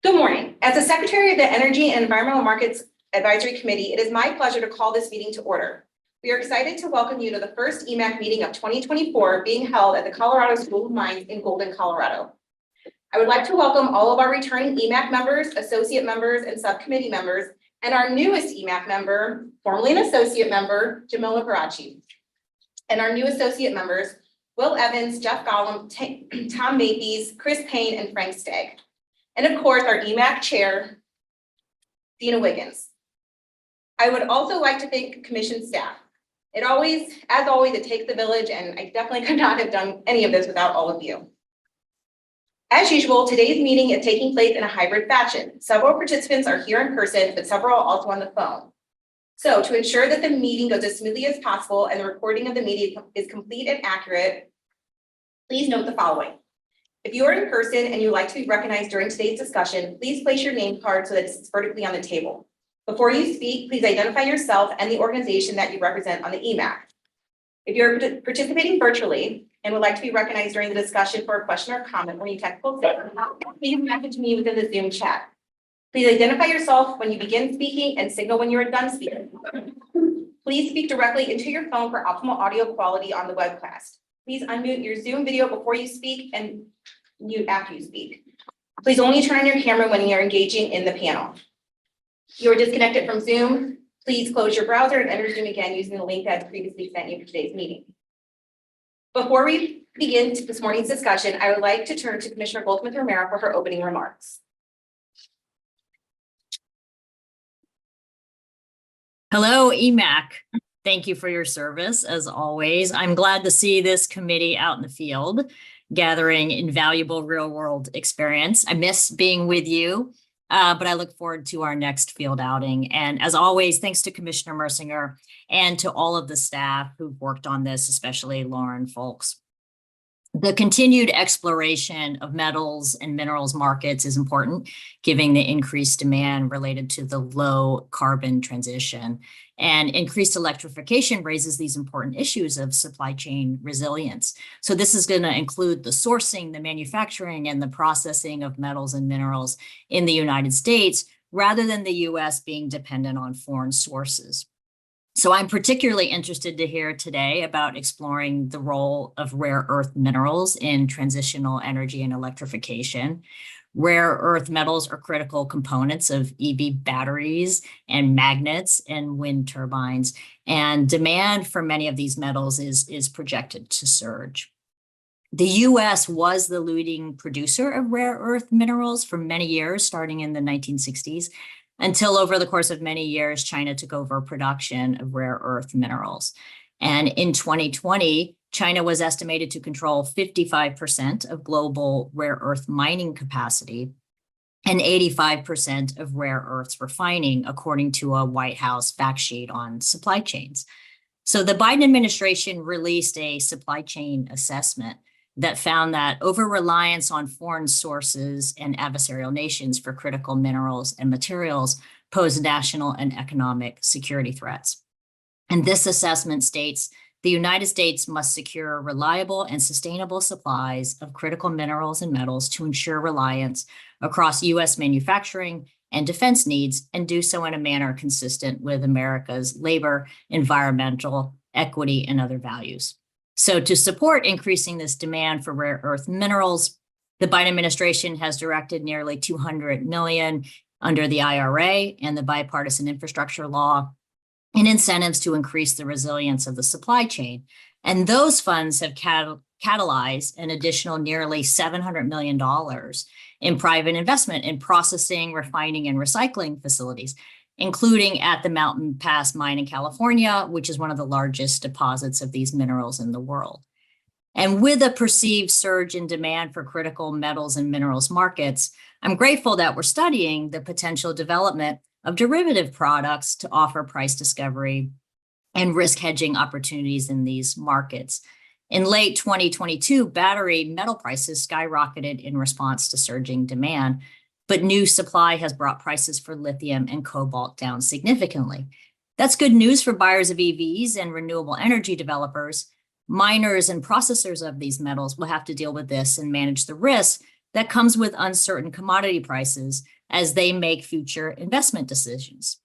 Good morning. As the Secretary of the Energy and Environmental Markets Advisory Committee, it is my pleasure to call this meeting to order. We are excited to welcome you to the first EMAC meeting of 2024 being held at the Colorado School of Mines in Golden, Colorado. I would like to welcome all of our returning EMAC members, associate members, and subcommittee members, and our newest EMAC member, formerly an associate member, Jamila Parachi, and our new associate members, Will Evans, Jeff Gollum, Tom Mathews, Chris Payne, and Frank Stagg. And of course, our EMAC chair, Dina Wiggins. I would also like to thank commission staff. As always, it takes the village, and I definitely could not have done any of this without all of you. As usual, today's meeting is taking place in a hybrid fashion. Several participants are here in person, but several are also on the phone. So to ensure that the meeting goes as smoothly as possible and the recording of the meeting is complete and accurate, please note the following. If you are in person and you would like to be recognized during today's discussion, please place your name card so that it's vertically on the table. Before you speak, please identify yourself and the organization that you represent on the EMAC. If you're participating virtually and would like to be recognized during the discussion for a question or comment or any technical statement, please message me within the Zoom chat. Please identify yourself when you begin speaking and signal when you're done speaking. Please speak directly into your phone for optimal audio quality on the webcast. Please unmute your Zoom video before you speak and mute after you speak. Please only turn on your camera when you're engaging in the panel. If you are disconnected from Zoom, please close your browser and enter Zoom again using the link that's previously sent you for today's meeting. Before we begin this morning's discussion, I would like to turn to Commissioner Goldsmith-Romero for her opening remarks. Hello, EMAC. Thank you for your service, as always. I'm glad to see this committee out in the field, gathering invaluable real-world experience. I miss being with you, but I look forward to our next field outing. And as always, thanks to Commissioner Mersinger and to all of the staff who've worked on this, especially Lauren Folks. The continued exploration of metals and minerals markets is important, given the increased demand related to the low carbon transition. And increased electrification raises these important issues of supply chain resilience. So this is going to include the sourcing, the manufacturing, and the processing of metals and minerals in the United States, rather than the US being dependent on foreign sources. So I'm particularly interested to hear today about exploring the role of rare earth minerals in transitional energy and electrification. Rare earth metals are critical components of EV batteries and magnets and wind turbines, and demand for many of these metals is projected to surge. The US was the leading producer of rare earth minerals for many years, starting in the 1960s. Until over the course of many years, China took over production of rare earth minerals. And in 2020, China was estimated to control 55% of global rare earth mining capacity and 85% of rare earths refining, according to a White House fact sheet on supply chains. So the Biden administration released a supply chain assessment that found that over-reliance on foreign sources and adversarial nations for critical minerals and materials pose national and economic security threats. And this assessment states the United States must secure reliable and sustainable supplies of critical minerals and metals to ensure reliance across US manufacturing and defense needs, and do so in a manner consistent with America's labor, environmental, equity, and other values. So to support increasing this demand for rare earth minerals, the Biden administration has directed nearly $200 million under the IRA and the bipartisan infrastructure law in incentives to increase the resilience of the supply chain. And those funds have catalyzed an additional nearly $700 million in private investment in processing, refining, and recycling facilities, including at the Mountain Pass mine in California, which is one of the largest deposits of these minerals in the world. And with a perceived surge in demand for critical metals and minerals markets, I'm grateful that we're studying the potential development of derivative products to offer price discovery and risk hedging opportunities in these markets. In late 2022, battery metal prices skyrocketed in response to surging demand, but new supply has brought prices for lithium and cobalt down significantly. That's good news for buyers of EVs and renewable energy developers. Miners and processors of these metals will have to deal with this and manage the risk, that comes with uncertain commodity prices as they make future investment decisions.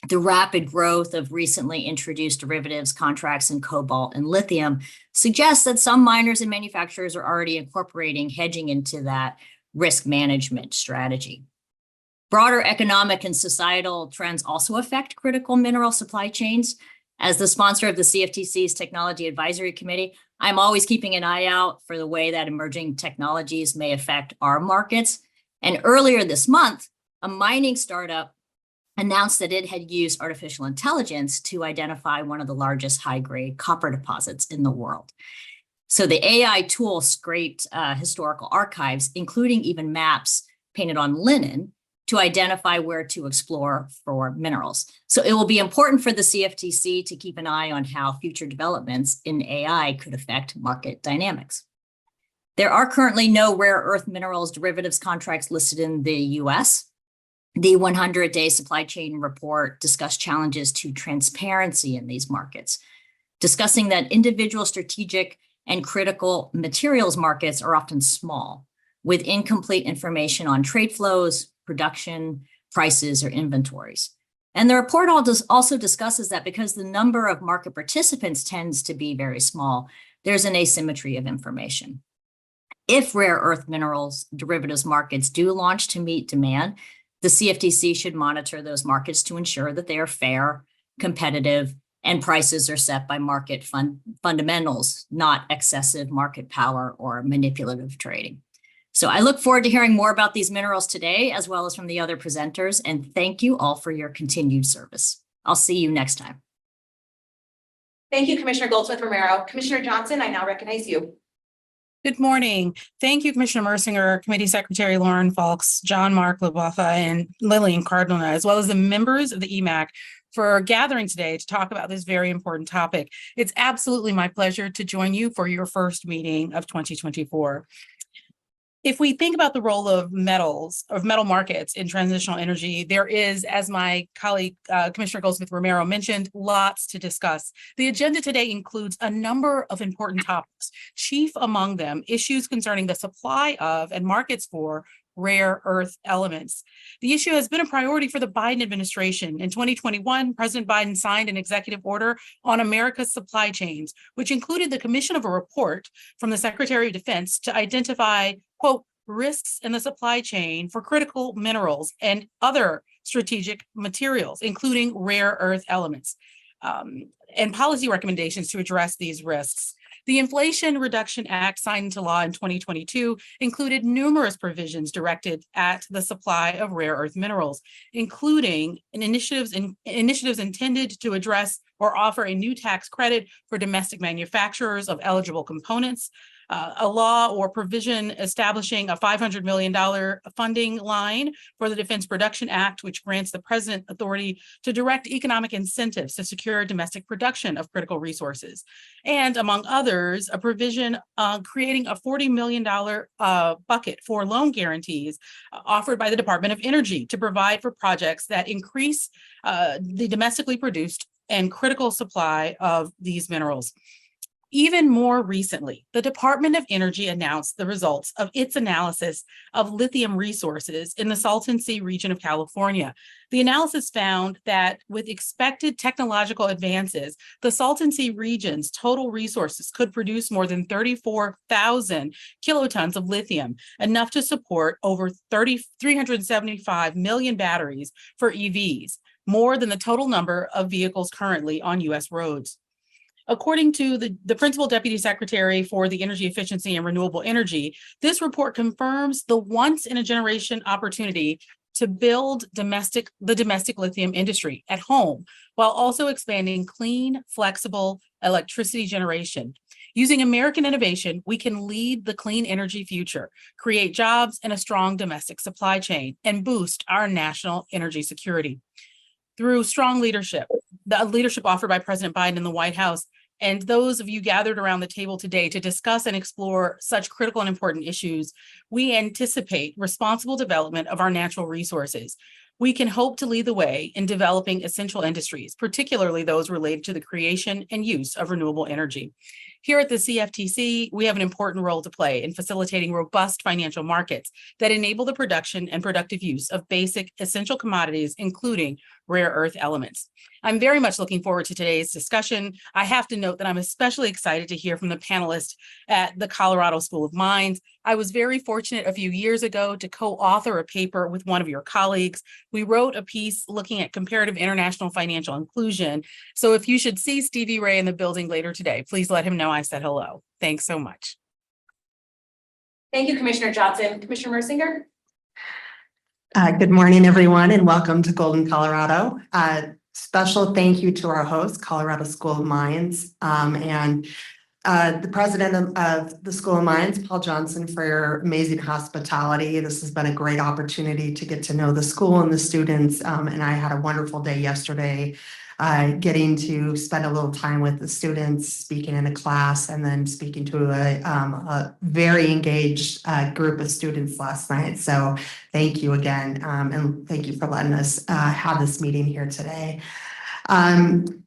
The rapid growth of recently introduced derivatives contracts in cobalt and lithium suggests that some miners and manufacturers are already incorporating hedging into that risk management strategy. Broader economic and societal trends also affect critical mineral supply chains. As the sponsor of the CFTC's Technology Advisory Committee, I'm always keeping an eye out for the way that emerging technologies may affect our markets. And earlier this month, a mining startup announced that it had used artificial intelligence to identify one of the largest high-grade copper deposits in the world. So the AI tool scraped historical archives, including even maps painted on linen, to identify where to explore for minerals. So it will be important for the CFTC to keep an eye on how future developments in AI could affect market dynamics. There are currently no rare earth minerals derivatives contracts listed in the US. The 100-day supply chain report discussed challenges to transparency in these markets, discussing that individual strategic and critical materials markets are often small, with incomplete information on trade flows, production, prices, or inventories. And the report also discusses that because the number of market participants tends to be very small, there's an asymmetry of information. If rare earth minerals derivatives markets do launch to meet demand, the CFTC should monitor those markets to ensure that they are fair, competitive, and prices are set by market fundamentals, not excessive market power or manipulative trading. So I look forward to hearing more about these minerals today, as well as from the other presenters, and thank you all for your continued service. I'll see you next time. Thank you, Commissioner Goldsmith-Romero. Commissioner Johnson, I now recognize you. Good morning. Thank you, Commissioner Mersinger, Committee Secretary Lauren Falks, John Mark LaBaffa, and Lillian Cardona, as well as the members of the EMAC for gathering today to talk about this very important topic. It's absolutely my pleasure to join you for your first meeting of 2024. If we think about the role of metal markets in transitional energy, there is, as my colleague, Commissioner Goldsmith-Romero mentioned, lots to discuss. The agenda today includes a number of important topics, chief among them issues concerning the supply of and markets for rare earth elements. The issue has been a priority for the Biden administration. In 2021, President Biden signed an executive order on America's supply chains, which included the commission of a report from the Secretary of Defense to identify, quote, risks in the supply chain for critical minerals and other strategic materials, including rare earth elements, and policy recommendations to address these risks. The Inflation Reduction Act, signed into law in 2022, included numerous provisions directed at the supply of rare earth minerals, including initiatives intended to address or offer a new tax credit for domestic manufacturers of eligible components, a law or provision establishing a $500 million funding line for the Defense Production Act, which grants the president authority to direct economic incentives to secure domestic production of critical resources. And among others, a provision creating a $40 million bucket for loan guarantees offered by the Department of Energy to provide for projects that increase the domestically produced and critical supply of these minerals. Even more recently, the Department of Energy announced the results of its analysis of lithium resources in the Salton Sea region of California. The analysis found that with expected technological advances, the Salton Sea region's total resources could produce more than 34,000 kilotons of lithium, enough to support over 375 million batteries for EVs, more than the total number of vehicles currently on U.S. roads. According to the Principal Deputy Secretary for the Energy Efficiency and Renewable Energy, this report confirms the once-in-a-generation opportunity to build the domestic lithium industry at home, while also expanding clean, flexible electricity generation. Using American innovation, we can lead the clean energy future, create jobs and a strong domestic supply chain, and boost our national energy security. Through strong leadership, the leadership offered by President Biden in the White House, and those of you gathered around the table today to discuss and explore such critical and important issues, we anticipate responsible development of our natural resources. We can hope to lead the way in developing essential industries, particularly those related to the creation and use of renewable energy. Here at the CFTC, we have an important role to play in facilitating robust financial markets that enable the production and productive use of basic essential commodities, including rare earth elements. I'm very much looking forward to today's discussion. I have to note that I'm especially excited to hear from the panelists at the Colorado School of Mines. I was very fortunate a few years ago to co-author a paper with one of your colleagues. We wrote a piece looking at comparative international financial inclusion. So if you should see Stevie Ray in the building later today, please let him know I said hello. Thanks so much. Thank you, Commissioner Johnson. Commissioner Mersinger? Good morning, everyone, and welcome to Golden, Colorado. Special thank you to our host, Colorado School of Mines, and the president of the School of Mines, Paul Johnson, for your amazing hospitality. This has been a great opportunity to get to know the school and the students, and I had a wonderful day yesterday, getting to spend a little time with the students, speaking in a class, and then speaking to a very engaged group of students last night. So thank you again, and thank you for letting us have this meeting here today.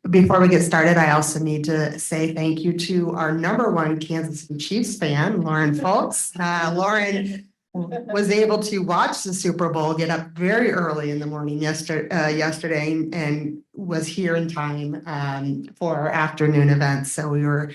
Before we get started, I also need to say thank you to our #1 Kansas City Chiefs fan, Lauren Folks. Lauren was able to watch the Super Bowl, get up very early in the morning yesterday and was here in time for our afternoon event. So we were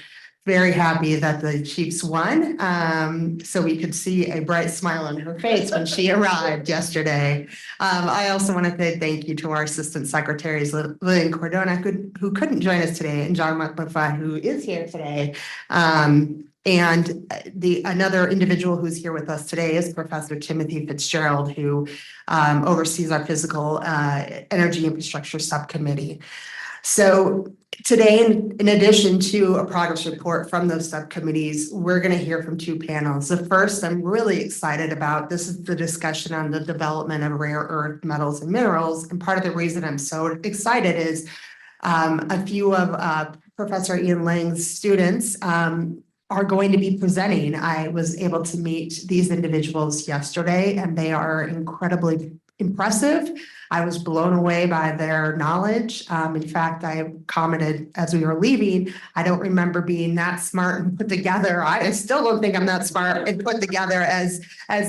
very happy that the Chiefs won. So we could see a bright smile on her face when she arrived yesterday. I also want to say thank you to our assistant secretaries, Lillian Cordona, who couldn't join us today, and John McBuffa, who is here today. And another individual who's here with us today is Professor Timothy Fitzgerald, who oversees our physical energy infrastructure subcommittee. So today, in addition to a progress report from those subcommittees, we're going to hear from 2 panels. The first I'm really excited about. This is the discussion on the development of rare earth metals and minerals. And part of the reason I'm so excited is a few of Professor Ian Lang's students are going to be presenting. I was able to meet these individuals yesterday, and they are incredibly impressive. I was blown away by their knowledge. In fact, I commented as we were leaving, I don't remember being that smart and put together. I still don't think I'm that smart and put together as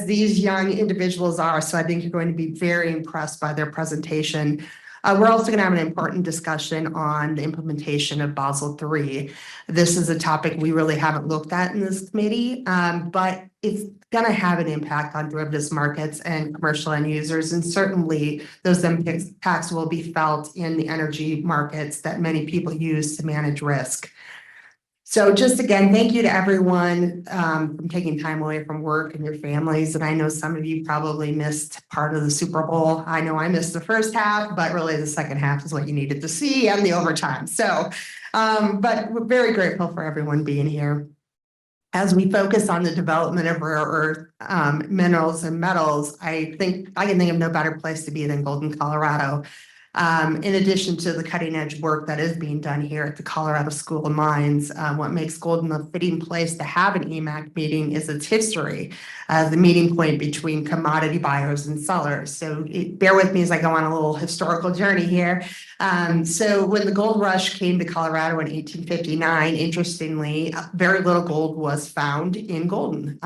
these young individuals are. So I think you're going to be very impressed by their presentation. We're also going to have an important discussion on the implementation of Basel III. This is a topic we really haven't looked at in this committee, but it's going to have an impact on derivatives markets and commercial end users. And certainly those impacts will be felt in the energy markets that many people use to manage risk. So just again, thank you to everyone from taking time away from work and your families. And I know some of you probably missed part of the Super Bowl. I know I missed the first half, but really the second half is what you needed to see, and the overtime. So, but we're very grateful for everyone being here. As we focus on the development of rare earth minerals and metals, I can think of no better place to be than Golden, Colorado. In addition to the cutting edge work that is being done here at the Colorado School of Mines, what makes Golden a fitting place to have an EMAC meeting is its history, the meeting point between commodity buyers and sellers. So bear with me as I go on a little historical journey here. So when the gold rush came to Colorado in 1859, interestingly, very little gold was found in Golden.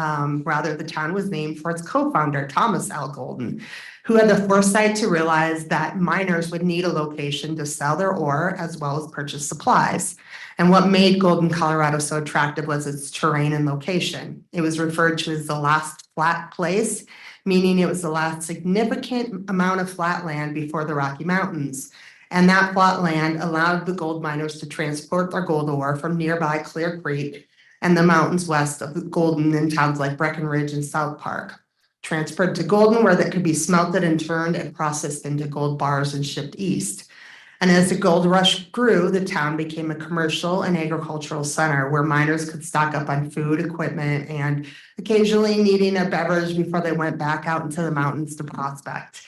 Rather, the town was named for its co-founder, Thomas L. Golden, who had the foresight to realize that miners would need a location to sell their ore as well as purchase supplies. And what made Golden, Colorado so attractive was its terrain and location. It was referred to as the last flat place, meaning it was the last significant amount of flat land before the Rocky Mountains. And that flat land allowed the gold miners to transport their gold ore from nearby Clear Creek and the mountains west of Golden in towns like Breckenridge and South Park. Transferred to Golden, where that could be smelted and turned and processed into gold bars and shipped east. And as the gold rush grew, the town became a commercial and agricultural center where miners could stock up on food, equipment, and occasionally needing a beverage before they went back out into the mountains to prospect.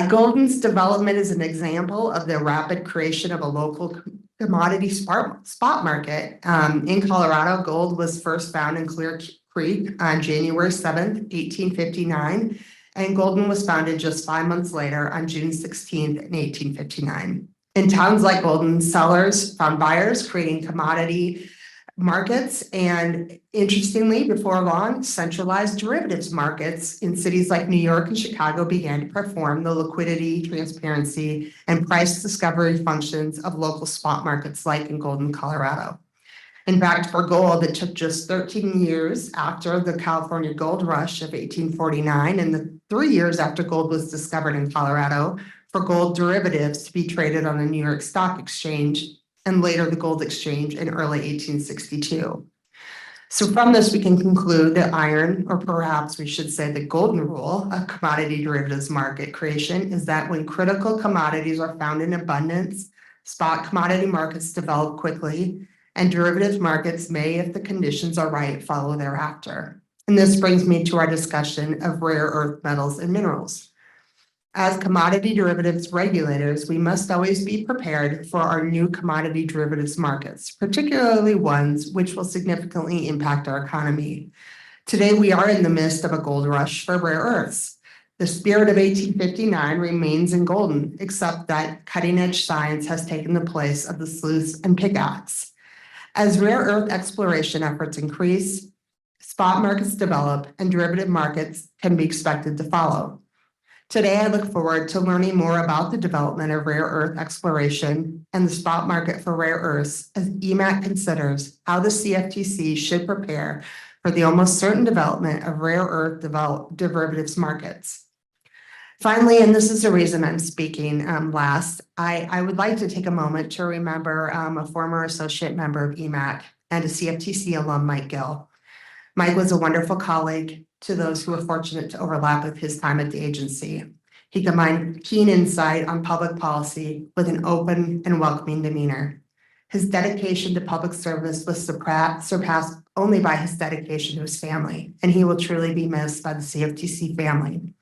Golden's development is an example of the rapid creation of a local commodity spot market. In Colorado, gold was first found in Clear Creek on January 7th, 1859, and Golden was founded just 5 months later on June 16th in 1859. In towns like Golden, sellers found buyers, creating commodity markets, and interestingly, before long, centralized derivatives markets in cities like New York and Chicago began to perform the liquidity, transparency, and price discovery functions of local spot markets like in Golden, Colorado. In fact, for gold, it took just 13 years after the California gold rush of 1849 and the 3 years after gold was discovered in Colorado for gold derivatives to be traded on the New York Stock Exchange and later the Gold Exchange in early 1862. So from this, we can conclude that iron, or perhaps we should say the golden rule of commodity derivatives market creation, is that when critical commodities are found in abundance, spot commodity markets develop quickly, and derivatives markets may, if the conditions are right, follow thereafter. And this brings me to our discussion of rare earth metals and minerals. As commodity derivatives regulators, we must always be prepared for our new commodity derivatives markets, particularly ones which will significantly impact our economy. Today, we are in the midst of a gold rush for rare earths. The spirit of 1859 remains in Golden, except that cutting-edge science has taken the place of the sleuths and pickaxe. As rare earth exploration efforts increase, spot markets develop, and derivative markets can be expected to follow. Today, I look forward to learning more about the development of rare earth exploration and the spot market for rare earths as EMAC considers how the CFTC should prepare for the almost certain development of rare earth derivatives markets. Finally, and this is the reason I'm speaking last, I would like to take a moment to remember a former associate member of EMAC and a CFTC alum, Mike Gill. Mike was a wonderful colleague to those who were fortunate to overlap with his time at the agency. He combined keen insight on public policy with an open and welcoming demeanor. His dedication to public service was surpassed only by his dedication to his family, and he will truly be missed by the CFTC family.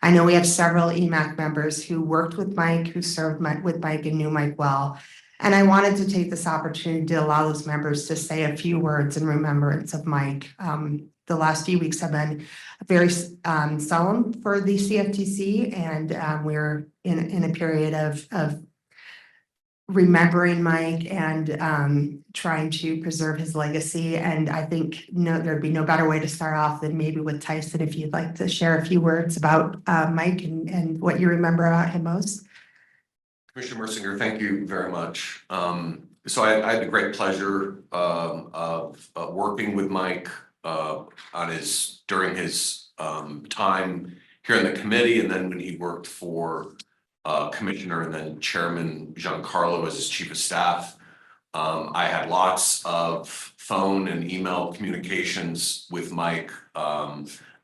I know we have several EMAC members who worked with Mike, who served with Mike and knew Mike well. And I wanted to take this opportunity to allow those members to say a few words in remembrance of Mike. The last few weeks have been very solemn for the CFTC, and we're in a period of remembering Mike and trying to preserve his legacy. And I think there'd be no better way to start off than maybe with Tyson, if you'd like to share a few words about Mike and what you remember about him most. Commissioner Mersinger, thank you very much. So I had the great pleasure of working with Mike during his time here in the committee, and then when he worked for Commissioner and then Chairman Giancarlo as his chief of staff. I had lots of phone and email communications with Mike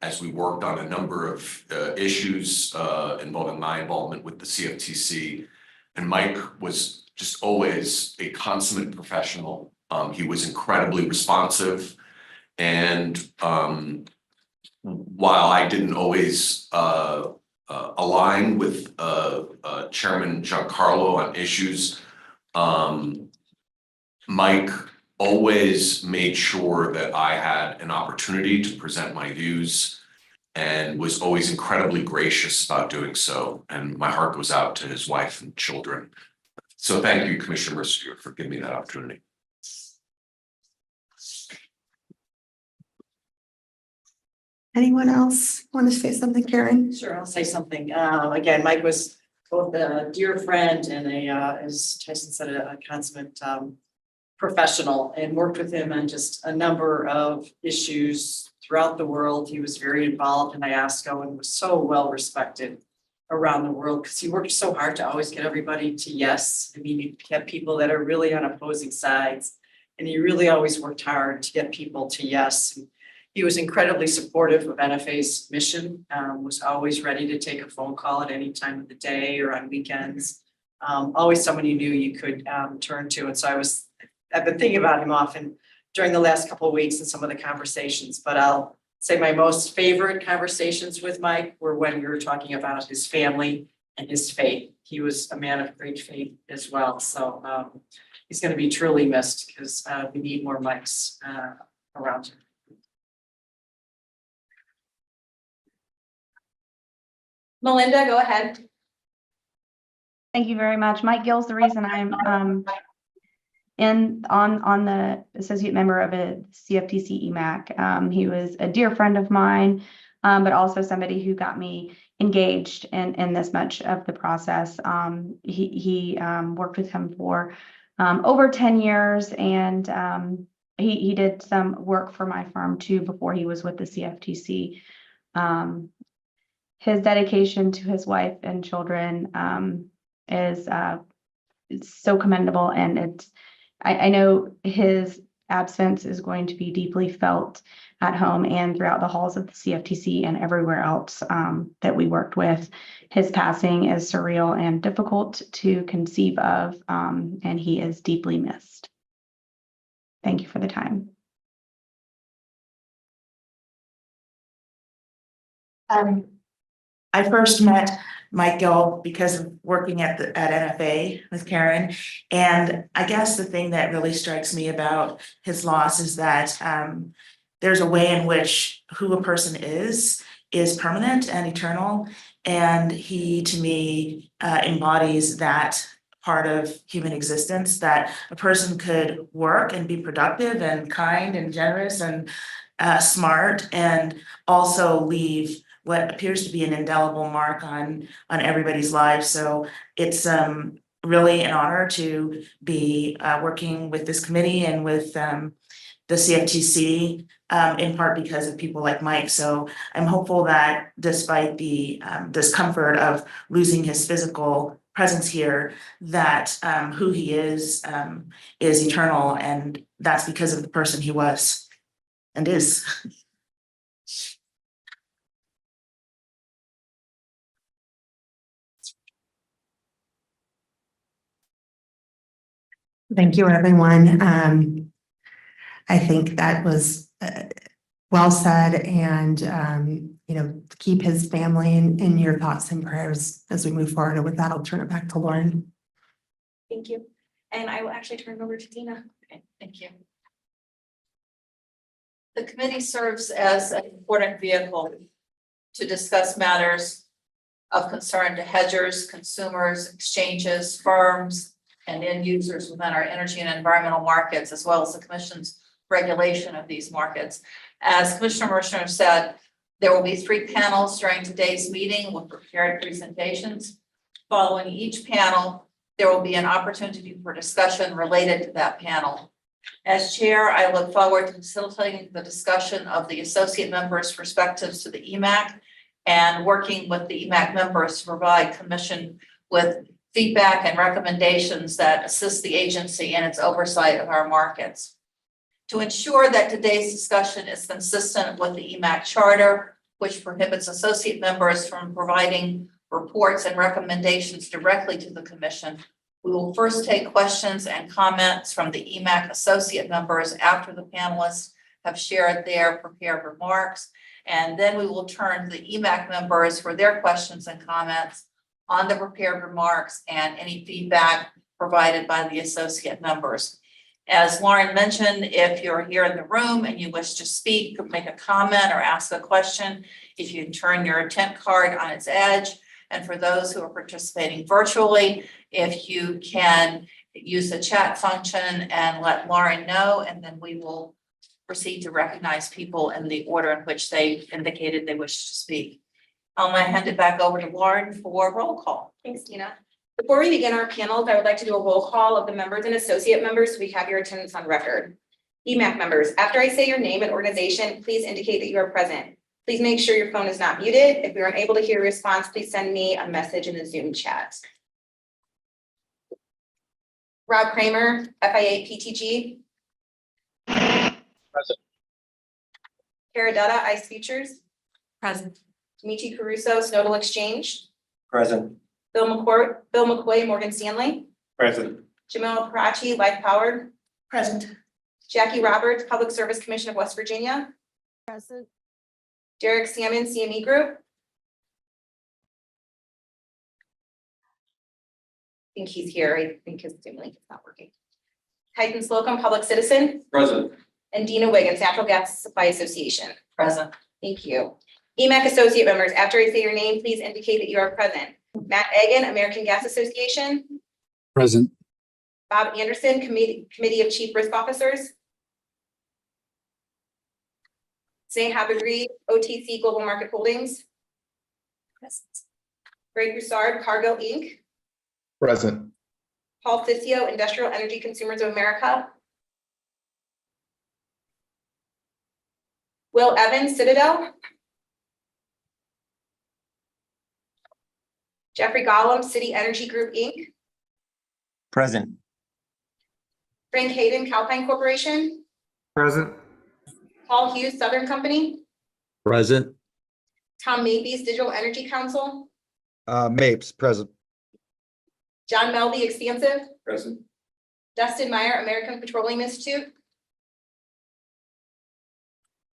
as we worked on a number of issues involving my involvement with the CFTC. And Mike was just always a consummate professional. He was incredibly responsive. And while I didn't always align with Chairman Giancarlo on issues, Mike always made sure that I had an opportunity to present my views and was always incredibly gracious about doing so. And my heart goes out to his wife and children. So thank you, Commissioner Mercier, for giving me that opportunity. Anyone else want to say something, Karen? Sure, I'll say something. Again, Mike was both a dear friend and as Tyson said, a consummate professional, and worked with him on just a number of issues throughout the world. He was very involved in IASCO and was so well respected around the world because he worked so hard to always get everybody to yes. I mean, he kept people that are really on opposing sides, and he really always worked hard to get people to yes. He was incredibly supportive of NFA's mission, was always ready to take a phone call at any time of the day or on weekends. Always someone you knew you could turn to. And so I've been thinking about him often during the last couple of weeks and some of the conversations, but I'll say my most favorite conversations with Mike were when we were talking about his family and his faith. He was a man of great faith as well. So he's going to be truly missed because we need more Mikes around him. Melinda, go ahead. Thank you very much. Mike Gill's the reason I'm on the associate member of a CFTC EMAC. He was a dear friend of mine, but also somebody who got me engaged in this much of the process. He worked with him for over 10 years, and he did some work for my firm too before he was with the CFTC. His dedication to his wife and children is so commendable, and I know his absence is going to be deeply felt at home and throughout the halls of the CFTC and everywhere else that we worked with. His passing is surreal and difficult to conceive of, and he is deeply missed. Thank you for the time. I first met Mike Gill because of working at NFA with Karen. And I guess the thing that really strikes me about his loss is that there's a way in which who a person is permanent and eternal. And he, to me, embodies that part of human existence, that a person could work and be productive and kind and generous and smart, and also leave what appears to be an indelible mark on everybody's lives. So it's really an honor to be working with this committee and with the CFTC, in part because of people like Mike. So I'm hopeful that despite the discomfort of losing his physical presence here, that who he is eternal, and that's because of the person he was and is. Thank you, everyone. I think that was well said, and keep his family in your thoughts and prayers as we move forward. And with that, I'll turn it back to Lauren. Thank you. And I will actually turn it over to Dina. Okay, thank you. The committee serves as an important vehicle to discuss matters of concern to hedgers, consumers, exchanges, firms, and end users within our energy and environmental markets, as well as the Commission's regulation of these markets. As Commissioner Mercer said, there will be 3 panels during today's meeting with prepared presentations. Following each panel, there will be an opportunity for discussion related to that panel. As chair, I look forward to facilitating the discussion of the associate members' perspectives to the EMAC and working with the EMAC members to provide Commission with feedback and recommendations that assist the agency in its oversight of our markets. To ensure that today's discussion is consistent with the EMAC charter, which prohibits associate members from providing reports and recommendations directly to the Commission, we will first take questions and comments from the EMAC associate members after the panelists have shared their prepared remarks. And then we will turn to the EMAC members for their questions and comments on the prepared remarks and any feedback provided by the associate members. As Lauren mentioned, if you're here in the room and you wish to speak, make a comment or ask a question, if you turn your intent card on its edge. And for those who are participating virtually, if you can use the chat function and let Lauren know, and then we will proceed to recognize people in the order in which they indicated they wish to speak. I'll now hand it back over to Lauren for roll call. Thanks, Dina. Before we begin our panels, I would like to do a roll call of the members and associate members so we have your attendance on record. EMAC members, after I say your name and organization, please indicate that you are present. Please make sure your phone is not muted. If you're unable to hear a response, please send me a message in the Zoom chat. Rob Kramer, FIA PTG. Present. Kara Dutta, ICE Futures. Present. Michi Caruso, Snowdal Exchange. Present. Bill McCoy, Morgan Stanley. Present. Jamil Parachi, Life Powered. Present. Jackie Roberts, Public Service Commission of West Virginia. Present. Derek Salmon, CME Group. I think he's here. I think his Zoom link is not working. Titan Slocum, Public Citizen. Present. And Dina Wiggins, Natural Gas Supply Association. Present. Thank you. EMAC associate members, after I say your name, please indicate that you are present. Matt Egan, American Gas Association. Present. Bob Anderson, Committee of Chief Risk Officers. Snehab Agreed, OTC Global Market Holdings. Greg Broussard, Cargill Inc. Present. Paul Ficio, Industrial Energy Consumers of America. Will Evans, Citadel. Jeffrey Gollum, City Energy Group Inc. Present. Frank Hayden, Calpine Corporation. Present. Paul Hughes, Southern Company. Present. Tom Mathews, Digital Energy Council. Mapes, present. John Melby, Expansive. Present. Dustin Meyer, American Petroleum Institute.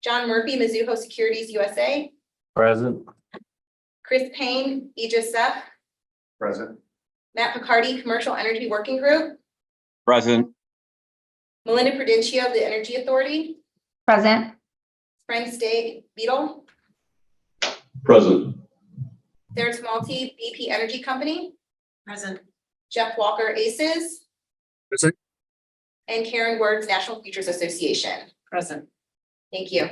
John Murphy, Mizuho Securities USA. Present. Chris Payne, Aegis Sep. Present. Matt Picardi, Commercial Energy Working Group. Present. Melinda Prudencio of the Energy Authority. Present. Frank Stagg, Beetle. Present. Sarah Tomalti, BP Energy Company. Present. Jeff Walker, ACES. Present. And Karen Words, National Futures Association. Present. Thank you.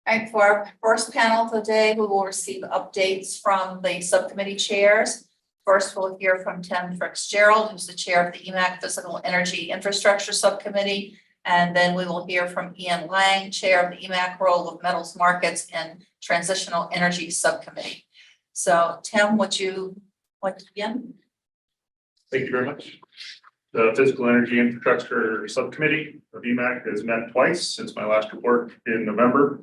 All right, for our first panel today, we will receive updates from the subcommittee chairs. First, we'll hear from Tim Fitzgerald, who's the chair of the EMAC Physical Energy Infrastructure Subcommittee. And then we will hear from Ian Lang, chair of the EMAC Role of Metals Markets and Transitional Energy Subcommittee. So Tim, would you like to begin? Thank you very much. The Physical Energy Infrastructure Subcommittee of EMAC has met twice since my last report in November.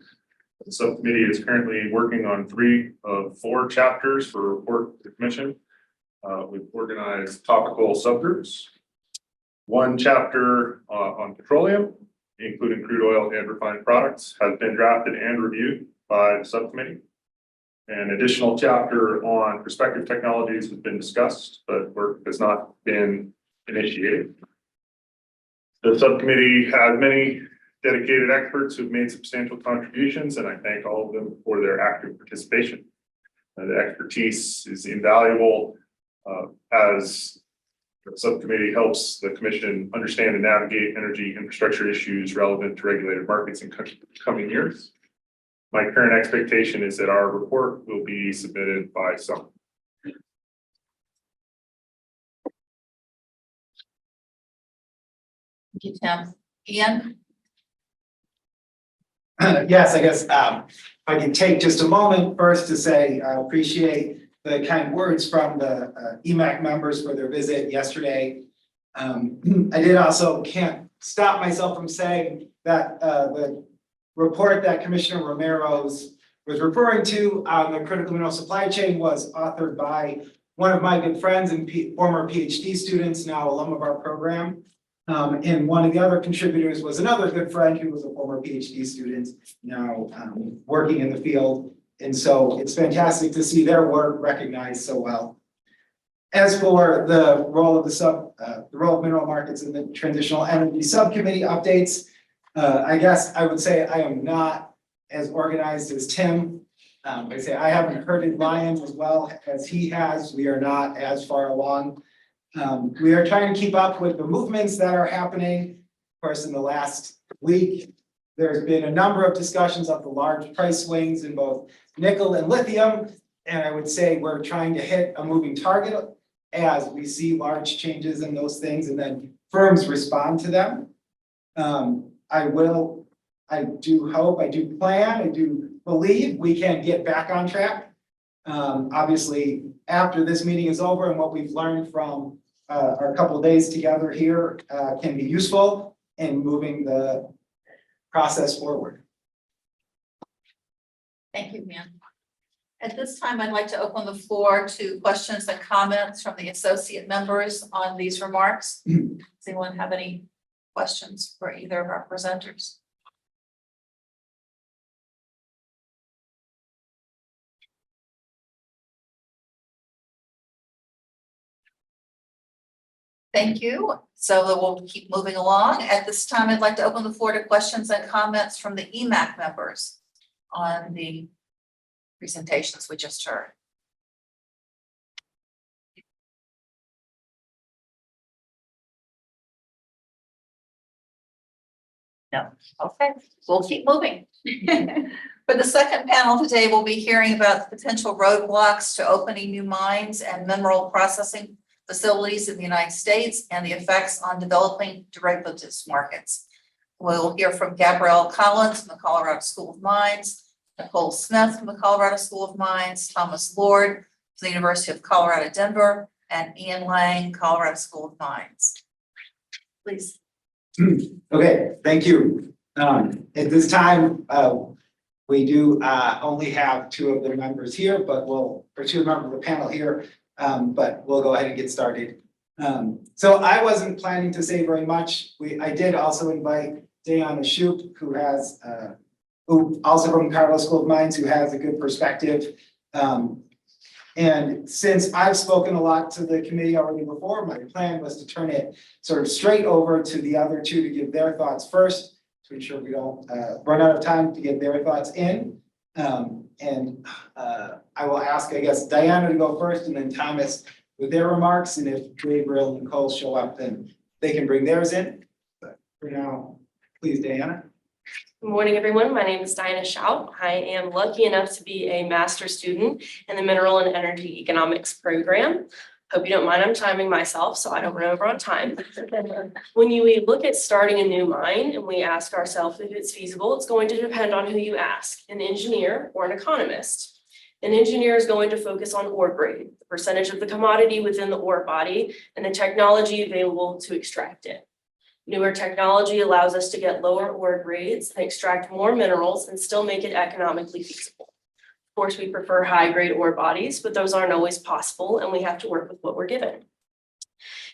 The subcommittee is currently working on 3 of 4 chapters for a report to the commission. We've organized topical subgroups. 1 chapter on petroleum, including crude oil and refined products, has been drafted and reviewed by the subcommittee. An additional chapter on prospective technologies has been discussed, but work has not been initiated. The subcommittee has many dedicated experts who've made substantial contributions, and I thank all of them for their active participation. The expertise is invaluable as the subcommittee helps the commission understand and navigate energy infrastructure issues relevant to regulated markets in coming years. My current expectation is that our report will be submitted by summer. Thank you, Tim. Ian? Yes, I guess I can take just a moment first to say I appreciate the kind words from the EMAC members for their visit yesterday. I did also can't stop myself from saying that the report that Commissioner Romero's was referring to on the critical mineral supply chain was authored by one of my good friends and former PhD students, now alum of our program. And one of the other contributors was another good friend who was a former PhD student, now working in the field. And so it's fantastic to see their work recognized so well. As for the role of the role of mineral markets in the transitional energy subcommittee updates, I guess I would say I am not as organized as Tim. I say I haven't herded lions as well as he has. We are not as far along. We are trying to keep up with the movements that are happening. Of course, in the last week, there's been a number of discussions of the large price swings in both nickel and lithium. And I would say we're trying to hit a moving target as we see large changes in those things and then firms respond to them. I do hope, I do plan, I do believe we can get back on track. Obviously, after this meeting is over and what we've learned from our couple of days together here can be useful in moving the process forward. Thank you, Ian. At this time, I'd like to open the floor to questions and comments from the associate members on these remarks. Does anyone have any questions for either of our presenters? Thank you. So we'll keep moving along. At this time, I'd like to open the floor to questions and comments from the EMAC members on the presentations we just heard. No, okay, we'll keep moving. For the second panel today, we'll be hearing about the potential roadblocks to opening new mines and mineral processing facilities in the United States and the effects on developing derivatives markets. We'll hear from Gabrielle Collins from the Colorado School of Mines, Nicole Smith from the Colorado School of Mines, Thomas Lord from the University of Colorado, Denver, and Ian Lang, Colorado School of Mines. Please. Okay, thank you. At this time, we do only have two of the members here, but two members of the panel here, but we'll go ahead and get started. So I wasn't planning to say very much. I did also invite Diana Shoup, who also from Colorado School of Mines, who has a good perspective. And since I've spoken a lot to the committee already before, my plan was to turn it sort of straight over to the other two to give their thoughts first, to ensure we don't run out of time to get their thoughts in. I will ask, I guess, Diana to go first and then Thomas with their remarks. And if Gabriel and Nicole show up, then they can bring theirs in. But for now, please, Diana. Good morning, everyone. My name is Diana Schaup. I am lucky enough to be a master's student in the Mineral and Energy Economics program. Hope you don't mind, I'm timing myself so I don't run over on time. When we look at starting a new mine and we ask ourselves if it's feasible, it's going to depend on who you ask, an engineer or an economist. An engineer is going to focus on ore grade, the percentage of the commodity within the ore body, and the technology available to extract it. Newer technology allows us to get lower ore grades and extract more minerals and still make it economically feasible. Of course, we prefer high grade ore bodies, but those aren't always possible and we have to work with what we're given.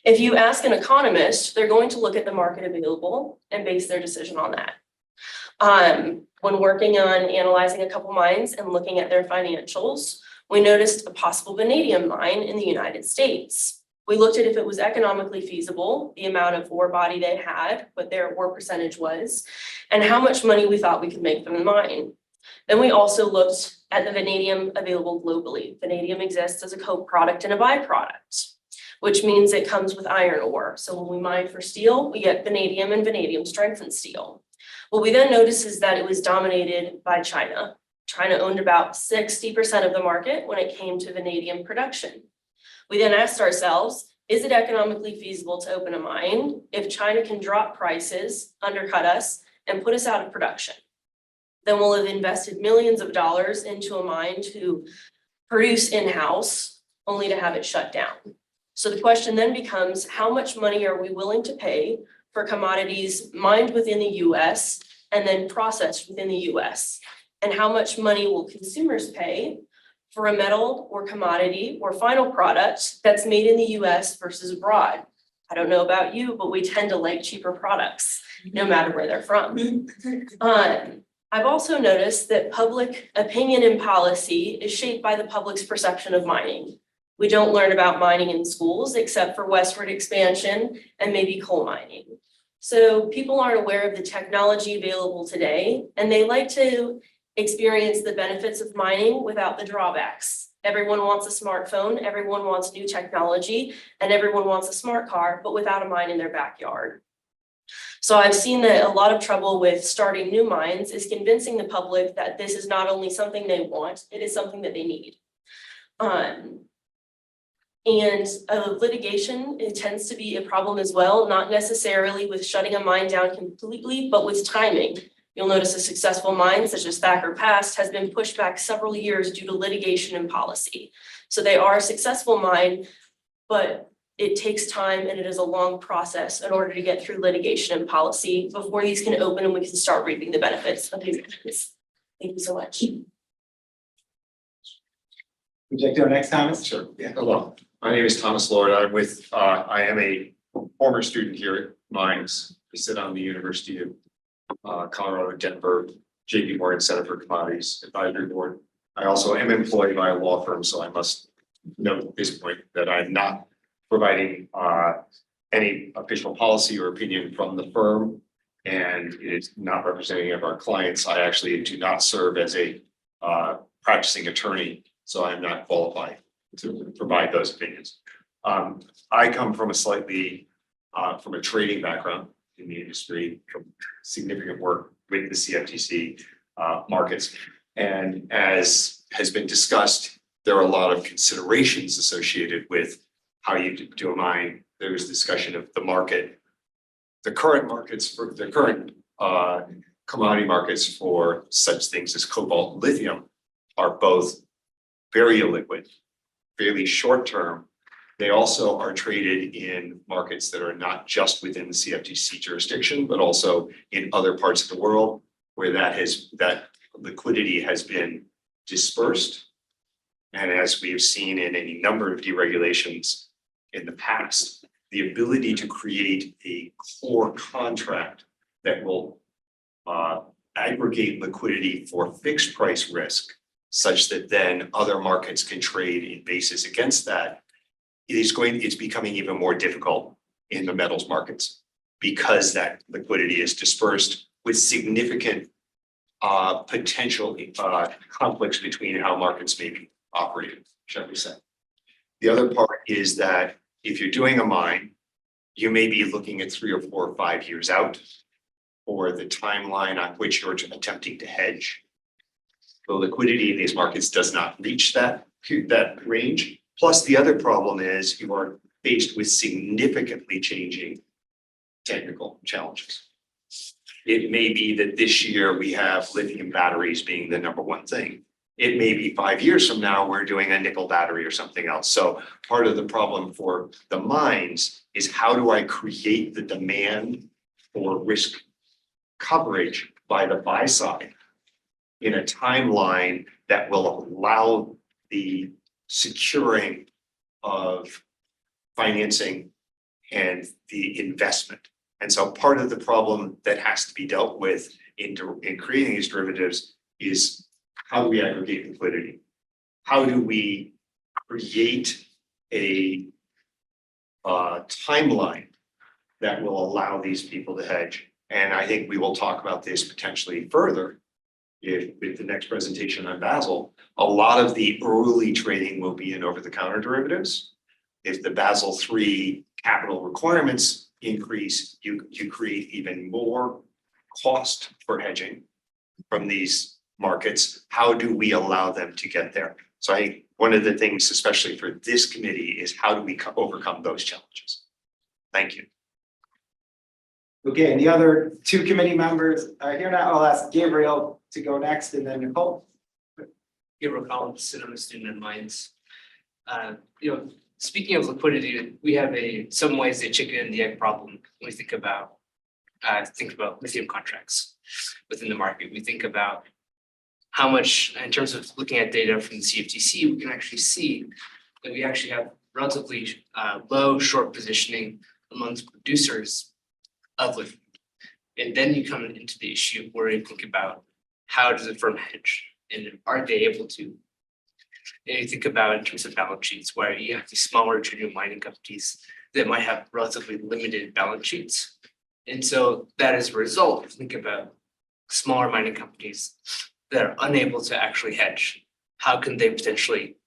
If you ask an economist, they're going to look at the market available and base their decision on that. When working on analyzing a couple mines and looking at their financials, we noticed a possible vanadium mine in the United States. We looked at if it was economically feasible, the amount of ore body they had, what their ore percentage was, and how much money we thought we could make from the mine. Then we also looked at the vanadium available globally. Vanadium exists as a co-product and a byproduct, which means it comes with iron ore. So when we mine for steel, we get vanadium and vanadium strengthened steel. What we then noticed is that it was dominated by China. China owned about 60% of the market when it came to vanadium production. We then asked ourselves, is it economically feasible to open a mine if China can drop prices, undercut us, and put us out of production? Then we'll have invested millions of dollars into a mine to produce in-house, only to have it shut down. So the question then becomes, how much money are we willing to pay for commodities mined within the US and then processed within the US? And how much money will consumers pay for a metal or commodity or final product that's made in the US versus abroad? I don't know about you, but we tend to like cheaper products, no matter where they're from. I've also noticed that public opinion and policy is shaped by the public's perception of mining. We don't learn about mining in schools except for westward expansion and maybe coal mining. So people aren't aware of the technology available today, and they like to experience the benefits of mining without the drawbacks. Everyone wants a smartphone, everyone wants new technology, and everyone wants a smart car, but without a mine in their backyard. So I've seen that a lot of trouble with starting new mines is convincing the public that this is not only something they want, it is something that they need. And litigation, it tends to be a problem as well, not necessarily with shutting a mine down completely, but with timing. You'll notice a successful mine such as Thacker Pass has been pushed back several years due to litigation and policy. So they are a successful mine, but it takes time and it is a long process in order to get through litigation and policy before these can open and we can start reaping the benefits of these benefits. Thank you so much. Would you like to go next, Thomas? Sure. Yeah. Hello, my name is Thomas Lord. I am a former student here at Mines. I sit on the University of Colorado, Denver, JP Morgan Center for Commodities Advisory Board. I also am employed by a law firm, so I must note at this point that I'm not providing any official policy or opinion from the firm. And it's not representing any of our clients. I actually do not serve as a practicing attorney, so I'm not qualified to provide those opinions. I come from a slightly from a trading background in the industry, from significant work with the CFTC markets. And as has been discussed, there are a lot of considerations associated with how you do a mine. There was discussion of the market, the current markets for the current commodity markets for such things as cobalt and lithium are both very illiquid, fairly short term. They also are traded in markets that are not just within the CFTC jurisdiction, but also in other parts of the world where that liquidity has been dispersed. And as we have seen in any number of deregulations in the past, the ability to create a core contract that will aggregate liquidity for fixed price risk, such that then other markets can trade in basis against that, it's becoming even more difficult in the metals markets because that liquidity is dispersed with significant potential conflicts between how markets may be operated, shall we say. The other part is that if you're doing a mine, you may be looking at 3 or 4 or 5 years out for the timeline on which you're attempting to hedge. The liquidity in these markets does not reach that range. Plus, the other problem is you are faced with significantly changing technical challenges. It may be that this year we have lithium batteries being the number one thing. It may be 5 years from now, we're doing a nickel battery or something else. So part of the problem for the mines is how do I create the demand for risk coverage by the buy side in a timeline that will allow the securing of financing and the investment. And so part of the problem that has to be dealt with in creating these derivatives is how do we aggregate liquidity? How do we create a timeline that will allow these people to hedge? And I think we will talk about this potentially further with the next presentation on Basel. A lot of the early trading will be in over-the-counter derivatives. If the Basel III capital requirements increase, you create even more cost for hedging from these markets. How do we allow them to get there? So I think one of the things, especially for this committee, is how do we overcome those challenges? Thank you. Okay, and the other 2 committee members are here now. I'll ask Gabriel to go next and then Nicole. Gabriel Collins, I'm a student in mines. Speaking of liquidity, we have some ways the chicken and the egg problem when we think about lithium contracts within the market. We think about how much, in terms of looking at data from the CFTC, we can actually see that we actually have relatively low short positioning amongst producers of lithium. And then you come into the issue where you think about how does a firm hedge and are they able to, and you think about in terms of balance sheets where you have these smaller junior mining companies that might have relatively limited balance sheets. And so that as a result, think about smaller mining companies that are unable to actually hedge. How can they potentially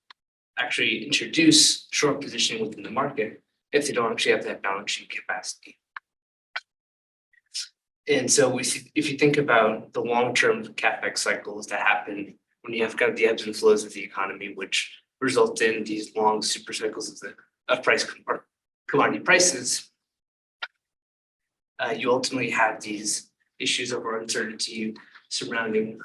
actually introduce short positioning within the market if they don't actually have that balance sheet capacity? And so we see, if you think about the long-term CapEx cycles that happen when you have kind of the ebbs and flows of the economy, which result in these long super cycles of commodity prices, you ultimately have these issues of uncertainty surrounding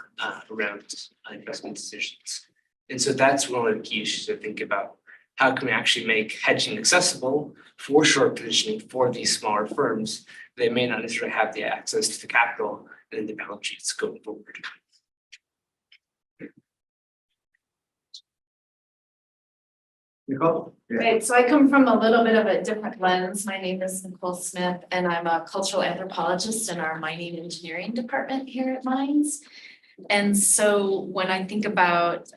around investment decisions. And so that's one of the key issues to think about. How can we actually make hedging accessible for short positioning for these smaller firms? They may not necessarily have the access to the capital and the balance sheets going forward. Nicole? Right, so I come from a little bit of a different lens. My name is Nicole Smith, and I'm a cultural anthropologist in our mining engineering department here at Mines. And so when I think about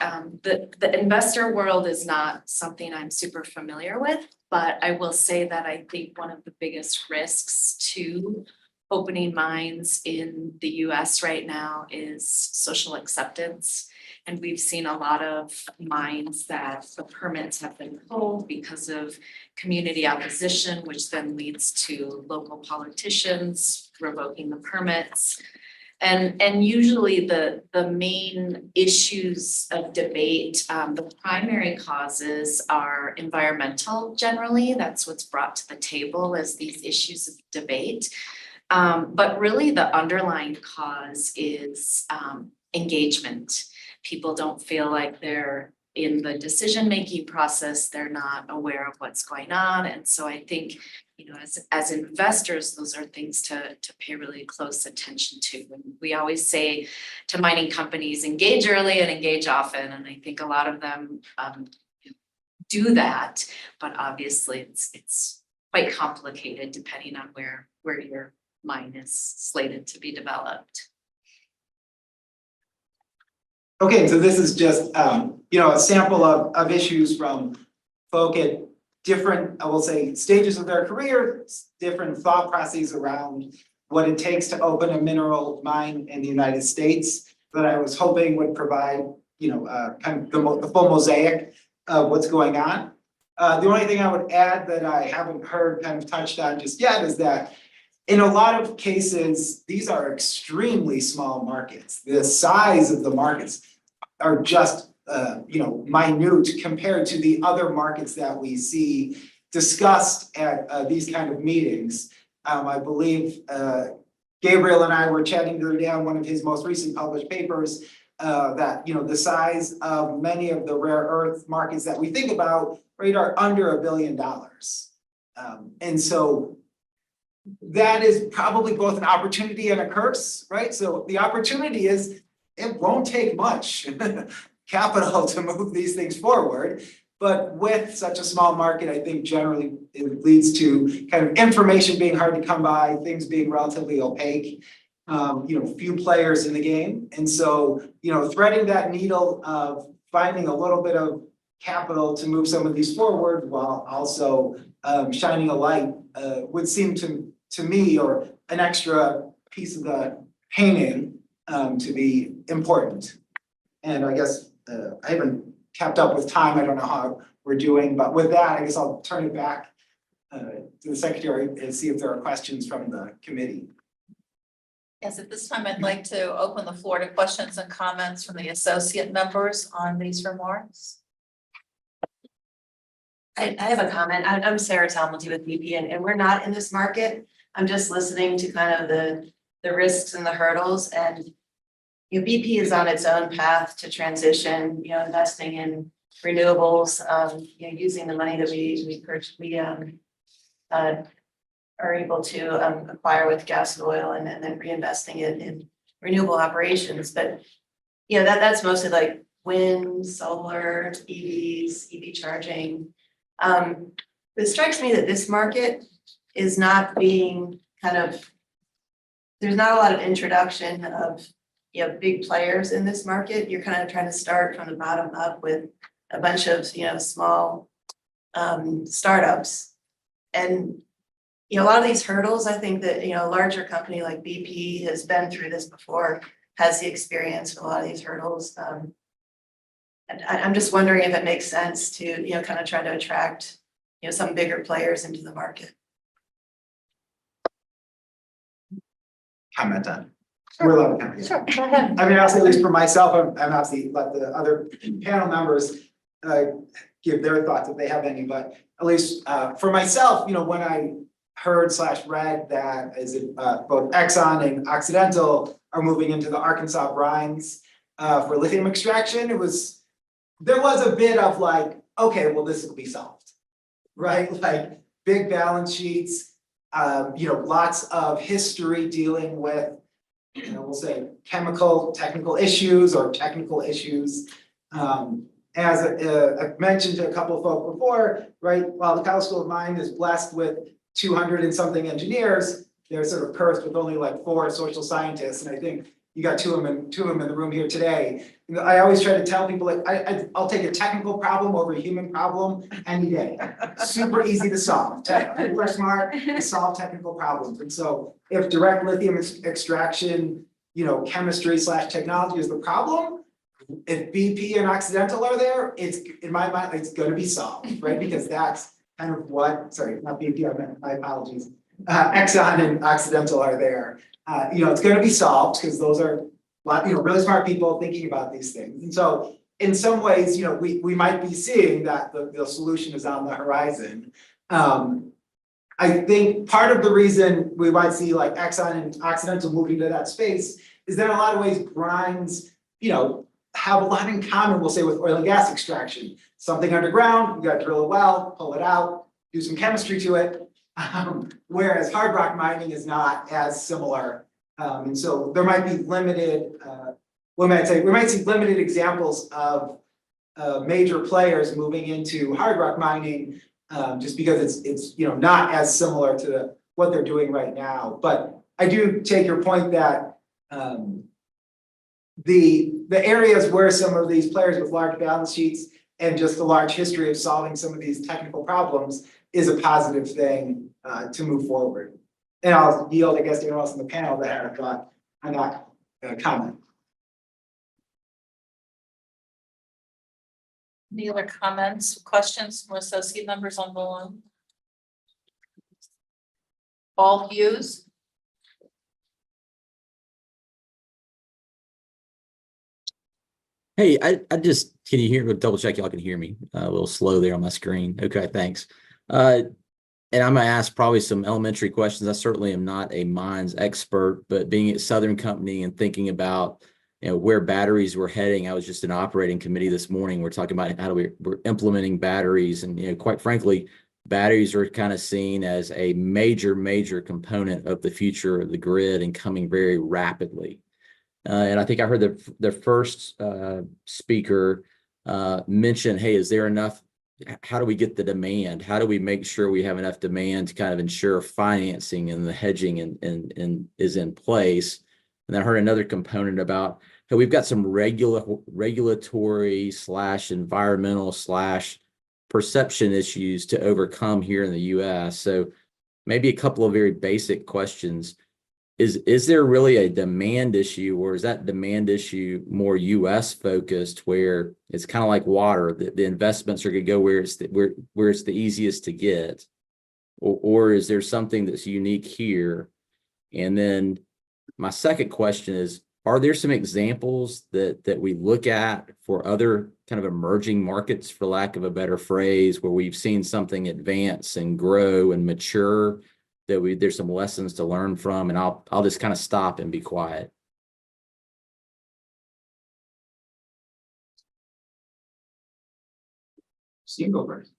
the investor world is not something I'm super familiar with, but I will say that I think one of the biggest risks to opening mines in the US right now is social acceptance. And we've seen a lot of mines that the permits have been pulled because of community opposition, which then leads to local politicians revoking the permits. And usually the main issues of debate, the primary causes are environmental generally. That's what's brought to the table as these issues of debate. But really the underlying cause is engagement. People don't feel like they're in the decision-making process, they're not aware of what's going on. And so I think, as investors, those are things to pay really close attention to. And we always say to mining companies, engage early and engage often. And I think a lot of them do that, but obviously it's quite complicated depending on where your mine is slated to be developed. Okay, so this is just, a sample of issues from folk at different, I will say, stages of their career, different thought processes around what it takes to open a mineral mine in the United States that I was hoping would provide, kind of the full mosaic of what's going on. The only thing I would add that I haven't heard kind of touched on just yet is that in a lot of cases, these are extremely small markets. The size of the markets are just minute compared to the other markets that we see discussed at these kind of meetings. I believe Gabriel and I were chatting the other day on one of his most recent published papers that the size of many of the rare earth markets that we think about, right, are under $1 billion. And so that is probably both an opportunity and a curse, right? So the opportunity is it won't take much capital to move these things forward. But with such a small market, I think generally it leads to kind of information being hard to come by, things being relatively opaque, few players in the game. And so, threading that needle of finding a little bit of capital to move some of these forward while also shining a light would seem to me, or an extra piece of the painting to be important. And I guess I haven't kept up with time. I don't know how we're doing, but with that, I guess I'll turn it back to the secretary and see if there are questions from the committee. Yes, at this time, I'd like to open the floor to questions and comments from the associate members on these remarks. I have a comment. I'm Sarah Talmadge with BP, and we're not in this market. I'm just listening to kind of the risks and the hurdles, and BP is on its own path to transition, investing in renewables, using the money that we are able to acquire with gas and oil, and then reinvesting it in renewable operations. But that's mostly like wind, solar, EVs, EV charging. It strikes me that this market is not being there's not a lot of introduction of big players in this market. You're kind of trying to start from the bottom up with a bunch of small startups. And a lot of these hurdles, I think that a larger company like BP has been through this before, has the experience with a lot of these hurdles. And I'm just wondering if it makes sense to kind of try to attract some bigger players into the market. Comment on. We're allowed to comment. Sure, go ahead. I mean, I'll say at least for myself, I'm obviously let the other panel members give their thoughts if they have any, but at least for myself, when I heard/read that both Exxon and Occidental are moving into the Arkansas brines for lithium extraction, there was a bit of like, okay, well, this will be solved, right? Like big balance sheets, lots of history dealing with, we'll say technical issues or technical issues. As I mentioned to a couple of folks before, right, while the Cal School of Mines is blessed with 200 and something engineers, they're sort of cursed with only like 4 social scientists. And I think you got two of them in the room here today. You know, I always try to tell people, like, I'll take a technical problem over a human problem any day. Super easy to solve. People are smart to solve technical problems. And so if direct lithium extraction, you know, chemistry / technology is the problem, if BP and Occidental are there, it's, in my mind, it's gonna be solved, right? Because that's kind of what, sorry, not BP, I meant, my apologies. Exxon and Occidental are there. You know, it's gonna be solved because those are really smart people thinking about these things. And so in some ways, you know, we might be seeing that the solution is on the horizon. I think part of the reason we might see like Exxon and Occidental moving to that space is that in a lot of ways brines, you know, have a lot in common, we'll say, with oil and gas extraction. Something underground, you gotta drill a well, pull it out, do some chemistry to it. Whereas hard rock mining is not as similar. And so there might be limited, we might see limited examples of major players moving into hard rock mining, just because it's you know, not as similar to what they're doing right now. But I do take your point that the areas where some of these players with large balance sheets and just a large history of solving some of these technical problems is a positive thing to move forward. And I'll yield, I guess, to anyone else in the panel that had a thought on that comment. Any other comments, questions from associate members on the line? All views? Hey, I just, can you hear, double check y'all can hear me, a little slow there on my screen. Okay, thanks. And I'm gonna ask probably some elementary questions. I certainly am not a mines expert, but being at Southern Company and thinking about, you know, where batteries were heading. I was just in operating committee this morning. We're talking about how we're implementing batteries, and, you know, quite frankly, batteries are kind of seen as a major component of the future of the grid and coming very rapidly. And I think I heard the first speaker mention, hey, is there enough? How do we get the demand? How do we make sure we have enough demand to kind of ensure financing and the hedging and is in place? And I heard another component about, hey, we've got some regulatory / environmental / perception issues to overcome here in the US. So maybe a couple of very basic questions. Is there really a demand issue, or is that demand issue more US focused, where it's kind of like water, the investments are going to go where it's the easiest to get, or is there something that's unique here? And then my second question is, are there some examples that we look at for other kind of emerging markets, for lack of a better phrase, where we've seen something advance and grow and mature, that there's some lessons to learn from? And I'll just kind of stop and be quiet. Steve, go first.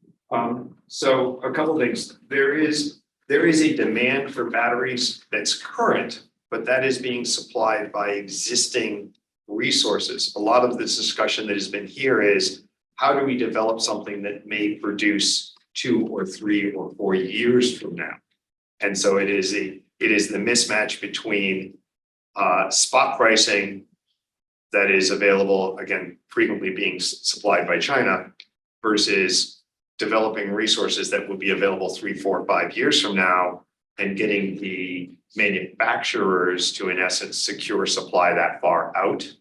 So a couple things. There is a demand for batteries that's current, but that is being supplied by existing resources. A lot of this discussion that has been here is, how do we develop something that may produce 2 or 3 or 4 years from now? And so it is the mismatch between spot pricing that is available, again, frequently being supplied by China, versus developing resources that will be available 3, 4, 5 years from now, and getting the manufacturers to, in essence, secure supply that far out.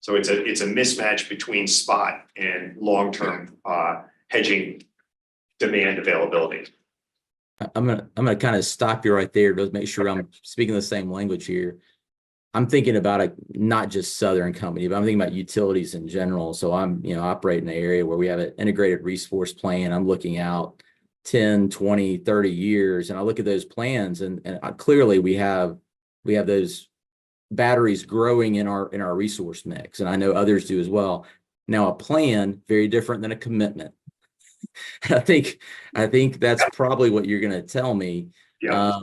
So it's a mismatch between spot and long-term hedging demand availability. I'm gonna kind of stop you right there to make sure I'm speaking the same language here. I'm thinking about not just Southern Company, but I'm thinking about utilities in general. So I'm, you know, operating in an area where we have an integrated resource plan. I'm looking out 10, 20, 30 years, and I look at those plans, and clearly we have those batteries growing in our resource mix, and I know others do as well. Now, a plan, very different than a commitment. I think that's probably what you're going to tell me. Yeah.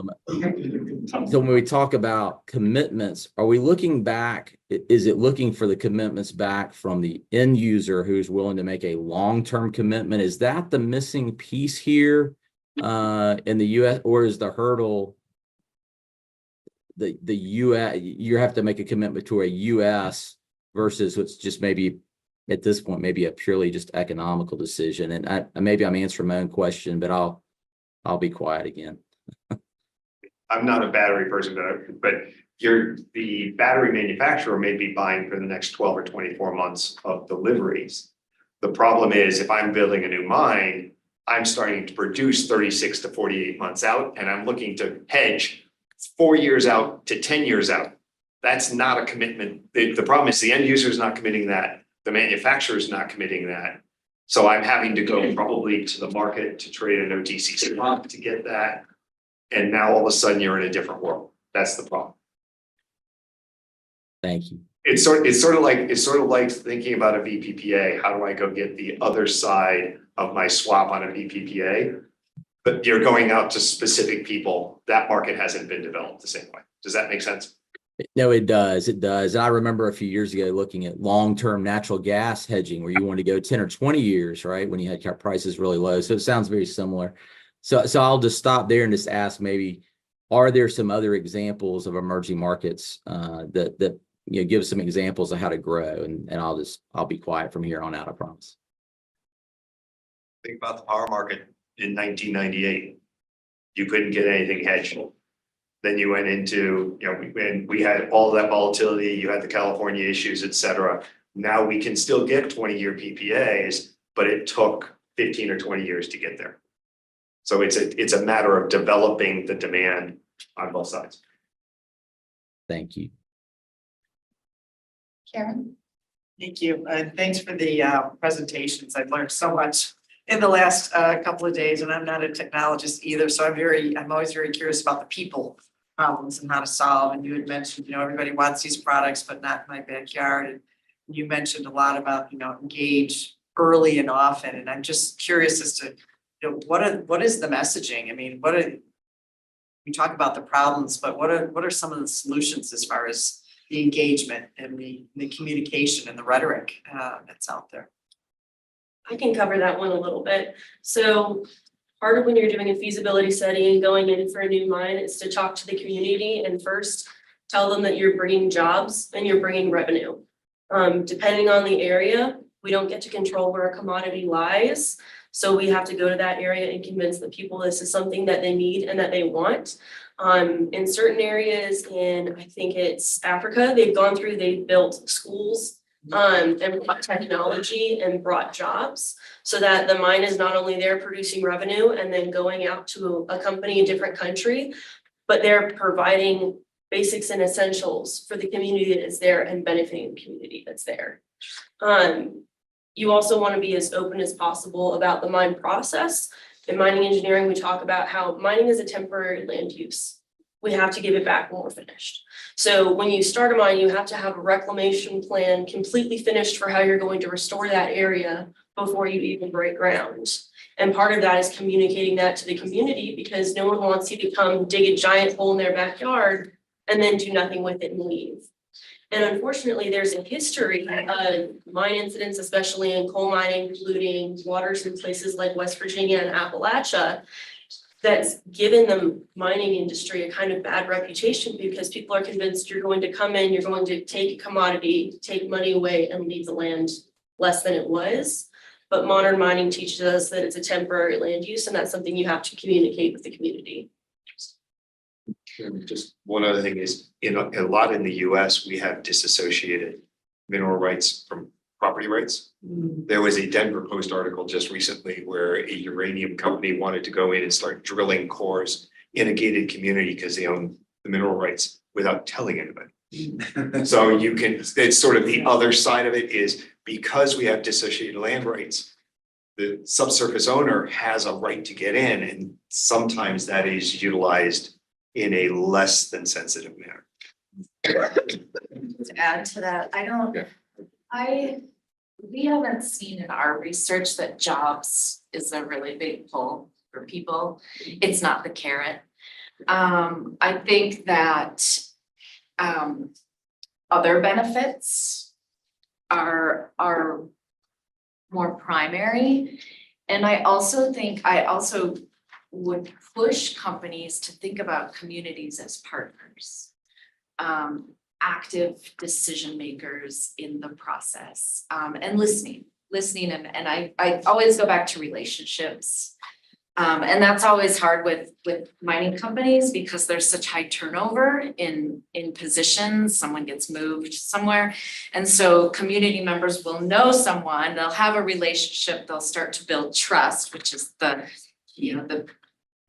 So when we talk about commitments, are we looking back? Is it looking for the commitments back from the end user who's willing to make a long-term commitment? Is that the missing piece here in the US, or is the hurdle the US, you have to make a commitment to a US versus what's just maybe at this point, maybe a purely just economical decision. And maybe I'm answering my own question, but I'll be quiet again. I'm not a battery person, but the battery manufacturer may be buying for the next 12 or 24 months of deliveries. The problem is if I'm building a new mine, I'm starting to produce 36 to 48 months out, and I'm looking to hedge 4 years out to 10 years out. That's not a commitment. The problem is the end user is not committing that. The manufacturer is not committing that. So I'm having to go probably to the market to trade an OTC swap to get that. And now all of a sudden you're in a different world. That's the problem. Thank you. It's sort of like thinking about a VPPA. How do I go get the other side of my swap on a VPPA? But you're going out to specific people. That market hasn't been developed the same way. Does that make sense? No, it does. It does. And I remember a few years ago looking at long-term natural gas hedging where you wanted to go 10 or 20 years, right? When you had prices really low. So it sounds very similar. So I'll just stop there and just ask maybe, are there some other examples of emerging markets that give some examples of how to grow? And I'll be quiet from here on out, I promise. Think about the power market in 1998. You couldn't get anything hedged. Then you went into, when we had all that volatility, you had the California issues, et cetera. Now we can still get 20-year PPAs, but it took 15 or 20 years to get there. So it's a matter of developing the demand on both sides. Thank you. Karen? Thank you. Thanks for the presentations. I've learned so much in the last couple of days, and I'm not a technologist either. So I'm always very curious about the people problems and how to solve. And you had mentioned, everybody wants these products, but not in my backyard. And you mentioned a lot about, engage early and often. And I'm just curious as to, what is the messaging? I mean, we talk about the problems, but what are some of the solutions as far as the engagement and the communication and the rhetoric that's out there? I can cover that one a little bit. So part of when you're doing a feasibility study and going in for a new mine is to talk to the community and first tell them that you're bringing jobs and you're bringing revenue. Depending on the area, we don't get to control where a commodity lies. So we have to go to that area and convince the people this is something that they need and that they want. In certain areas in, I think it's Africa, they've built schools and brought technology and brought jobs so that the mine is not only there producing revenue and then going out to a company in a different country, but they're providing basics and essentials for the community that is there and benefiting the community that's there. You also want to be as open as possible about the mine process. In mining engineering, we talk about how mining is a temporary land use. We have to give it back when we're finished. So when you start a mine, you have to have a reclamation plan completely finished for how you're going to restore that area before you even break ground. And part of that is communicating that to the community because no one wants you to come dig a giant hole in their backyard and then do nothing with it and leave. And unfortunately, there's a history of mine incidents, especially in coal mining, polluting waters in places like West Virginia and Appalachia, that's given the mining industry a kind of bad reputation because people are convinced you're going to come in, you're going to take a commodity, take money away and leave the land less than it was. But modern mining teaches us that it's a temporary land use and that's something you have to communicate with the community. Just one other thing is, a lot in the US, we have disassociated mineral rights from property rights. There was a Denver Post article just recently where a uranium company wanted to go in and start drilling cores in a gated community because they own the mineral rights without telling anybody. So it's sort of the other side of it is because we have dissociated land rights, the subsurface owner has a right to get in, and sometimes that is utilized in a less than sensitive manner. To add to that, we haven't seen in our research that jobs is a really big pull for people. It's not the carrot. I think that other benefits are more primary. And I also would push companies to think about communities as partners. active decision makers in the process, and listening, and I always go back to relationships. And that's always hard with mining companies because there's such high turnover in positions. Someone gets moved somewhere. And so community members will know someone, they'll have a relationship, they'll start to build trust, which is the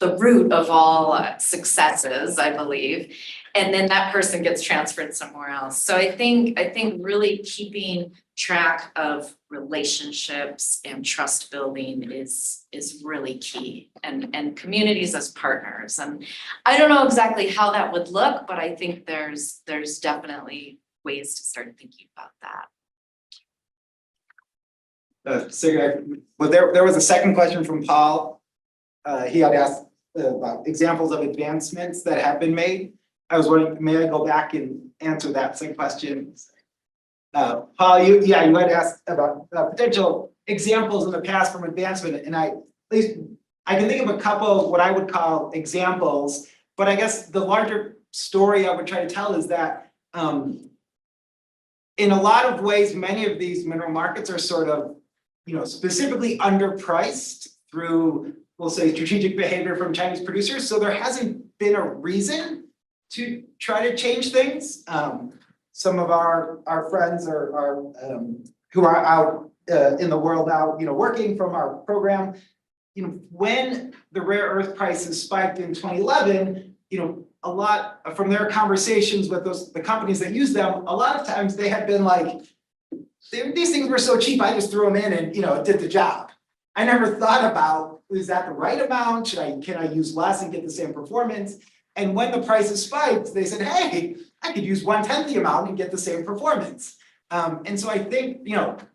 root of all successes, I believe. And then that person gets transferred somewhere else. So I think really keeping track of relationships and trust building is really key, and communities as partners. And I don't know exactly how that would look, but I think there's definitely ways to start thinking about that. There was a second question from Paul. He had asked about examples of advancements that have been made. I was wondering, may I go back and answer that second question? Paul, you had asked about potential examples in the past from advancement, and I can think of a couple of what I would call examples, but I guess the larger story I would try to tell is that in a lot of ways, many of these mineral markets are sort of, specifically underpriced through, we'll say, strategic behavior from Chinese producers. So there hasn't been a reason to try to change things. Some of our friends are who are out in the world now, working from our program, when the rare earth prices spiked in 2011, a lot from their conversations with the companies that use them, a lot of times they had been like, these things were so cheap, I just threw them in and, it did the job. I never thought about, is that the right amount? Can I use less and get the same performance? And when the prices spiked, they said, hey, I could use 1/10 the amount and get the same performance. And so I think,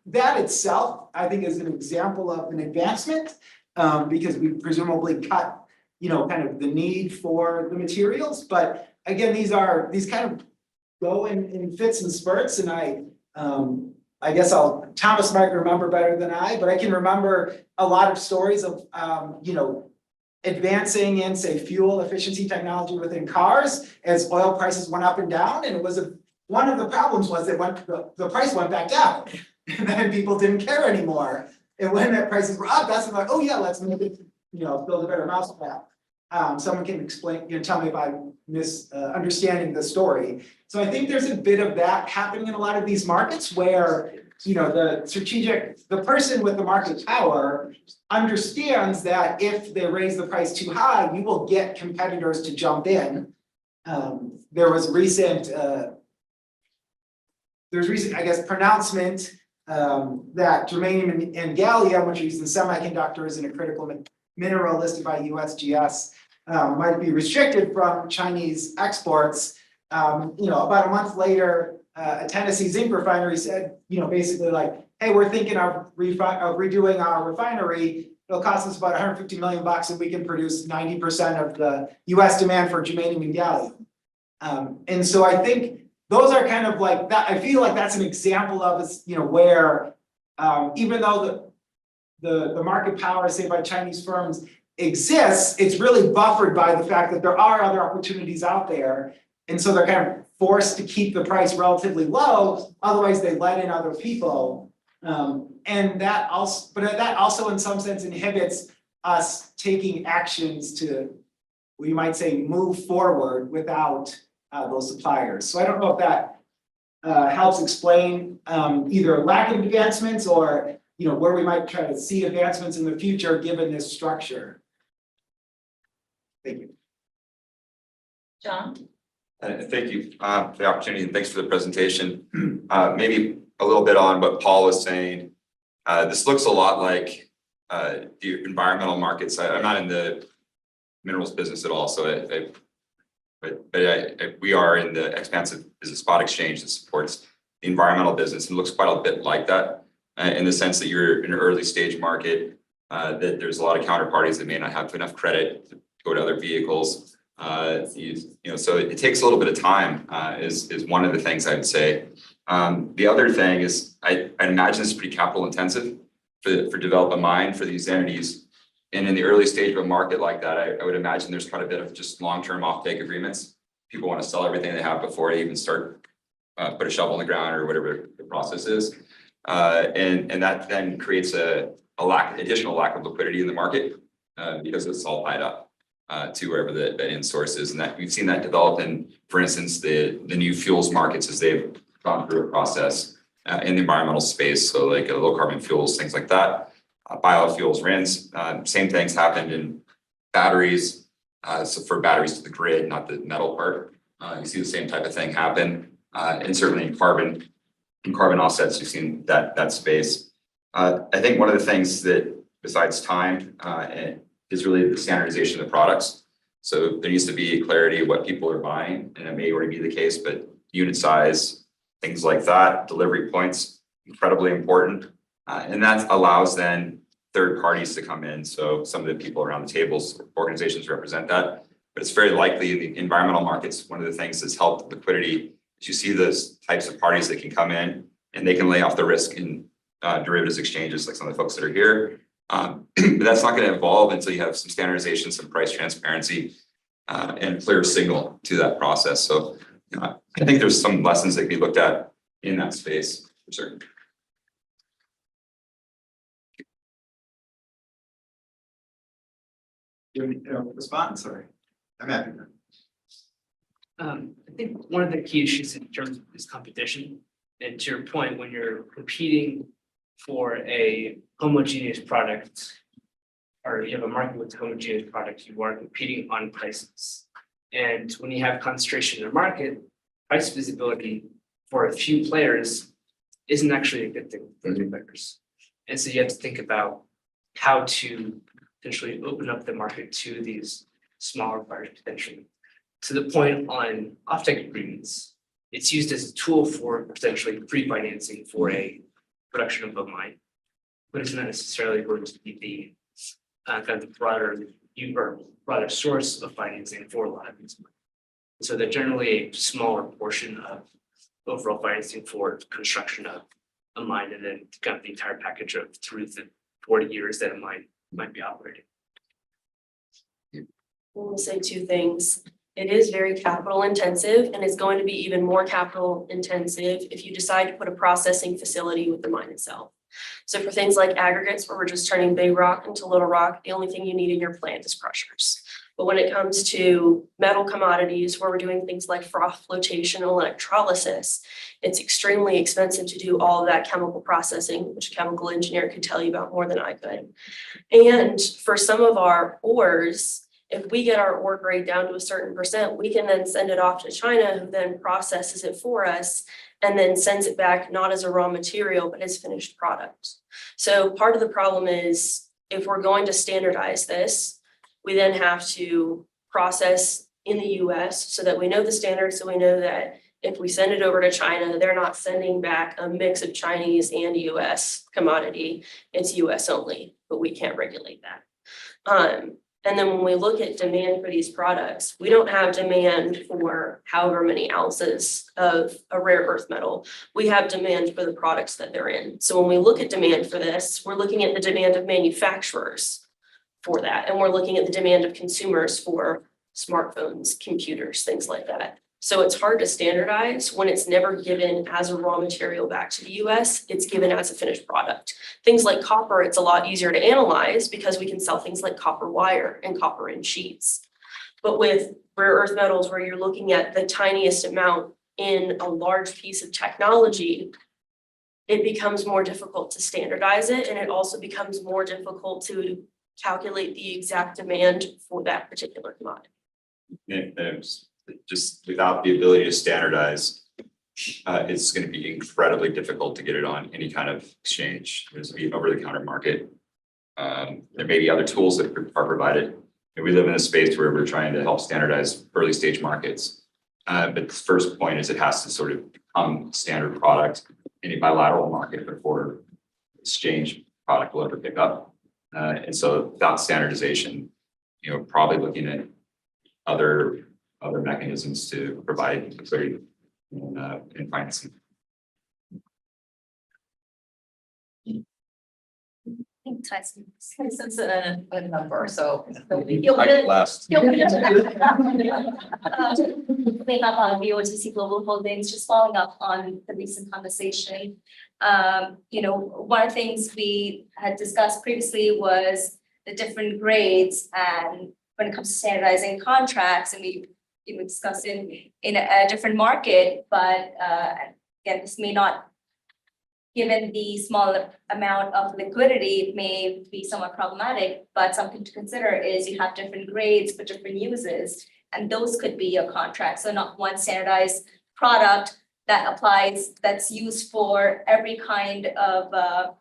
that itself, I think is an example of an advancement, because we presumably cut, kind of the need for the materials. But again, these kind of go in fits and spurts. And I guess Thomas might remember better than I, but I can remember a lot of stories of, advancing in, say, fuel efficiency technology within cars as oil prices went up and down. And it was one of the problems was that the price went back down and then people didn't care anymore. And when the prices were up, that's when like, oh yeah, let's make it, build a better mousetrap. Someone can explain, tell me if I'm misunderstanding the story. So I think there's a bit of that happening in a lot of these markets where, the person with the market power understands that if they raise the price too high, you will get competitors to jump in. There was recent, I guess, pronouncement that germanium and gallium, which are used in semiconductors and a critical mineral listed by USGS, might be restricted from Chinese exports. About a month later, a Tennessee zinc refinery said, basically like, hey, we're thinking of redoing our refinery. It'll cost us about $150 million and we can produce 90% of the US demand for germanium and gallium. And so I think those are kind of like that. I feel like that's an example of, where even though the market power, say by Chinese firms, exists, it's really buffered by the fact that there are other opportunities out there. And so they're kind of forced to keep the price relatively low, otherwise they let in other people. And that also in some sense inhibits us taking actions to, we might say, move forward without those suppliers. So I don't know if that helps explain either lack of advancements or where we might try to see advancements in the future given this structure. Thank you. John? Thank you for the opportunity and thanks for the presentation. Maybe a little bit on what Paul was saying. This looks a lot like the environmental markets. I'm not in the minerals business at all, so we are in the expansive business spot exchange that supports the environmental business and looks quite a bit like that in the sense that you're in an early stage market, that there's a lot of counterparties that may not have enough credit to go to other vehicles. So it takes a little bit of time is one of the things I would say. The other thing is I'd imagine it's pretty capital intensive for develop a mine for these entities. And in the early stage of a market like that, I would imagine there's quite a bit of just long-term offtake agreements. people want to sell everything they have before they even start, put a shovel in the ground or whatever the process is. And that then creates a additional lack of liquidity in the market, because it's all tied up to wherever the end source is. And that we've seen that develop in, for instance, the new fuels markets as they've gone through a process in the environmental space. So like low carbon fuels, things like that, biofuels, RINs, same things happened in batteries. So for batteries to the grid, not the metal part, you see the same type of thing happen. And certainly in carbon offsets, you've seen that space. I think one of the things that besides time is really the standardization of the products. So there needs to be clarity of what people are buying, and it may already be the case, but unit size, things like that, delivery points, incredibly important. And that allows then third parties to come in. So some of the people around the tables, organizations represent that, but it's very likely in the environmental markets, one of the things that's helped liquidity is you see those types of parties that can come in and they can lay off the risk in derivatives exchanges, like some of the folks that are here. But that's not going to evolve until you have some standardization, some price transparency, and clear signal to that process. So I think there's some lessons that can be looked at in that space for certain. Do you have a response, or? I'm happy. I think one of the key issues in terms of this competition, and to your point, when you're competing for a homogeneous product, or you have a market with homogeneous product, you are competing on prices. And when you have concentration in the market, price visibility for a few players isn't actually a good thing for the players. And so you have to think about how to potentially open up the market to these smaller players potentially. To the point on offtake agreements, it's used as a tool for potentially pre-financing for a production of a mine, but it's not necessarily going to be the kind of the broader source of financing for a lot of these mines. So they're generally a smaller portion of overall financing for construction of a mine, and then kind of the entire package of through the 40 years that a mine might be operating. We'll say two things. It is very capital intensive, and it's going to be even more capital intensive if you decide to put a processing facility with the mine itself. So for things like aggregates, where we're just turning big rock into little rock, the only thing you need in your plant is crushers. But when it comes to metal commodities, where we're doing things like froth flotation and electrolysis, it's extremely expensive to do all of that chemical processing, which a chemical engineer could tell you about more than I could. And for some of our ores, if we get our ore grade down to a certain percent, we can then send it off to China, who then processes it for us and then sends it back not as a raw material, but as finished product. So part of the problem is, if we're going to standardize this, we then have to process in the US so that we know the standards, so we know that if we send it over to China, they're not sending back a mix of Chinese and US commodity. It's US only, but we can't regulate that. And then when we look at demand for these products, we don't have demand for however many ounces of a rare earth metal. We have demand for the products that they're in. So when we look at demand for this, we're looking at the demand of manufacturers for that. And we're looking at the demand of consumers for smartphones, computers, things like that. So it's hard to standardize when it's never given as a raw material back to the US, it's given as a finished product. Things like copper, it's a lot easier to analyze because we can sell things like copper wire and copper in sheets. But with rare earth metals, where you're looking at the tiniest amount in a large piece of technology, it becomes more difficult to standardize it. And it also becomes more difficult to calculate the exact demand for that particular commodity. Just without the ability to standardize, it's going to be incredibly difficult to get it on any kind of exchange. There's going to be an over-the-counter market. There may be other tools that are provided. And we live in a space where we're trying to help standardize early stage markets. But the first point is it has to sort of become standard product in a bilateral market before exchange product will ever pick up. And so without standardization, probably looking at other mechanisms to provide clarity in financing. Tyson. Since a number, so. I can last. May have VOTC Global Holdings, just following up on the recent conversation. One of the things we had discussed previously was the different grades, and when it comes to standardizing contracts, and we discussed in a different market, but again, this may not, given the small amount of liquidity, it may be somewhat problematic, but something to consider is you have different grades for different uses, and those could be your contract. So not one standardized product that applies, that's used for every kind of,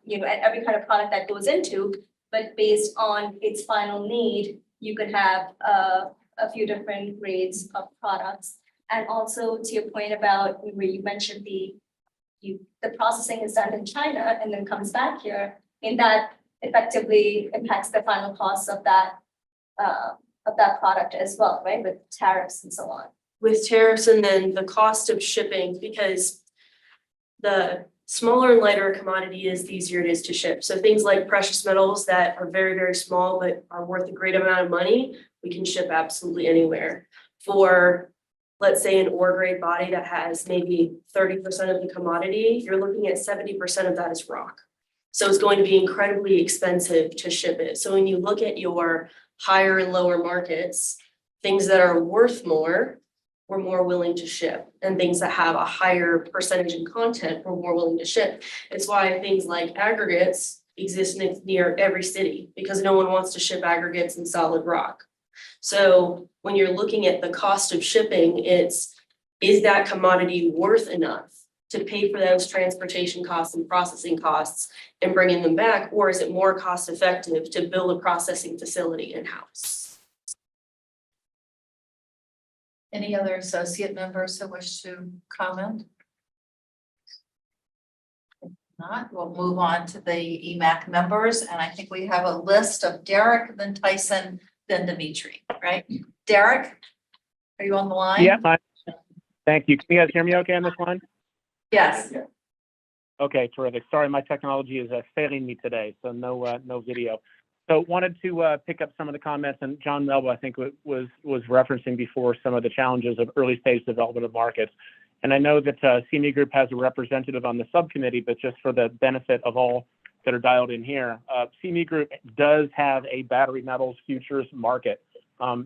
every kind of product that goes into, but based on its final need, you could have a few different grades of products. And also to your point about where you mentioned the processing is done in China and then comes back here, and that effectively impacts the final cost of that product as well, right? With tariffs and so on. With tariffs and then the cost of shipping, because the smaller and lighter a commodity is, the easier it is to ship. So things like precious metals that are very, very small but are worth a great amount of money, we can ship absolutely anywhere. For, let's say, an ore grade body that has maybe 30% of the commodity, you're looking at 70% of that is rock. So it's going to be incredibly expensive to ship it. So when you look at your higher and lower markets, things that are worth more, we're more willing to ship, and things that have a higher percentage in content, we're more willing to ship. It's why things like aggregates exist near every city, because no one wants to ship aggregates in solid rock. So when you're looking at the cost of shipping, is that commodity worth enough to pay for those transportation costs and processing costs and bringing them back, or is it more cost effective to build a processing facility in-house? Any other associate members who wish to comment? If not, we'll move on to the EMAC members, and I think we have a list of Derek, then Tyson, then Dimitri, right? Derek, are you on the line? Yeah, thank you. Can you guys hear me okay on this line? Yes. Okay, terrific. Sorry, my technology is failing me today, so no video. So wanted to pick up some of the comments, and John Melba, I think, was referencing before some of the challenges of early stage development of markets. And I know that CME Group has a representative on the subcommittee, but just for the benefit of all that are dialed in here, CME Group does have a battery metals futures market.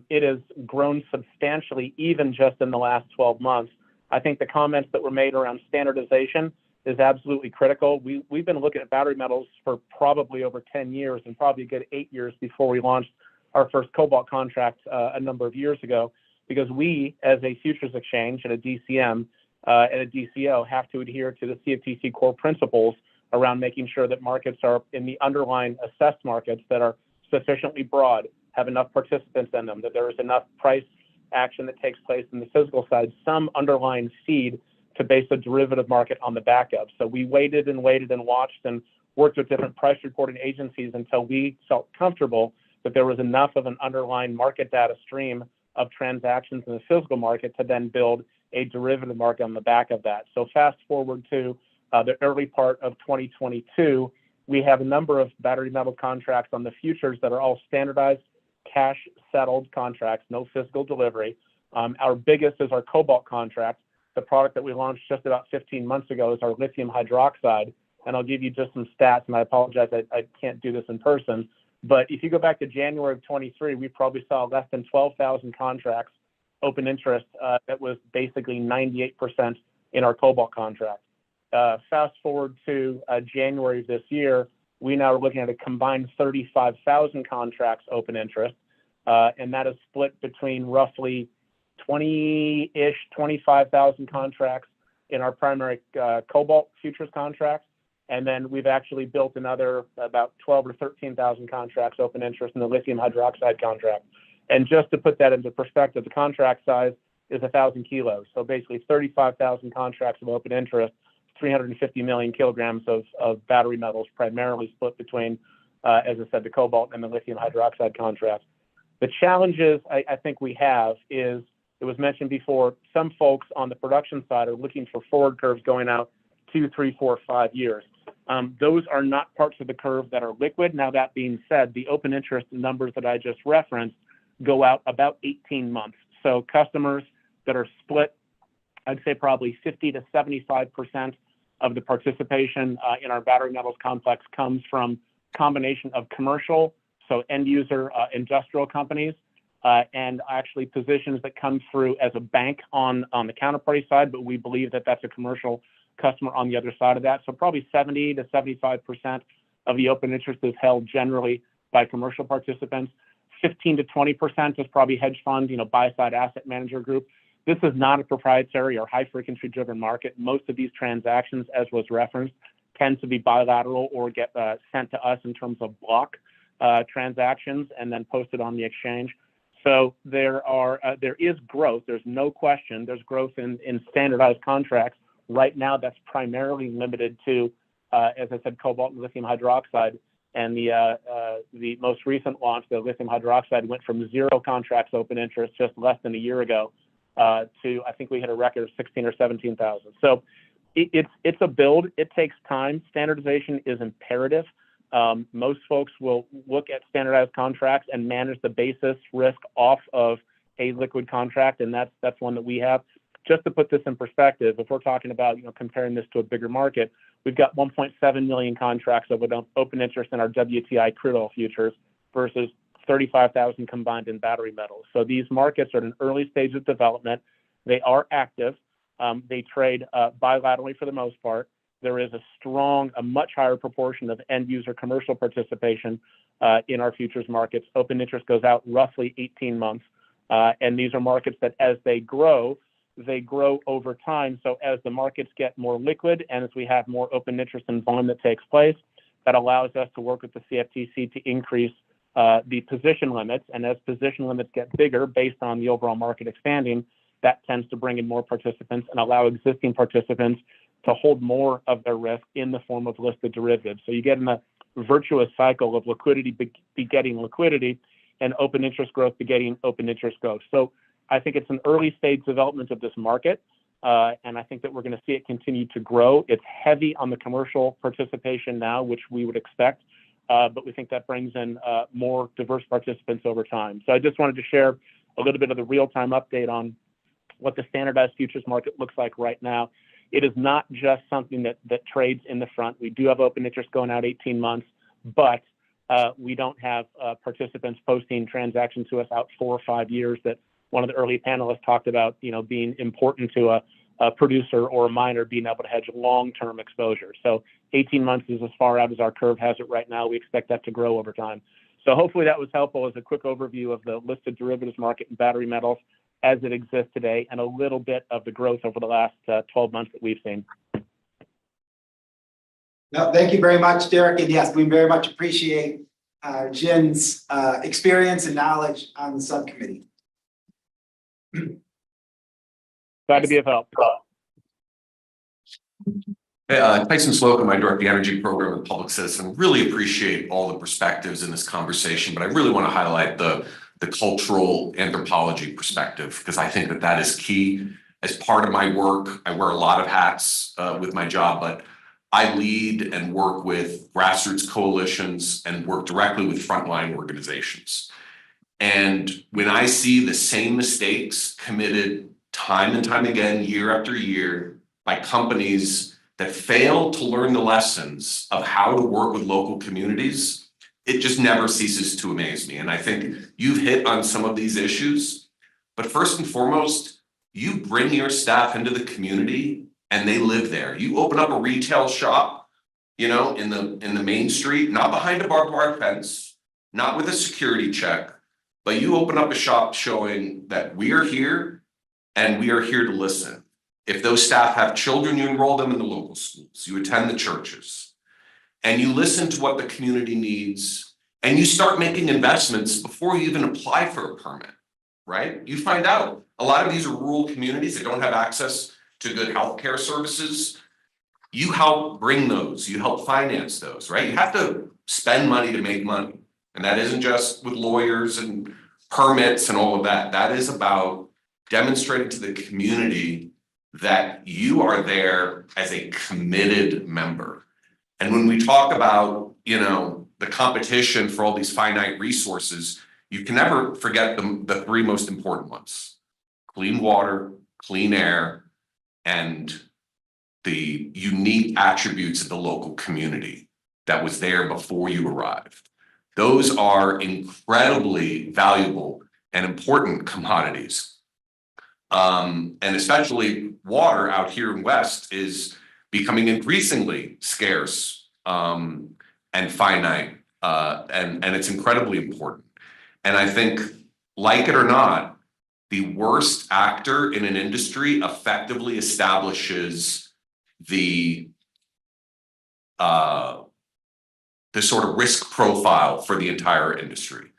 It has grown substantially, even just in the last 12 months. I think the comments that were made around standardization is absolutely critical. We've been looking at battery metals for probably over 10 years, and probably a good 8 years before we launched our first cobalt contract a number of years ago, because we, as a futures exchange and a DCM and a DCO, have to adhere to the CFTC core principles around making sure that markets are in the underlying assessed markets that are sufficiently broad, have enough participants in them, that there is enough price action that takes place in the physical side, some underlying feed to base a derivative market on the back of. So we waited and watched and worked with different price reporting agencies until we felt comfortable that there was enough of an underlying market data stream of transactions in the physical market to then build a derivative market on the back of that. So fast forward to the early part of 2022, we have a number of battery metal contracts on the futures that are all standardized, cash settled contracts, no physical delivery. Our biggest is our cobalt contract. The product that we launched just about 15 months ago is our lithium hydroxide. And I'll give you just some stats, and I apologize, I can't do this in person. But if you go back to January of 23, we probably saw less than 12,000 contracts open interest. That was basically 98% in our cobalt contract. Fast forward to January of this year, we now are looking at a combined 35,000 contracts open interest. And that is split between roughly 20-ish, 25,000 contracts in our primary cobalt futures contracts. And then we've actually built another about 12 or 13,000 contracts open interest in the lithium hydroxide contract. And just to put that into perspective, the contract size is 1,000 kilos. So basically 35,000 contracts of open interest, 350 million kilograms of battery metals, primarily split between, as I said, the cobalt and the lithium hydroxide contracts. The challenges I think we have is, it was mentioned before, some folks on the production side are looking for forward curves going out 2, 3, 4, 5 years. Those are not parts of the curve that are liquid. Now, that being said, the open interest numbers that I just referenced go out about 18 months. So customers that are split, I'd say probably 50 to 75% of the participation in our battery metals complex comes from combination of commercial, so end user industrial companies, and actually positions that come through as a bank on the counterparty side, but we believe that that's a commercial customer on the other side of that. So probably 70 to 75% of the open interest is held generally by commercial participants. 15 to 20% is probably hedge fund, buy side asset manager group. This is not a proprietary or high frequency driven market. Most of these transactions, as was referenced, tend to be bilateral or get sent to us in terms of block transactions and then posted on the exchange. So there is growth. There's no question. There's growth in standardized contracts. Right now, that's primarily limited to, as I said, cobalt and lithium hydroxide. And the most recent launch, the lithium hydroxide, went from 0 contracts open interest just less than a year ago to, I think we hit a record of 16 or 17,000. So it's a build. It takes time. Standardization is imperative. Most folks will look at standardized contracts and manage the basis risk off of a liquid contract, and that's one that we have. Just to put this in perspective, if we're talking about comparing this to a bigger market, we've got 1.7 million contracts of open interest in our WTI crude oil futures versus 35,000 combined in battery metals. So these markets are at an early stage of development. They are active. They trade bilaterally for the most part. There is a much higher proportion of end user commercial participation in our futures markets. Open interest goes out roughly 18 months. And these are markets that as they grow over time. So as the markets get more liquid and as we have more open interest and volume that takes place, that allows us to work with the CFTC to increase the position limits. And as position limits get bigger based on the overall market expanding, that tends to bring in more participants and allow existing participants to hold more of their risk in the form of listed derivatives. So you get in a virtuous cycle of liquidity begetting liquidity and open interest growth begetting open interest growth. So I think it's an early stage development of this market, and I think that we're going to see it continue to grow. It's heavy on the commercial participation now, which we would expect, but we think that brings in more diverse participants over time. So I just wanted to share a little bit of the real-time update on what the standardized futures market looks like right now. It is not just something that trades in the front. We do have open interest going out 18 months, but we don't have participants posting transactions to us out 4 or 5 years that one of the early panelists talked about, being important to a producer or a miner being able to hedge long-term exposure. So 18 months is as far out as our curve has it right now. We expect that to grow over time. So hopefully that was helpful as a quick overview of the listed derivatives market and battery metals as it exists today, and a little bit of the growth over the last 12 months that we've seen. No, thank you very much, Derek. And yes, we very much appreciate Jin's experience and knowledge on the subcommittee. Glad to be of help. Hey, Tyson Slocum, I direct the energy program at Public Citizen. Really appreciate all the perspectives in this conversation, but I really want to highlight the cultural anthropology perspective, because I think that is key. As part of my work, I wear a lot of hats with my job, but I lead and work with grassroots coalitions and work directly with frontline organizations. And when I see the same mistakes committed time and time again, year after year, by companies that fail to learn the lessons of how to work with local communities, it just never ceases to amaze me. And I think you've hit on some of these issues, but first and foremost, you bring your staff into the community and they live there. You open up a retail shop, in the main street, not behind a barbed wire fence, not with a security check, but you open up a shop showing that we are here and we are here to listen. If those staff have children, you enroll them in the local schools, you attend the churches, and you listen to what the community needs, and you start making investments before you even apply for a permit, right? You find out a lot of these are rural communities that don't have access to good healthcare services. You help bring those, you help finance those, right? You have to spend money to make money. And that isn't just with lawyers and permits and all of that. That is about demonstrating to the community that you are there as a committed member. And when we talk about, the competition for all these finite resources, you can never forget the three most important ones: clean water, clean air, and the unique attributes of the local community that was there before you arrived. Those are incredibly valuable and important commodities. And especially water out here in West is becoming increasingly scarce and finite, and it's incredibly important. And I think, like it or not, the worst actor in an industry effectively establishes the sort of risk profile for the entire industry.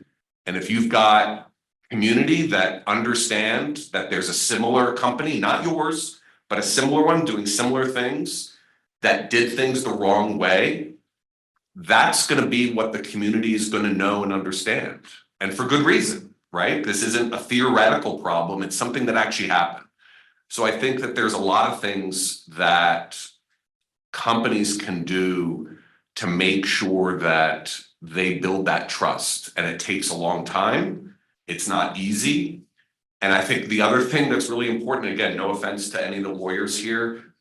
And if you've got community that understand that there's a similar company, not yours, but a similar one doing similar things that did things the wrong way, that's going to be what the community is going to know and understand. And for good reason, right? This isn't a theoretical problem. It's something that actually happened. So I think that there's a lot of things that companies can do to make sure that they build that trust. And it takes a long time. It's not easy. And I think the other thing that's really important, again, no offense to any of the lawyers here,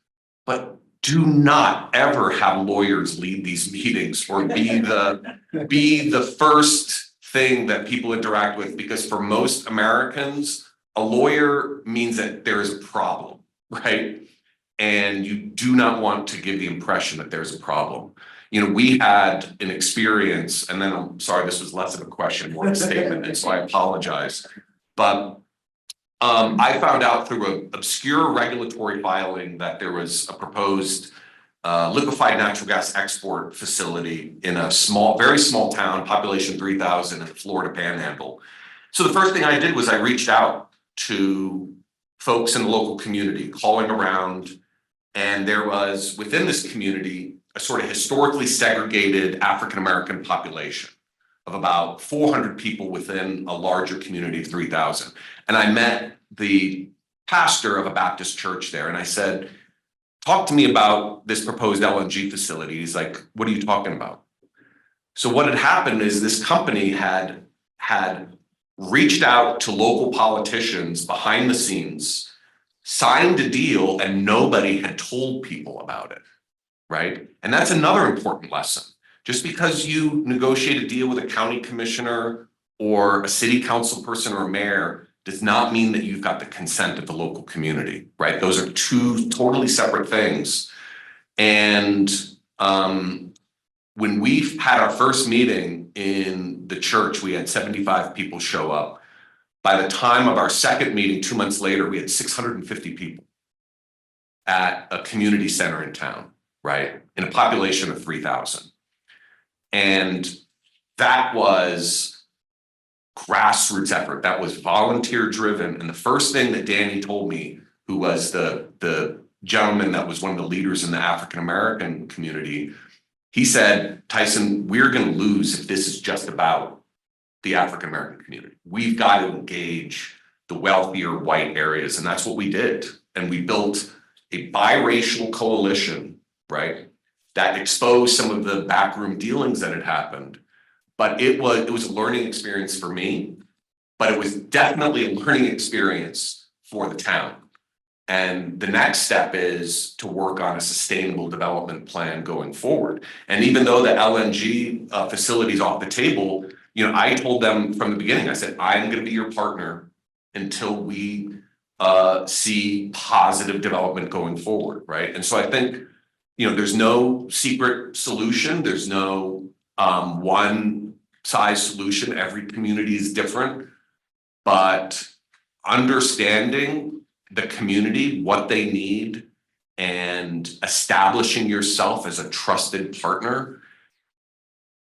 but do not ever have lawyers lead these meetings or be the first thing that people interact with, because for most Americans, a lawyer means that there is a problem, right? And you do not want to give the impression that there's a problem. We had an experience, and then I'm sorry, this was less of a question, more of a statement, and so I apologize. But I found out through an obscure regulatory filing that there was a proposed liquefied natural gas export facility in a very small town, population 3,000 in the Florida Panhandle. So the first thing I did was I reached out to folks in the local community, calling around, and there was within this community a sort of historically segregated African-American population of about 400 people within a larger community of 3,000. And I met the pastor of a Baptist church there, and I said, talk to me about this proposed LNG facility. He's like, what are you talking about? So what had happened is this company had reached out to local politicians behind the scenes, signed a deal, and nobody had told people about it, right? And that's another important lesson. Just because you negotiate a deal with a county commissioner or a city council person or a mayor does not mean that you've got the consent of the local community, right? Those are two totally separate things. And when we had our first meeting in the church, we had 75 people show up. By the time of our second meeting, 2 months later, we had 650 people at a community center in town, right? In a population of 3,000. And that was grassroots effort. That was volunteer driven. And the first thing that Danny told me, who was the gentleman that was one of the leaders in the African-American community, he said, Tyson, we're going to lose if this is just about the African-American community. We've got to engage the wealthier white areas. And that's what we did. And we built a biracial coalition, right, that exposed some of the backroom dealings that had happened. But it was a learning experience for me, but it was definitely a learning experience for the town. And the next step is to work on a sustainable development plan going forward. And even though the LNG facility is off the table, I told them from the beginning, I said, I'm going to be your partner until we see positive development going forward, right? And so I think, there's no secret solution. There's no one size solution. Every community is different, but understanding the community, what they need, and establishing yourself as a trusted partner,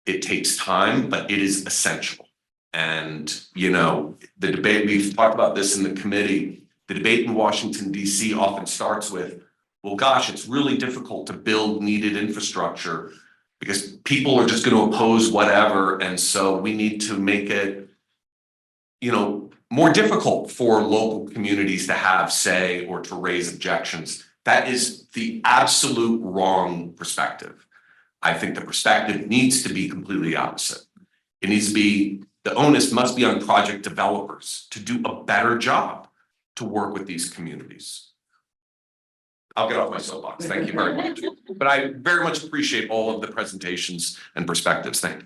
it takes time, but it is essential. And, the debate, we've talked about this in the committee, the debate in Washington, D.C. often starts with, well, gosh, it's really difficult to build needed infrastructure because people are just going to oppose whatever. And so we need to make it, more difficult for local communities to have say or to raise objections. That is the absolute wrong perspective. I think the perspective needs to be completely opposite. It needs to be, the onus must be on project developers to do a better job to work with these communities. I'll get off my soapbox. Thank you very much. But I very much appreciate all of the presentations and perspectives. Thank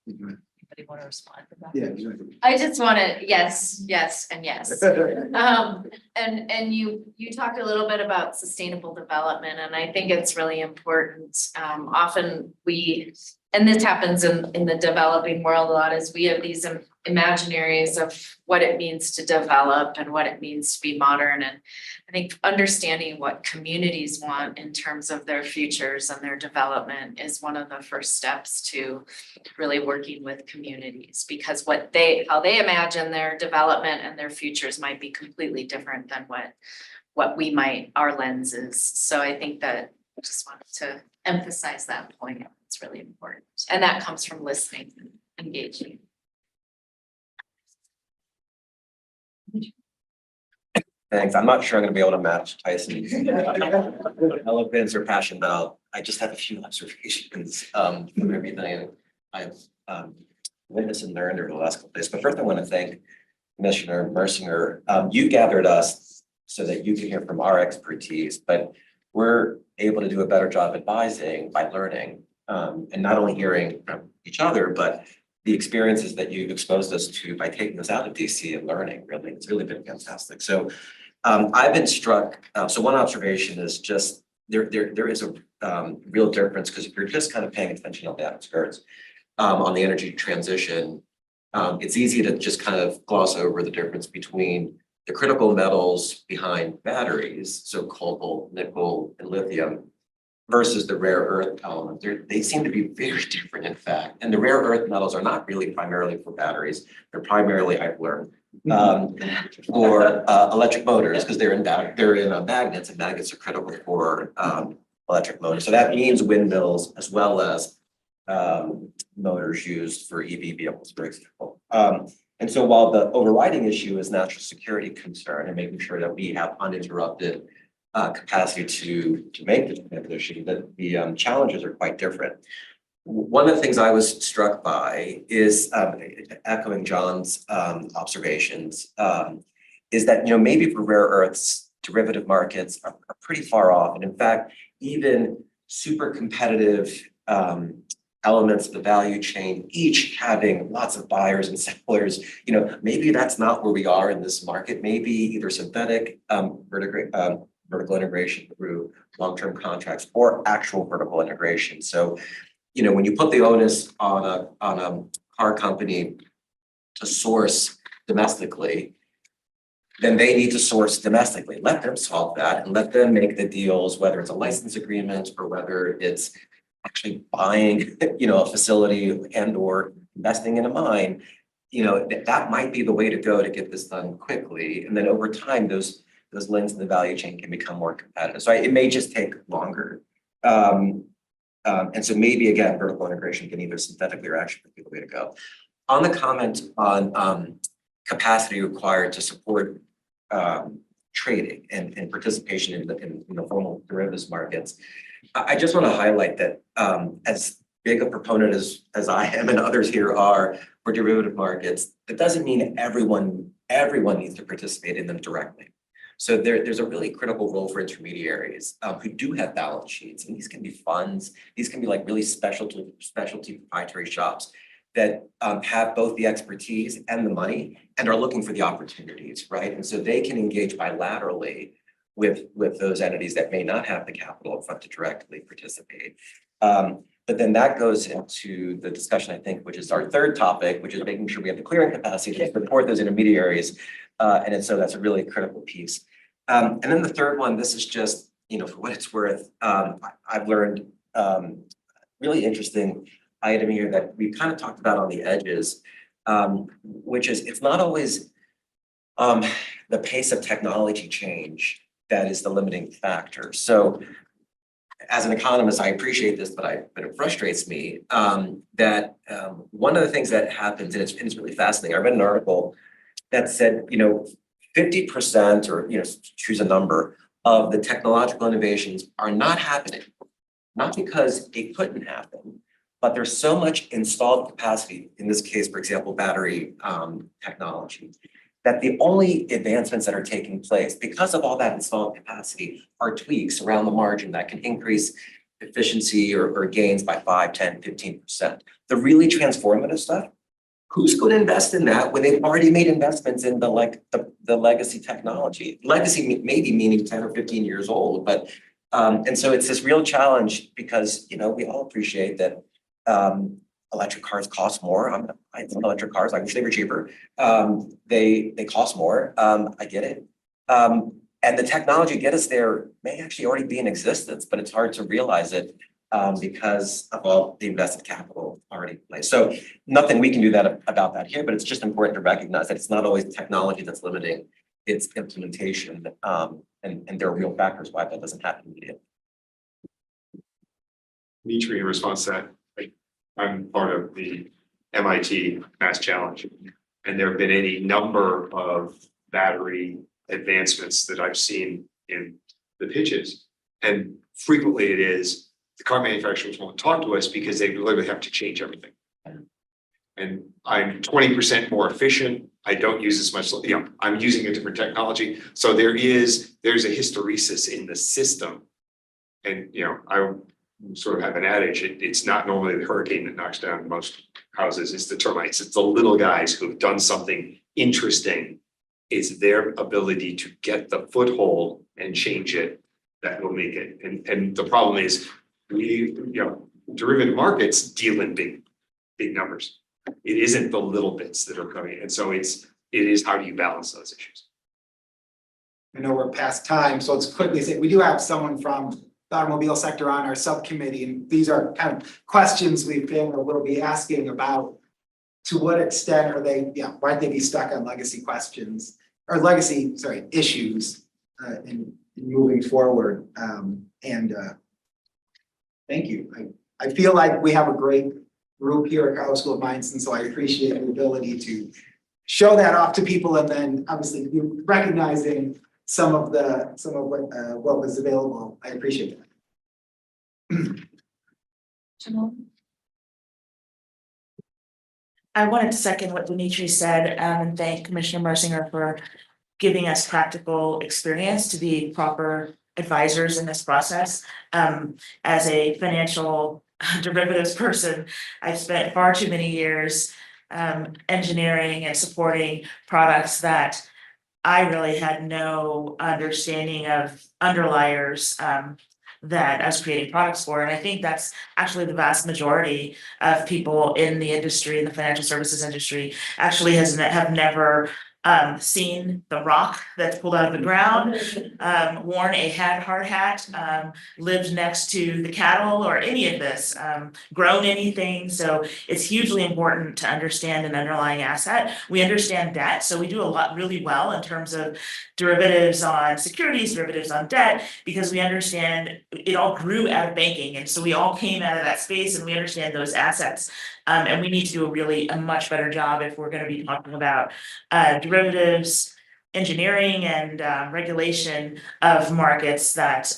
you. Anybody want to respond to that? Yeah. I just want to, yes, yes, and yes. And you talked a little bit about sustainable development, and I think it's really important. Often and this happens in the developing world a lot, is we have these imaginaries of what it means to develop and what it means to be modern. And I think understanding what communities want in terms of their futures and their development is one of the first steps to really working with communities, because how they imagine their development and their futures might be completely different than what our lens is. So I think that I just wanted to emphasize that point. It's really important. And that comes from listening and engaging. Thanks. I'm not sure I'm gonna be able to match Tyson's eloquence or passion, but I just have a few observations from everything I've witnessed and learned over the last couple of days. But first, I want to thank Commissioner Mercinger. You gathered us so that you can hear from our expertise, but we're able to do a better job advising by learning, and not only hearing from each other, but the experiences that you've exposed us to by taking us out of DC and learning. Really, it's really been fantastic. So I've been struck. So one observation is just there is a real difference, because if you're just kind of paying attention on the outskirts on the energy transition, it's easy to just kind of gloss over the difference between the critical metals behind batteries, so cobalt, nickel, and lithium, versus the rare earth elements. They seem to be very different, in fact. And the rare earth metals are not really primarily for batteries. They're primarily, I've learned, for electric motors, because they're in magnets, and magnets are critical for electric motors. So that means windmills as well as motors used for EV vehicles, for example. And so while the overriding issue is national security concern and making sure that we have uninterrupted capacity to make this transition, that the challenges are quite different. One of the things I was struck by is, echoing John's observations, is that, maybe for rare earths, derivative markets are pretty far off. And in fact, even super competitive elements of the value chain, each having lots of buyers and sellers, maybe that's not where we are in this market. Maybe either synthetic vertical integration through long-term contracts or actual vertical integration. So, when you put the onus on a car company to source domestically, then they need to source domestically. Let them solve that and let them make the deals, whether it's a license agreement or whether it's actually buying, a facility and or investing in a mine. That might be the way to go to get this done quickly. And then over time, those links in the value chain can become more competitive. So it may just take longer. And so maybe, again, vertical integration can either synthetically or actually be the way to go. On the comment on capacity required to support trading and participation in the formal derivatives markets, I just want to highlight that as big a proponent as I am and others here are for derivative markets, that doesn't mean everyone needs to participate in them directly. So there's a really critical role for intermediaries who do have balance sheets, and these can be funds, these can be like really specialty proprietary shops that have both the expertise and the money and are looking for the opportunities, right? And so they can engage bilaterally with those entities that may not have the capital up front to directly participate. But then that goes into the discussion, I think, which is our third topic, which is making sure we have the clearing capacity to support those intermediaries. And so that's a really critical piece. And then the third one, this is just, for what it's worth, I've learned really interesting item here that we kind of talked about on the edges, which is it's not always the pace of technology change that is the limiting factor. So as an economist, I appreciate this, but it frustrates me that one of the things that happens, and it's really fascinating. I read an article that said, 50% or choose a number of the technological innovations are not happening not because it couldn't happen, but there's so much installed capacity, in this case, for example, battery technology, that the only advancements that are taking place because of all that installed capacity are tweaks around the margin that can increase efficiency or gains by 5, 10, 15%. The really transformative stuff, who's going to invest in that when they've already made investments in the legacy technology? Legacy maybe meaning 10 or 15 years old, but and so it's this real challenge because, you know, we all appreciate that electric cars cost more. I have electric cars. I wish they were cheaper. They cost more. I get it. And the technology to get us there may actually already be in existence, but it's hard to realize it because of all the invested capital already in place. So nothing we can do about that here, but it's just important to recognize that it's not always technology that's limiting its implementation. And there are real factors why that doesn't happen immediately. Dimitri, in response to that, I'm part of the MIT Mass Challenge, and there have been any number of battery advancements that I've seen in the pitches. And frequently it is the car manufacturers won't talk to us because they literally have to change everything. And I'm 20% more efficient. I don't use as much, you know, I'm using a different technology. So there's a hysteresis in the system. And, you know, I sort of have an adage, it's not normally the hurricane that knocks down most houses, it's the termites. It's the little guys who've done something interesting. It's their ability to get the foothold and change it that will make it. And the problem is derivative markets deal in big numbers. It isn't the little bits that are coming. And so it is how do you balance those issues? I know we're past time, so let's quickly say, we do have someone from the automobile sector on our subcommittee, and these are kind of questions we've been or will be asking about to what extent are they, might they be stuck on legacy questions or issues in moving forward. Thank you. I feel like we have a great group here at College School of Mines, and so I appreciate the ability to show that off to people, and then obviously you recognizing some of what was available. I appreciate that. I wanted to second what Dimitri said and thank Commissioner Mersinger for giving us practical experience to be proper advisors in this process. As a financial derivatives person, I've spent far too many years engineering and supporting products that I really had no understanding of underliers that I was creating products for. And I think that's actually the vast majority of people in the industry, in the financial services industry, actually have never seen the rock that's pulled out of the ground, worn a hard hat, lived next to the cattle or any of this, grown anything. So it's hugely important to understand an underlying asset. We understand debt, so we do a lot really well in terms of derivatives on securities, derivatives on debt, because we understand it all grew out of banking. And so we all came out of that space and we understand those assets. And we need to do a much better job if we're going to be talking about derivatives, engineering, and regulation of markets that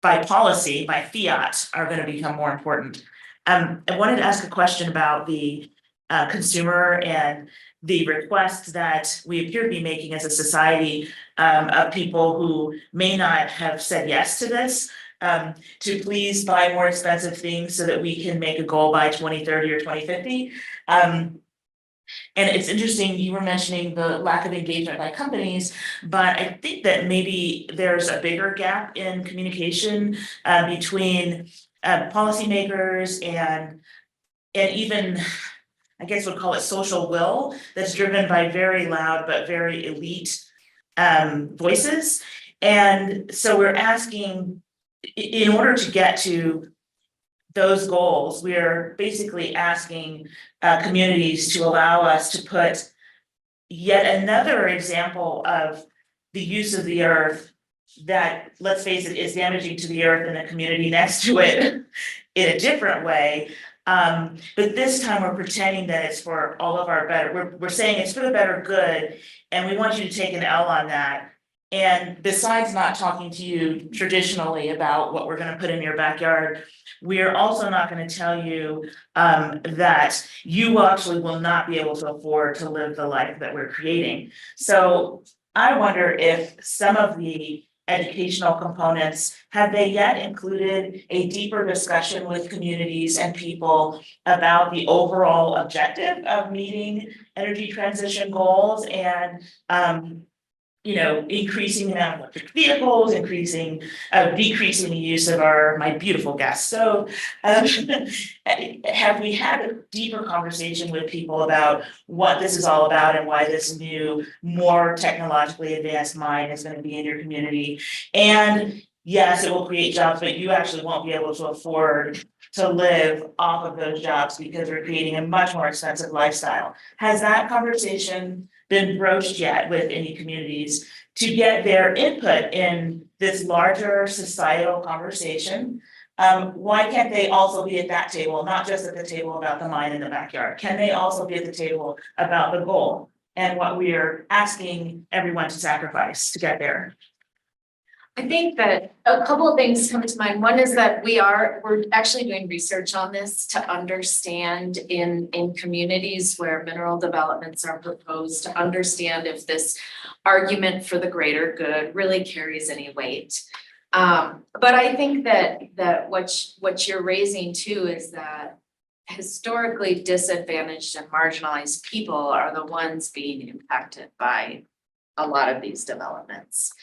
by policy, by fiat, are going to become more important. I wanted to ask a question about the consumer and the request that we appear to be making as a society of people who may not have said yes to this. To please buy more expensive things so that we can make a goal by 2030 or 2050. And it's interesting, you were mentioning the lack of engagement by companies, but I think that maybe there's a bigger gap in communication between policymakers and even, I guess we'll call it social will, that's driven by very loud but very elite voices. And so we're asking, in order to get to those goals, we're basically asking communities to allow us to put yet another example of the use of the earth that, let's face it, is damaging to the earth and the community next to it in a different way. But this time we're pretending that it's for all of our better, we're saying it's for the better good, and we want you to take an L on that. And besides not talking to you traditionally about what we're gonna put in your backyard, we're also not gonna tell you that you actually will not be able to afford to live the life that we're creating. So I wonder if some of the educational components, have they yet included a deeper discussion with communities and people about the overall objective of meeting energy transition goals and increasing the amount of electric vehicles, decreasing the use of my beautiful gas stove. Have we had a deeper conversation with people about what this is all about and why this new, more technologically advanced mine is gonna be in your community? And yes, it will create jobs, but you actually won't be able to afford to live off of those jobs because we're creating a much more expensive lifestyle. Has that conversation been broached yet with any communities to get their input in this larger societal conversation? Why can't they also be at that table, not just at the table about the mine in the backyard? Can they also be at the table about the goal and what we are asking everyone to sacrifice to get there? I think that a couple of things come to mind. One is that we're actually doing research on this to understand in communities where mineral developments are proposed, to understand if this argument for the greater good really carries any weight. But I think that what you're raising too is that historically disadvantaged and marginalized people are the ones being impacted by a lot of these developments.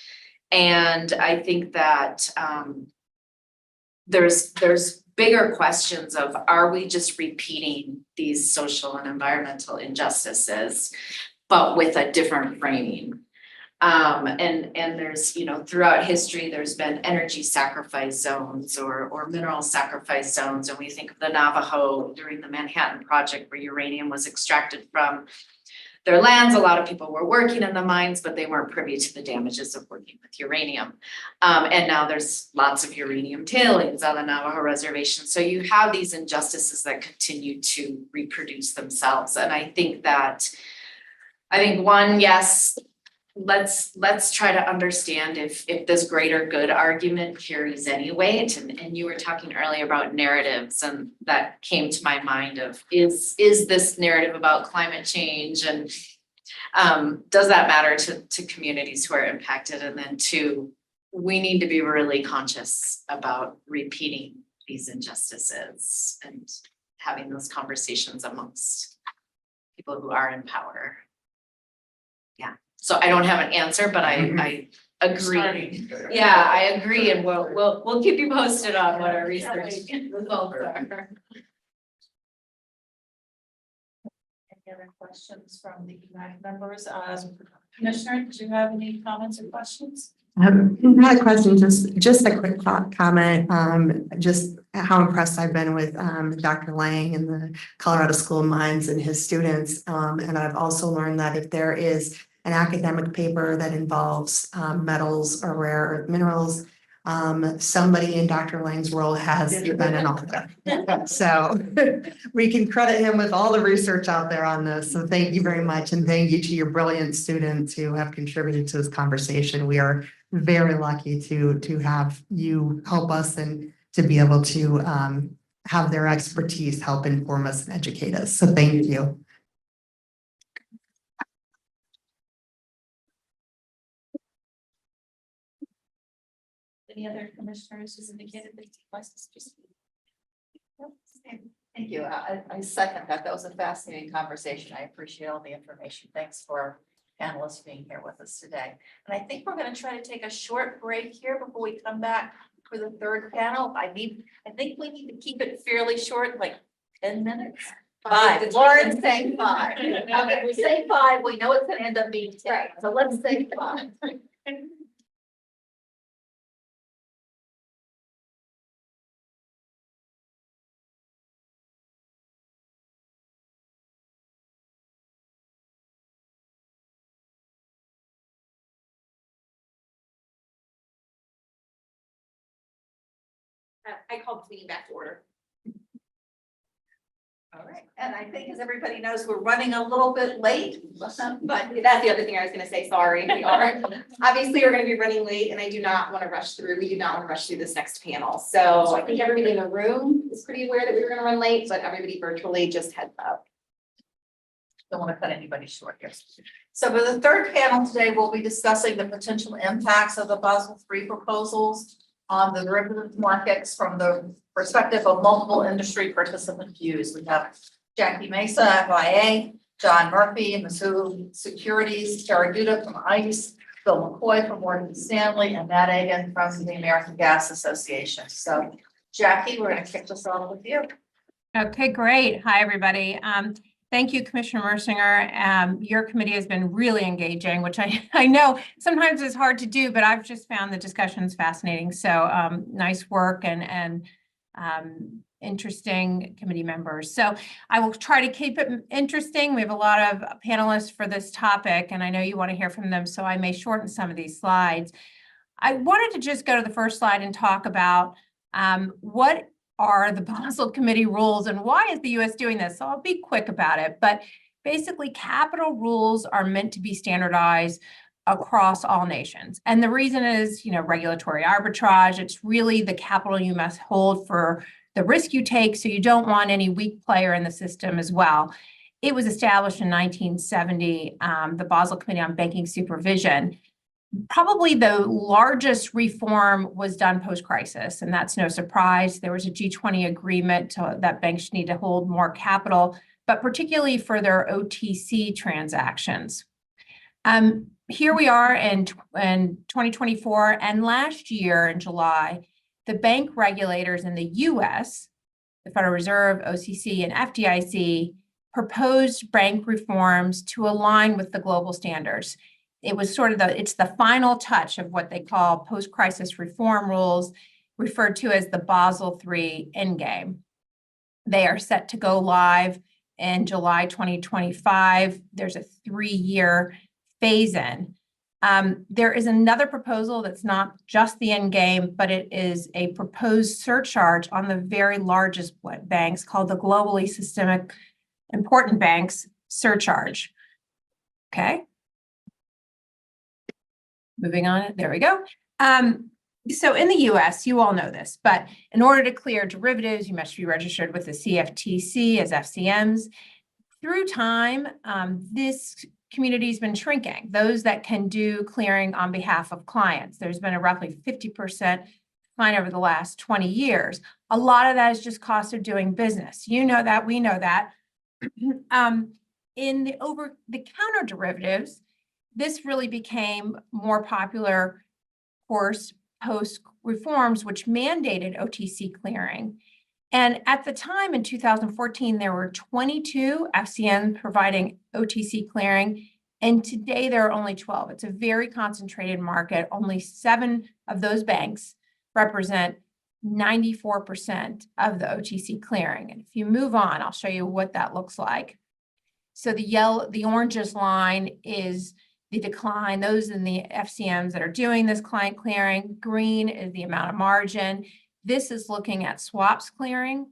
And I think that there's bigger questions of, are we just repeating these social and environmental injustices, but with a different framing? And there's, throughout history, there's been energy sacrifice zones or mineral sacrifice zones. And we think of the Navajo during the Manhattan Project where uranium was extracted from their lands. A lot of people were working in the mines, but they weren't privy to the damages of working with uranium. And now there's lots of uranium tailings on the Navajo reservation. So you have these injustices that continue to reproduce themselves. And I think one, yes, let's try to understand if this greater good argument carries any weight. And you were talking earlier about narratives, and that came to my mind of is this narrative about climate change, and does that matter to communities who are impacted? And then two, we need to be really conscious about repeating these injustices and having those conversations amongst people who are in power. Yeah. So I don't have an answer, but I agree. Yeah, I agree, and we'll keep you posted on what our research results are. Any other questions from the EMAC members? Commissioner, did you have any comments or questions? Not a question, just a quick comment. Just how impressed I've been with Dr. Lang and the Colorado School of Mines and his students. And I've also learned that if there is an academic paper that involves metals or rare earth minerals, somebody in Dr. Lang's world has been an author. So we can credit him with all the research out there on this. So thank you very much. And thank you to your brilliant students who have contributed to this conversation. We are very lucky to have you help us and to be able to have their expertise help inform us and educate us. So thank you. Any other commissioners who's indicated that license to speak? Thank you. I second that. That was a fascinating conversation. I appreciate all the information. Thanks for panelists being here with us today. And I think we're going to try to take a short break here before we come back for the third panel. I think we need to keep it fairly short, like 10 minutes. 5. Lauren's saying 5. If we say 5, we know it's going to end up being 10. So let's say 5. I called this meeting back to order. All right, and I think as everybody knows, we're running a little bit late, But that's the other thing I was gonna say, sorry, we are. Obviously, we're gonna be running late and I do not wanna rush through, we do not wanna rush through this next panel. So I think everybody in the room is pretty aware that we were gonna run late, but everybody virtually just heads up. don't want to cut anybody short here. So for the third panel today, we'll be discussing the potential impacts of the Basel III proposals on the derivative markets from the perspective of multiple industry participant views. We have Jackie Mesa, FIA, John Murphy, Mizuho Securities, Tara Duda from ICE, Bill McCoy from Morgan Stanley, and Matt Agan from the American Gas Association. So Jackie, we're going to kick this off with you. Okay, great. Hi, everybody. Thank you, Commissioner Mersinger. Your committee has been really engaging, which I know sometimes is hard to do, but I've just found the discussions fascinating. So nice work and interesting committee members. So I will try to keep it interesting. We have a lot of panelists for this topic, and I know you want to hear from them, so I may shorten some of these slides. I wanted to just go to the first slide and talk about what are the Basel Committee rules and why is the US doing this? So I'll be quick about it, but basically capital rules are meant to be standardized across all nations. And the reason is, regulatory arbitrage. It's really the capital you must hold for the risk you take, so you don't want any weak player in the system as well. It was established in 1970, the Basel Committee on Banking Supervision. Probably the largest reform was done post-crisis, and that's no surprise. There was a G20 agreement that banks need to hold more capital, but particularly for their OTC transactions. Here we are in 2024, and last year in July, the bank regulators in the US, the Federal Reserve, OCC, and FDIC, proposed bank reforms to align with the global standards. It was sort of it's the final touch of what they call post-crisis reform rules, referred to as the Basel III endgame. They are set to go live in July 2025. There's a 3-year phase-in. There is another proposal that's not just the endgame, but it is a proposed surcharge on the very largest banks called the globally systemic important banks surcharge. Okay. Moving on, there we go. So in the US, you all know this, but in order to clear derivatives, you must be registered with the CFTC as FCMs. Through time, this community has been shrinking. Those that can do clearing on behalf of clients. There's been a roughly 50% decline over the last 20 years. A lot of that is just cost of doing business. You know that, we know that. In the over-the-counter derivatives, this really became more popular, of course, post reforms, which mandated OTC clearing. And at the time in 2014, there were 22 FCMs providing OTC clearing. And today there are only 12. It's a very concentrated market. Only 7 of those banks represent 94% of the OTC clearing. And if you move on, I'll show you what that looks like. So the oranges line is the decline, those in the FCMs that are doing this client clearing. Green is the amount of margin. This is looking at swaps clearing.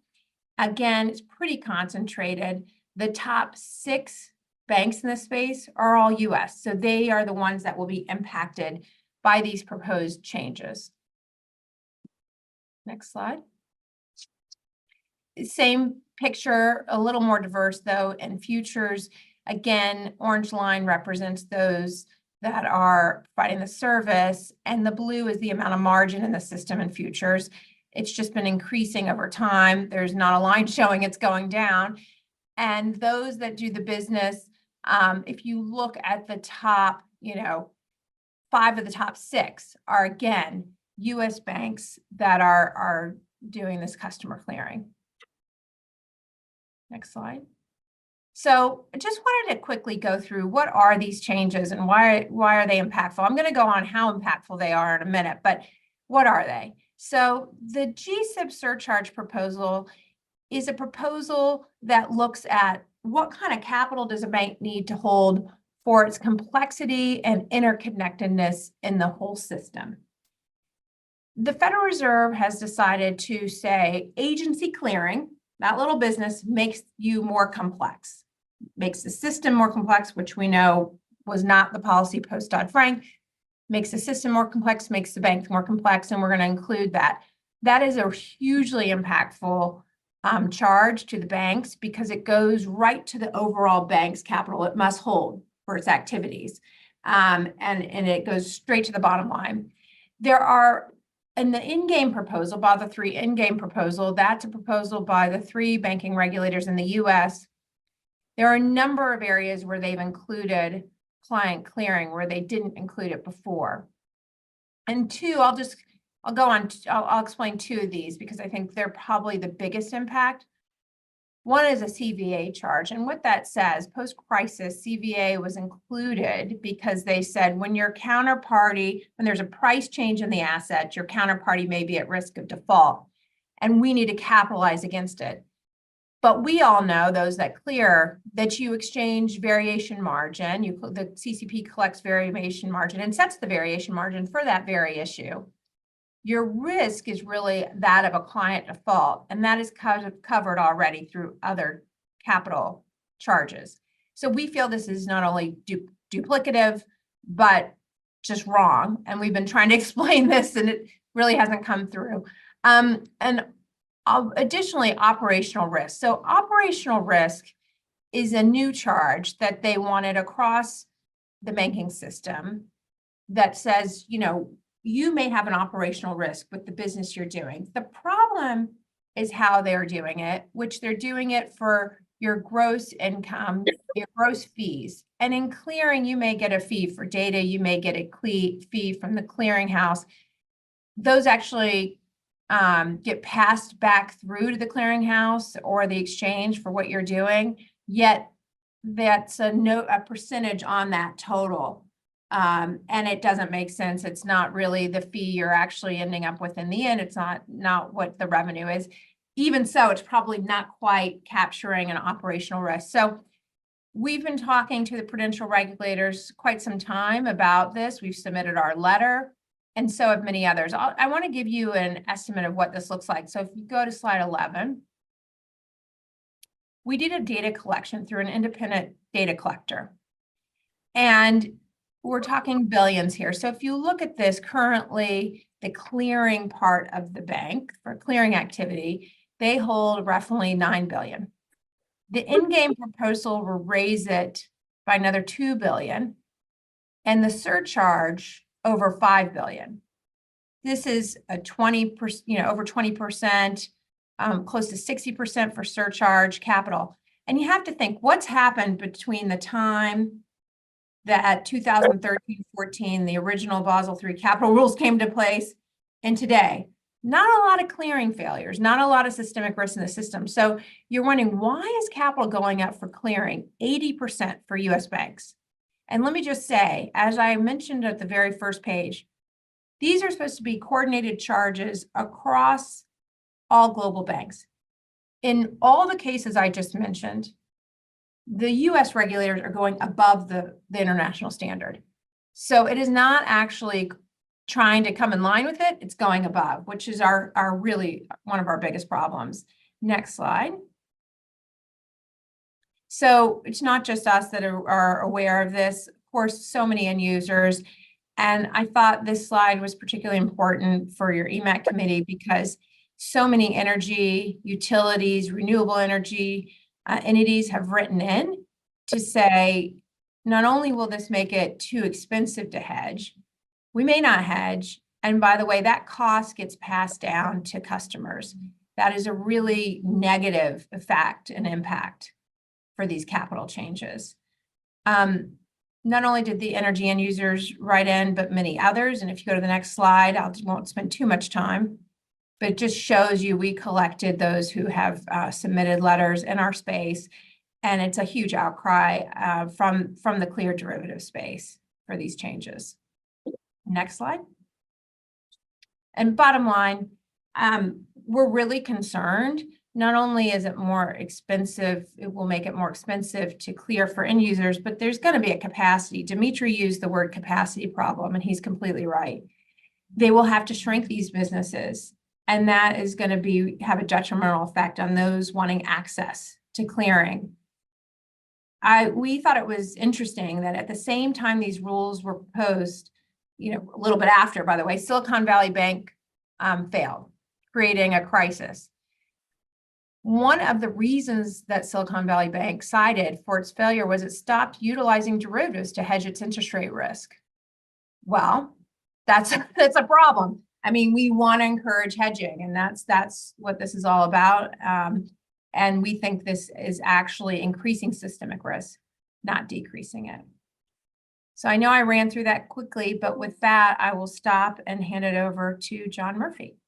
Again, it's pretty concentrated. The top 6 banks in this space are all US. So they are the ones that will be impacted by these proposed changes. Next slide. Same picture, a little more diverse though, in futures. Again, orange line represents those that are providing the service, and the blue is the amount of margin in the system in futures. It's just been increasing over time. There's not a line showing it's going down. And those that do the business, if you look at the top, 5 of the top 6 are, again, US banks that are doing this customer clearing. Next slide. So I just wanted to quickly go through what are these changes and why are they impactful? I'm going to go on how impactful they are in a minute, but what are they? So the GSIB surcharge proposal is a proposal that looks at what kind of capital does a bank need to hold for its complexity and interconnectedness in the whole system. The Federal Reserve has decided to say agency clearing, that little business makes you more complex, makes the system more complex, which we know was not the policy post Dodd-Frank, makes the system more complex, makes the bank more complex, and we're going to include that. That is a hugely impactful charge to the banks because it goes right to the overall bank's capital it must hold for its activities. And it goes straight to the bottom line. There are, in the in-game proposal, Basel III in-game proposal, that's a proposal by the 3 banking regulators in the US. There are a number of areas where they've included client clearing where they didn't include it before. And 2, I'll explain 2 of these because I think they're probably the biggest impact. One is a CVA charge. And what that says, post-crisis, CVA was included because they said when there's a price change in the asset, your counterparty may be at risk of default. And we need to capitalize against it. But we all know, those that clear, that you exchange variation margin. The CCP collects variation margin and sets the variation margin for that very issue. Your risk is really that of a client default, and that is covered already through other capital charges. So we feel this is not only duplicative, but just wrong. And we've been trying to explain this, and it really hasn't come through. Additionally, operational risk. So operational risk is a new charge that they wanted across the banking system that says, you may have an operational risk with the business you're doing. The problem is how they're doing it, which they're doing it for your gross income, your gross fees. And in clearing, you may get a fee for data, you may get a fee from the clearinghouse. Those actually get passed back through to the clearinghouse or the exchange for what you're doing, yet that's a percentage on that total. And it doesn't make sense. It's not really the fee you're actually ending up with in the end. It's not what the revenue is. Even so, it's probably not quite capturing an operational risk. So we've been talking to the prudential regulators quite some time about this. We've submitted our letter, and so have many others. I want to give you an estimate of what this looks like. So if you go to slide 11, we did a data collection through an independent data collector. And we're talking billions here. So if you look at this currently, the clearing part of the bank for clearing activity, they hold roughly 9 billion. The in-game proposal will raise it by another 2 billion and the surcharge over 5 billion. This is a 20%, over 20%, close to 60% for surcharge capital. And you have to think what's happened between the time that 2013-14, the original Basel III capital rules came to place, and today. Not a lot of clearing failures, not a lot of systemic risk in the system. So you're wondering, why is capital going up for clearing 80% for US banks? And let me just say, as I mentioned at the very first page, these are supposed to be coordinated charges across all global banks. In all the cases I just mentioned, the US regulators are going above the international standard. So it is not actually trying to come in line with it, it's going above, which is our really one of our biggest problems. Next slide. So it's not just us that are aware of this, of course, so many end users. And I thought this slide was particularly important for your EMAC committee because so many energy, utilities, renewable energy entities have written in to say, not only will this make it too expensive to hedge, we may not hedge. And by the way, that cost gets passed down to customers. That is a really negative effect and impact for these capital changes. Not only did the energy end users write in, but many others. And if you go to the next slide, I won't spend too much time, but it just shows you we collected those who have submitted letters in our space. And it's a huge outcry from the clear derivative space for these changes. Next slide. And bottom line, we're really concerned. Not only is it more expensive, it will make it more expensive to clear for end users, but there's going to be a capacity. Dimitri used the word capacity problem, and he's completely right. They will have to shrink these businesses. And that is going to have a detrimental effect on those wanting access to clearing. We thought it was interesting that at the same time these rules were proposed, a little bit after, by the way, Silicon Valley Bank failed, creating a crisis. One of the reasons that Silicon Valley Bank cited for its failure was it stopped utilizing derivatives to hedge its interest rate risk. Well, that's a problem. I mean, we want to encourage hedging, and that's what this is all about. And we think this is actually increasing systemic risk, not decreasing it. So I know I ran through that quickly, but with that, I will stop and hand it over to John Murphy.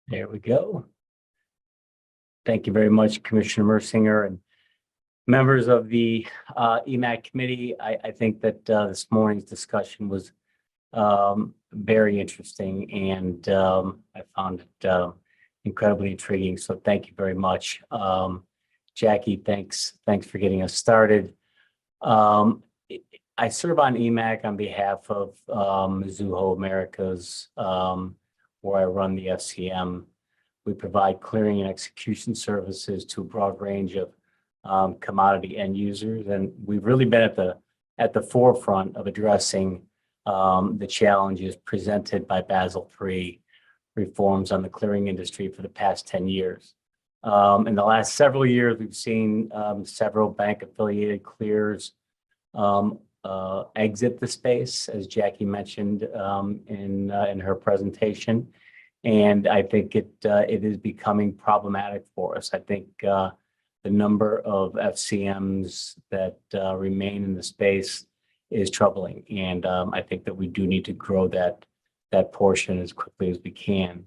There we go. Thank you very much, Commissioner Mersinger and members of the EMAC committee. I think that this morning's discussion was very interesting, and I found it incredibly intriguing. So thank you very much. Jackie, thanks for getting us started. I serve on EMAC on behalf of Mizuho Americas, where I run the FCM. We provide clearing and execution services to a broad range of commodity end users, and we've really been at the forefront of addressing the challenges presented by Basel III reforms on the clearing industry for the past 10 years. In the last several years, we've seen several bank-affiliated clears exit the space, as Jackie mentioned in her presentation. And I think it is becoming problematic for us. I think the number of FCMs that remain in the space is troubling, and I think that we do need to grow that portion as quickly as we can.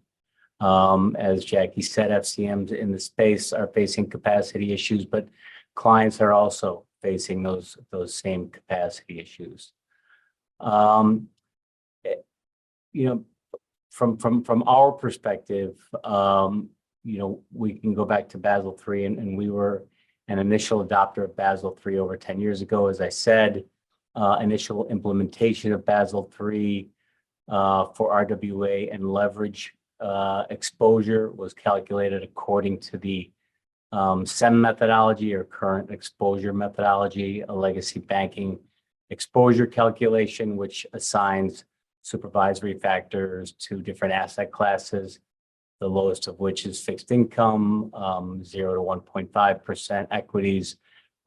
As Jackie said, FCMs in the space are facing capacity issues, but clients are also facing those same capacity issues. From our perspective, we can go back to Basel III, and we were an initial adopter of Basel III over 10 years ago. As I said, initial implementation of Basel III for RWA and leverage exposure was calculated according to the SEM methodology, or current exposure methodology, a legacy banking exposure calculation, which assigns supervisory factors to different asset classes, the lowest of which is fixed income, 0 to 1.5%, equities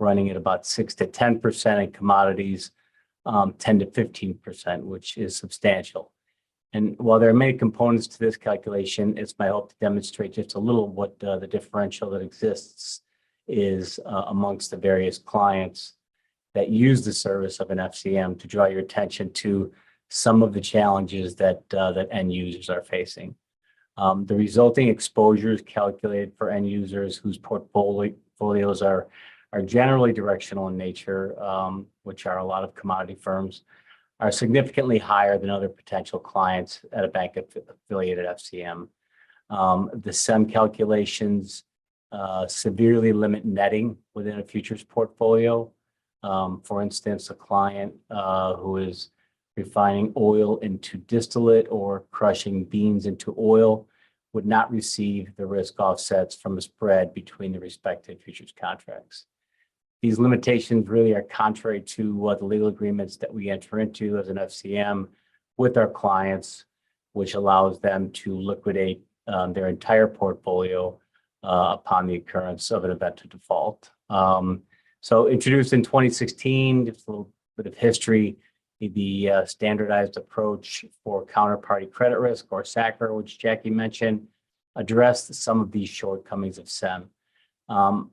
running at about 6 to 10%, and commodities 10 to 15%, which is substantial. And while there are many components to this calculation, it's my hope to demonstrate just a little what the differential that exists is amongst the various clients that use the service of an FCM, to draw your attention to some of the challenges that end users are facing. The resulting exposures calculated for end users whose portfolios are generally directional in nature, which are a lot of commodity firms, are significantly higher than other potential clients at a bank affiliated FCM. The SEM calculations severely limit netting within a futures portfolio. For instance, a client who is refining oil into distillate or crushing beans into oil would not receive the risk offsets from a spread between the respective futures contracts. These limitations really are contrary to the legal agreements that we enter into as an FCM with our clients, which allows them to liquidate their entire portfolio upon the occurrence of an event of default. So introduced in 2016, just a little bit of history, the standardized approach for counterparty credit risk, or SACR, which Jackie mentioned, addressed some of these shortcomings of SEM.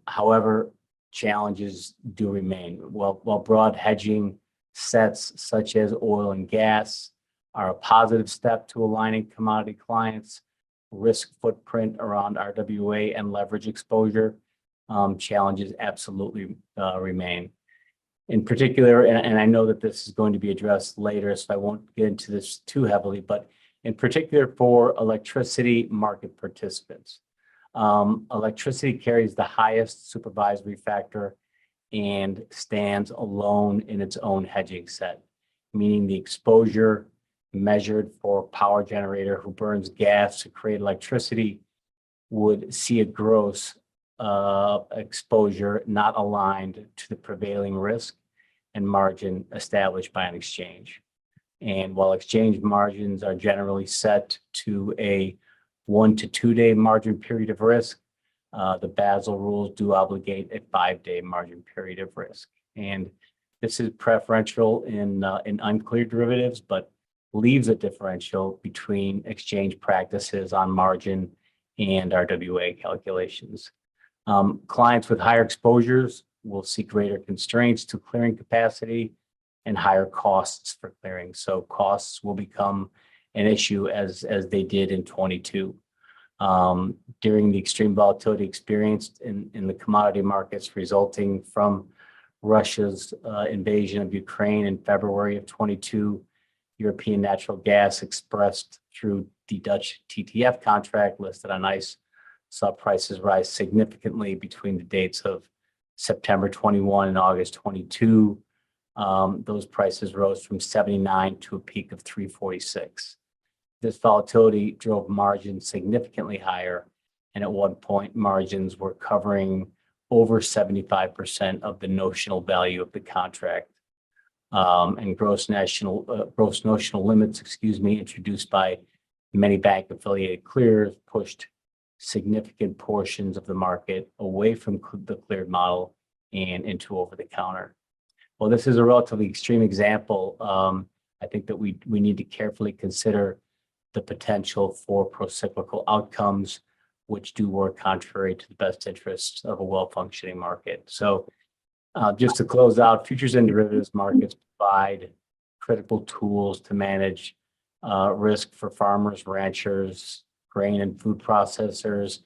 However, challenges do remain. While broad hedging sets such as oil and gas are a positive step to aligning commodity clients' risk footprint around RWA and leverage exposure, challenges absolutely remain. In particular, and I know that this is going to be addressed later, so I won't get into this too heavily, but in particular for electricity market participants, Electricity carries the highest supervisory factor and stands alone in its own hedging set, meaning the exposure measured for a power generator who burns gas to create electricity would see a gross exposure not aligned to the prevailing risk and margin established by an exchange. And while exchange margins are generally set to a 1 to 2 day margin period of risk, the Basel rules do obligate a 5-day margin period of risk. And this is preferential in uncleared derivatives, but leaves a differential between exchange practices on margin and RWA calculations. Clients with higher exposures will see greater constraints to clearing capacity and higher costs for clearing. So costs will become an issue as they did in 22. During the extreme volatility experienced in the commodity markets resulting from Russia's invasion of Ukraine in February of 22, European natural gas expressed through the Dutch TTF contract listed on ICE saw prices rise significantly between the dates of September 21 and August 22. Those prices rose from 79 to a peak of 346. This volatility drove margins significantly higher, and at one point margins were covering over 75% of the notional value of the contract. And gross notional limits, introduced by many bank affiliated clearers pushed significant portions of the market away from the cleared model and into over the counter. Well, this is a relatively extreme example. I think that we need to carefully consider the potential for procyclical outcomes, which do work contrary to the best interests of a well-functioning market. So just to close out, futures and derivatives markets provide critical tools to manage risk for farmers, ranchers, grain and food processors,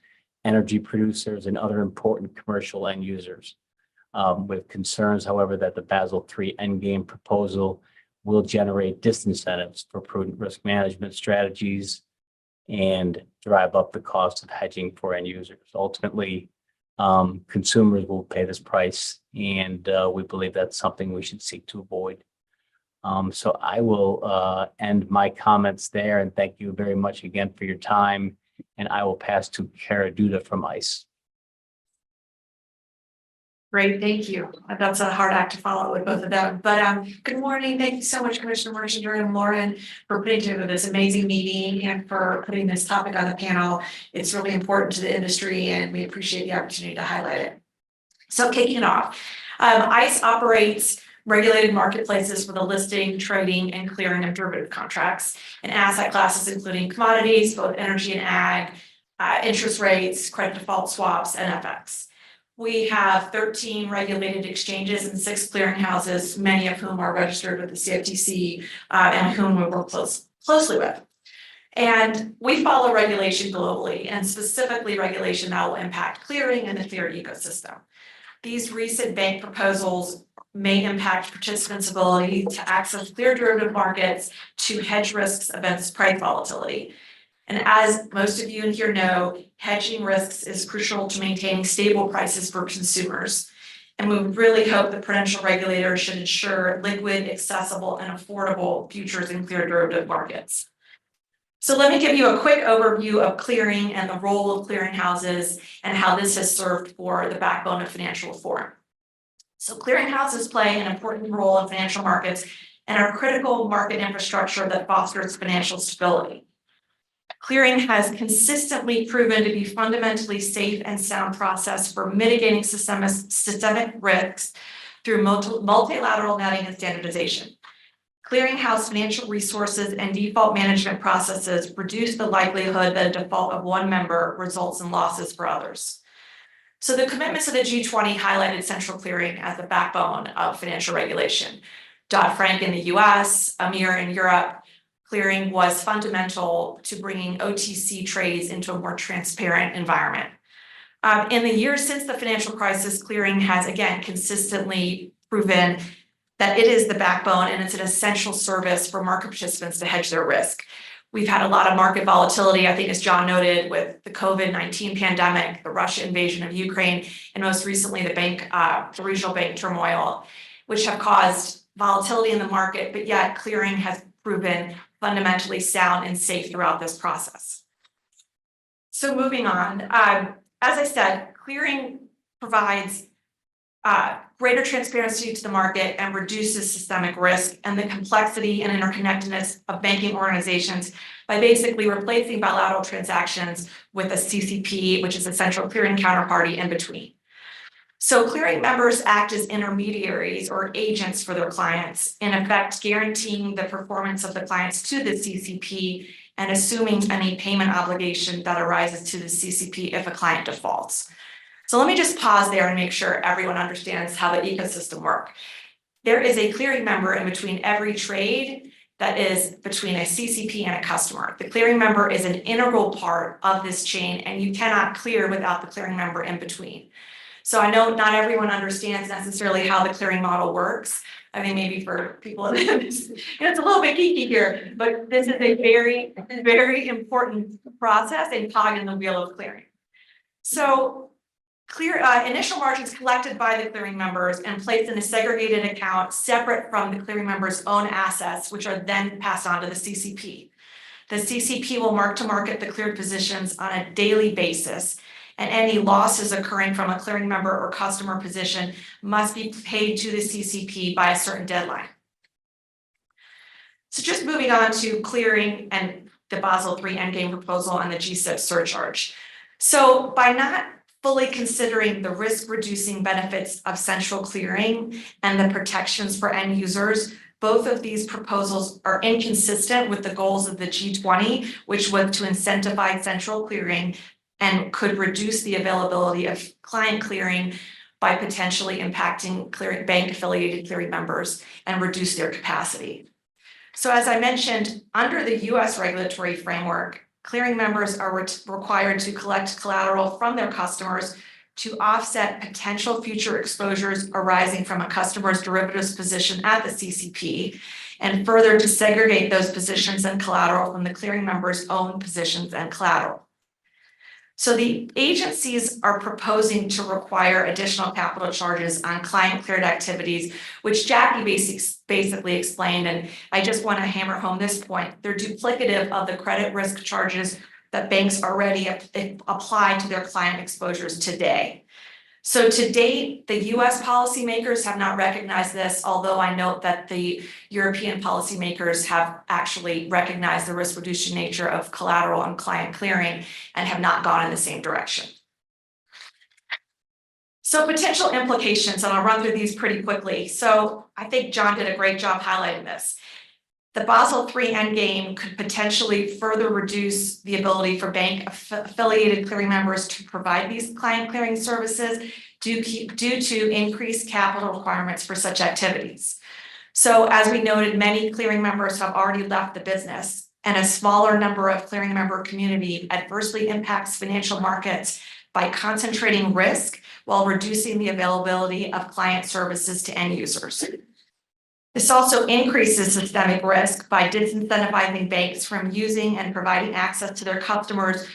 energy producers, and other important commercial end users. With concerns, however, that the Basel III Endgame proposal will generate disincentives for prudent risk management strategies and drive up the cost of hedging for end users. Ultimately, consumers will pay this price, and we believe that's something we should seek to avoid. So I will end my comments there, and thank you very much again for your time. And I will pass to Kara Duda from ICE. Great, thank you. That's a hard act to follow with both of them. But good morning. Thank you so much, Commissioner Marchinger and Lauren, for putting together this amazing meeting and for putting this topic on the panel. It's really important to the industry, and we appreciate the opportunity to highlight it. So kicking it off, ICE operates regulated marketplaces for the listing, trading, and clearing of derivative contracts and asset classes, including commodities, both energy and ag, interest rates, credit default swaps, and FX. We have 13 regulated exchanges and 6 clearinghouses, many of whom are registered with the CFTC and whom we work closely with. And we follow regulation globally, and specifically regulation that will impact clearing and the cleared ecosystem. These recent bank proposals may impact participants' ability to access clear derivative markets to hedge risks against price volatility. And as most of you in here know, hedging risks is crucial to maintaining stable prices for consumers. And we really hope the prudential regulators should ensure liquid, accessible, and affordable futures and clear derivative markets. So let me give you a quick overview of clearing and the role of clearinghouses and how this has served for the backbone of financial reform. So clearinghouses play an important role in financial markets and are critical market infrastructure that fosters financial stability. Clearing has consistently proven to be fundamentally safe and sound process for mitigating systemic risks through multilateral netting and standardization. Clearinghouse financial resources and default management processes reduce the likelihood that a default of one member results in losses for others. So the commitments of the G20 highlighted central clearing as the backbone of financial regulation. Dodd-Frank in the US, EMIR in Europe. Clearing was fundamental to bringing OTC trades into a more transparent environment. In the years since the financial crisis, clearing has again consistently proven that it is the backbone and it's an essential service for market participants to hedge their risk. We've had a lot of market volatility, I think, as John noted, with the COVID-19 pandemic, the Russia invasion of Ukraine, and most recently the regional bank turmoil, which have caused volatility in the market, but yet clearing has proven fundamentally sound and safe throughout this process. So moving on, as I said, clearing provides greater transparency to the market and reduces systemic risk and the complexity and interconnectedness of banking organizations by basically replacing bilateral transactions with a CCP, which is a central clearing counterparty in between. So clearing members act as intermediaries or agents for their clients, in effect guaranteeing the performance of the clients to the CCP and assuming any payment obligation that arises to the CCP if a client defaults. So let me just pause there and make sure everyone understands how the ecosystem works. There is a clearing member in between every trade that is between a CCP and a customer. The clearing member is an integral part of this chain, and you cannot clear without the clearing member in between. So I know not everyone understands necessarily how the clearing model works. I mean, maybe for people, it's a little bit geeky here, but this is a very, very important process and cog in the wheel of clearing. So initial margins collected by the clearing members and placed in a segregated account separate from the clearing members' own assets, which are then passed on to the CCP. The CCP will mark to market the cleared positions on a daily basis, and any losses occurring from a clearing member or customer position must be paid to the CCP by a certain deadline. So just moving on to clearing and the Basel III Endgame proposal and the GSIB surcharge. So by not fully considering the risk-reducing benefits of central clearing and the protections for end users, both of these proposals are inconsistent with the goals of the G20, which was to incentivize central clearing and could reduce the availability of client clearing by potentially impacting bank-affiliated clearing members and reduce their capacity. So as I mentioned, under the US regulatory framework, clearing members are required to collect collateral from their customers to offset potential future exposures arising from a customer's derivatives position at the CCP, and further to segregate those positions and collateral from the clearing member's own positions and collateral. So the agencies are proposing to require additional capital charges on client cleared activities, which Jackie basically explained, and I just want to hammer home this point. They're duplicative of the credit risk charges that banks already apply to their client exposures today. So to date, the US policymakers have not recognized this, although I note that the European policymakers have actually recognized the risk reduction nature of collateral and client clearing and have not gone in the same direction. So potential implications, and I'll run through these pretty quickly. So I think John did a great job highlighting this. The Basel III Endgame could potentially further reduce the ability for bank-affiliated clearing members to provide these client clearing services due to increased capital requirements for such activities. So as we noted, many clearing members have already left the business, and a smaller number of clearing member community adversely impacts financial markets by concentrating risk while reducing the availability of client services to end users. This also increases systemic risk by disincentivizing banks from using and providing access to their customers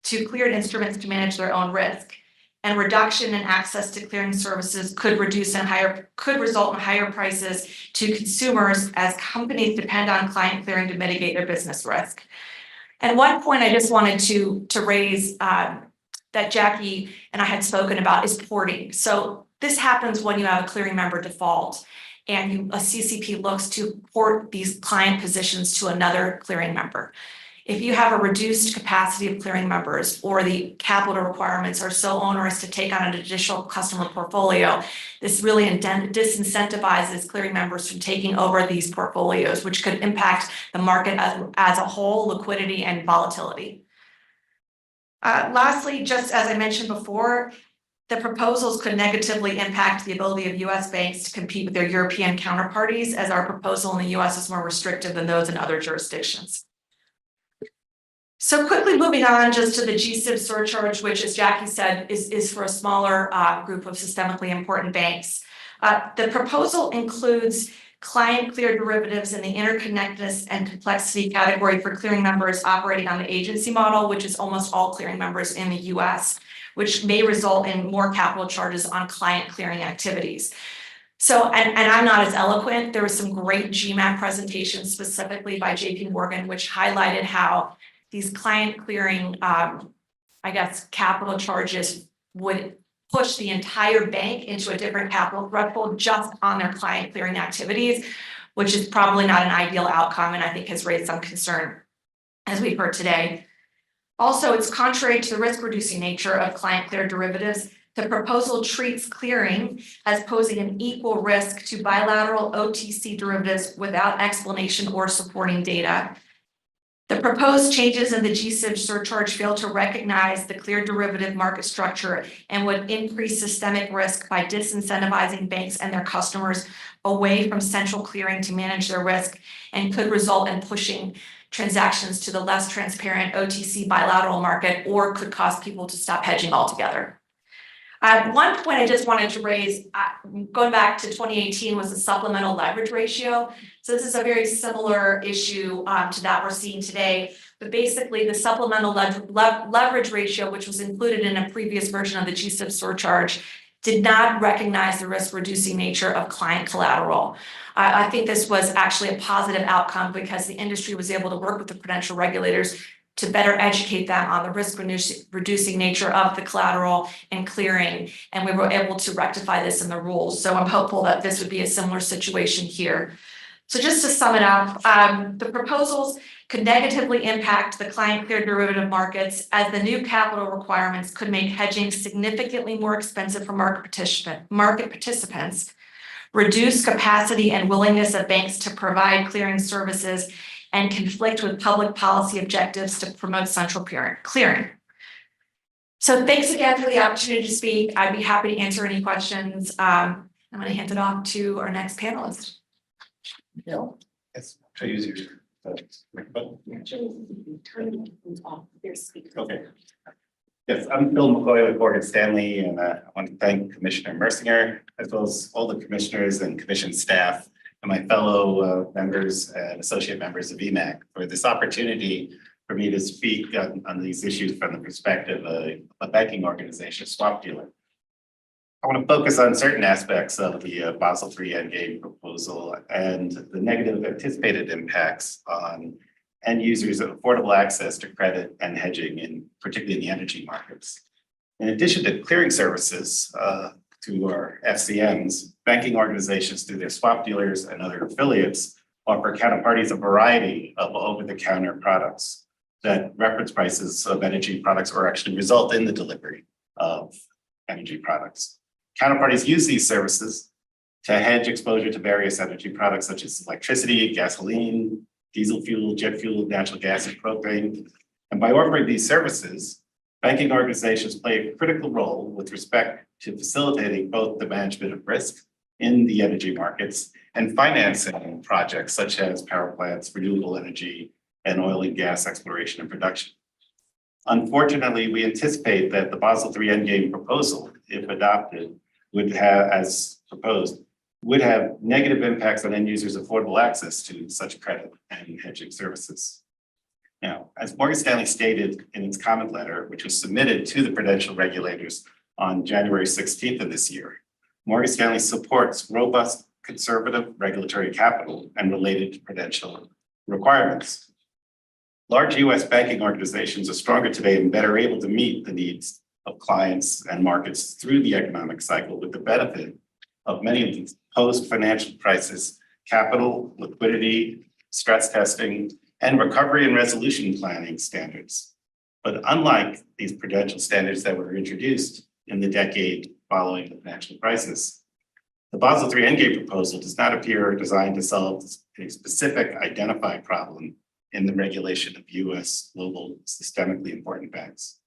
to cleared instruments to manage their own risk. And reduction in access to clearing services could result in higher prices to consumers as companies depend on client clearing to mitigate their business risk. And one point I just wanted to raise that Jackie and I had spoken about is porting. So this happens when you have a clearing member default and a CCP looks to port these client positions to another clearing member. If you have a reduced capacity of clearing members or the capital requirements are so onerous to take on an additional customer portfolio, this really disincentivizes clearing members from taking over these portfolios, which could impact the market as a whole, liquidity and volatility. Lastly, just as I mentioned before, the proposals could negatively impact the ability of US banks to compete with their European counterparties, as our proposal in the US is more restrictive than those in other jurisdictions. So quickly moving on just to the GSIB surcharge, which, as Jackie said, is for a smaller group of systemically important banks. The proposal includes client cleared derivatives in the interconnectedness and complexity category for clearing members operating on the agency model, which is almost all clearing members in the US, which may result in more capital charges on client clearing activities. So, and I'm not as eloquent, there was some great GMAT presentations specifically by JP Morgan, which highlighted how these client clearing, capital charges would push the entire bank into a different capital threshold just on their client clearing activities, which is probably not an ideal outcome and I think has raised some concern, as we've heard today. Also, it's contrary to the risk reducing nature of client cleared derivatives. The proposal treats clearing as posing an equal risk to bilateral OTC derivatives without explanation or supporting data. The proposed changes in the GSIB surcharge fail to recognize the clear derivative market structure and would increase systemic risk by disincentivizing banks and their customers away from central clearing to manage their risk, and could result in pushing transactions to the less transparent OTC bilateral market, or could cause people to stop hedging altogether. One point I just wanted to raise, going back to 2018, was the supplemental leverage ratio. So this is a very similar issue to that we're seeing today. But basically, the supplemental leverage ratio, which was included in a previous version of the GSIB surcharge, did not recognize the risk reducing nature of client collateral. I think this was actually a positive outcome because the industry was able to work with the prudential regulators to better educate them on the risk reducing nature of the collateral and clearing. And we were able to rectify this in the rules. So I'm hopeful that this would be a similar situation here. So just to sum it up, the proposals could negatively impact the client cleared derivative markets, as the new capital requirements could make hedging significantly more expensive for market participants, reduce capacity and willingness of banks to provide clearing services, and conflict with public policy objectives to promote central clearing. So thanks again for the opportunity to speak. I'd be happy to answer any questions. I'm going to hand it off to our next panelist. Bill? Yes, should I use your microphone? Okay. Yes, I'm Bill McCoy with Morgan Stanley, and I want to thank Commissioner Mercinger, as well as all the commissioners and commission staff, and my fellow members and associate members of EMAC for this opportunity for me to speak on these issues from the perspective of a banking organization, swap dealer. I want to focus on certain aspects of the Basel III Endgame proposal and the negative anticipated impacts on end users of affordable access to credit and hedging, particularly in the energy markets. In addition to clearing services to our FCMs, banking organizations through their swap dealers and other affiliates offer counterparties a variety of over-the-counter products that reference prices of energy products or actually result in the delivery of energy products. Counterparties use these services to hedge exposure to various energy products such as electricity, gasoline, diesel fuel, jet fuel, natural gas, and propane. And by offering these services, banking organizations play a critical role with respect to facilitating both the management of risk in the energy markets and financing projects such as power plants, renewable energy, and oil and gas exploration and production. Unfortunately, we anticipate that the Basel III Endgame proposal, if adopted, would have, as proposed, would have negative impacts on end users' affordable access to such credit and hedging services. Now, as Morgan Stanley stated in its comment letter, which was submitted to the prudential regulators on January 16th of this year, Morgan Stanley supports robust conservative regulatory capital and related prudential requirements. Large US banking organizations are stronger today and better able to meet the needs of clients and markets through the economic cycle, with the benefit of many of these post-financial crisis capital, liquidity, stress testing, and recovery and resolution planning standards. But unlike these prudential standards that were introduced in the decade following the financial crisis, the Basel III Endgame proposal does not appear designed to solve a specific identified problem in the regulation of US global systemically important banks.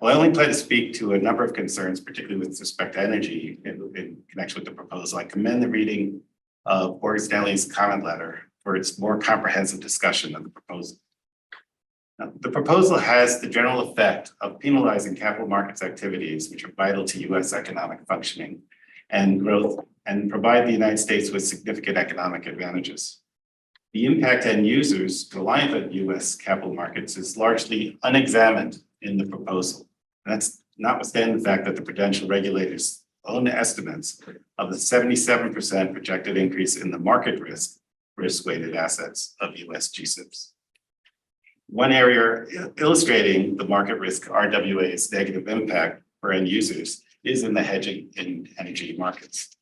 Well, I only plan to speak to a number of concerns, particularly with respect to energy in connection with the proposal. I commend the reading of Morgan Stanley's comment letter for its more comprehensive discussion of the proposal. Now, the proposal has the general effect of penalizing capital markets activities, which are vital to US economic functioning, and growth and provide the United States with significant economic advantages. The impact on users reliant on US capital markets is largely unexamined in the proposal. That's notwithstanding the fact that the prudential regulators' own estimates of the 77% projected increase in the market risk-weighted assets of US GSIBs. One area illustrating the market risk RWA's negative impact for end users is in the hedging in energy markets.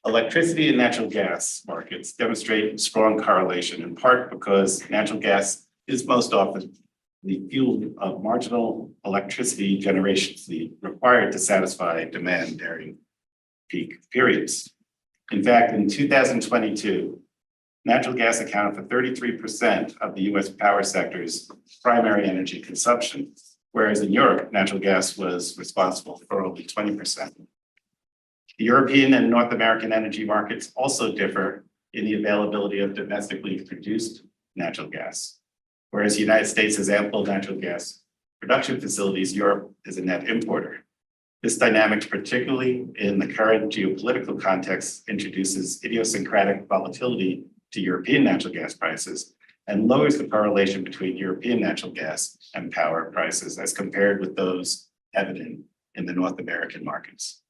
Electricity and natural gas markets demonstrate strong correlation, in part because natural gas is most often the fuel of marginal electricity generation fleet required to satisfy demand during peak periods. In fact, in 2022, natural gas accounted for 33% of the US power sector's primary energy consumption, whereas in Europe, natural gas was responsible for only 20%. The European and North American energy markets also differ in the availability of domestically produced natural gas. Whereas the United States has ample natural gas production facilities, Europe is a net importer. This dynamic, particularly in the current geopolitical context, introduces idiosyncratic volatility to European natural gas prices and lowers the correlation between European natural gas and power prices as compared with those evident in the North American markets.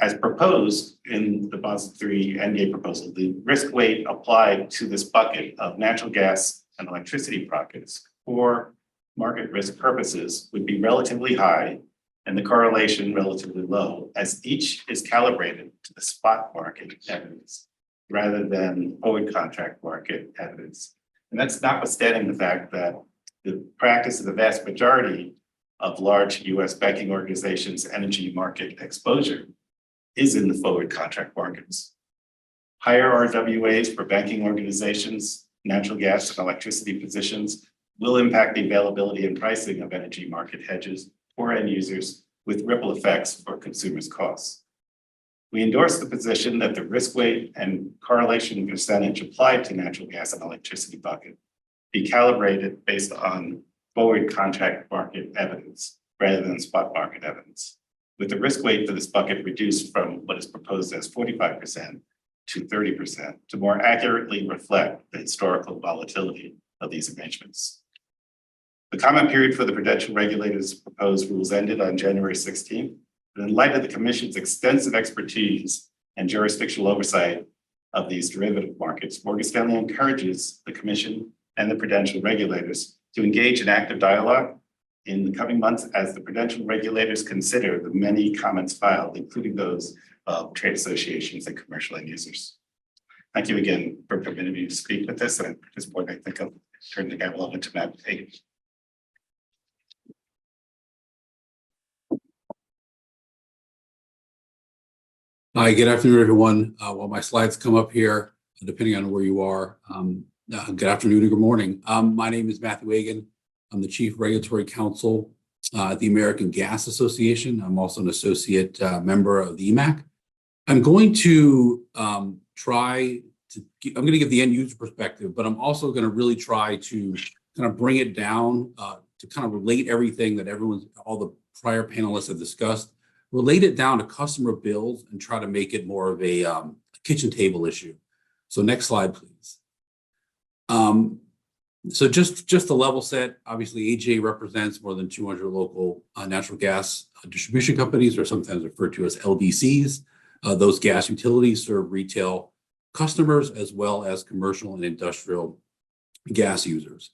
As proposed in the Basel III Endgame proposal, the risk weight applied to this bucket of natural gas and electricity buckets for market risk purposes would be relatively high and the correlation relatively low, as each is calibrated to the spot market evidence rather than forward contract market evidence. And that's notwithstanding the fact that the practice of the vast majority of large US banking organizations' energy market exposure is in the forward contract markets. Higher RWAs for banking organizations, natural gas and electricity positions will impact the availability and pricing of energy market hedges for end users with ripple effects for consumers' costs. We endorse the position that the risk weight and correlation percentage applied to natural gas and electricity bucket be calibrated based on forward contract market evidence rather than spot market evidence, with the risk weight for this bucket reduced from what is proposed as 45% to 30% to more accurately reflect the historical volatility of these arrangements. The comment period for the prudential regulators' proposed rules ended on January 16th. But in light of the Commission's extensive expertise and jurisdictional oversight of these derivative markets, Morgan Stanley encourages the Commission and the prudential regulators to engage in active dialogue in the coming months as the prudential regulators consider the many comments filed, including those of trade associations and commercial end users. Thank you again for permitting me to speak with this. And at this point, I think I'll turn the gavel over to Matt. Hi, good afternoon, everyone. While my slides come up here, depending on where you are, good afternoon and good morning. My name is Matthew Hagan. I'm the Chief Regulatory Counsel at the American Gas Association. I'm also an associate member of the EMAC. I'm going to I'm going to give the end user perspective, but I'm also going to really try to kind of bring it down to kind of relate everything that all the prior panelists have discussed, relate it down to customer bills and try to make it more of a kitchen table issue. So next slide, please. So just to level set, obviously AGA represents more than 200 local natural gas distribution companies, or sometimes referred to as LDCs. Those gas utilities serve retail customers as well as commercial and industrial gas users.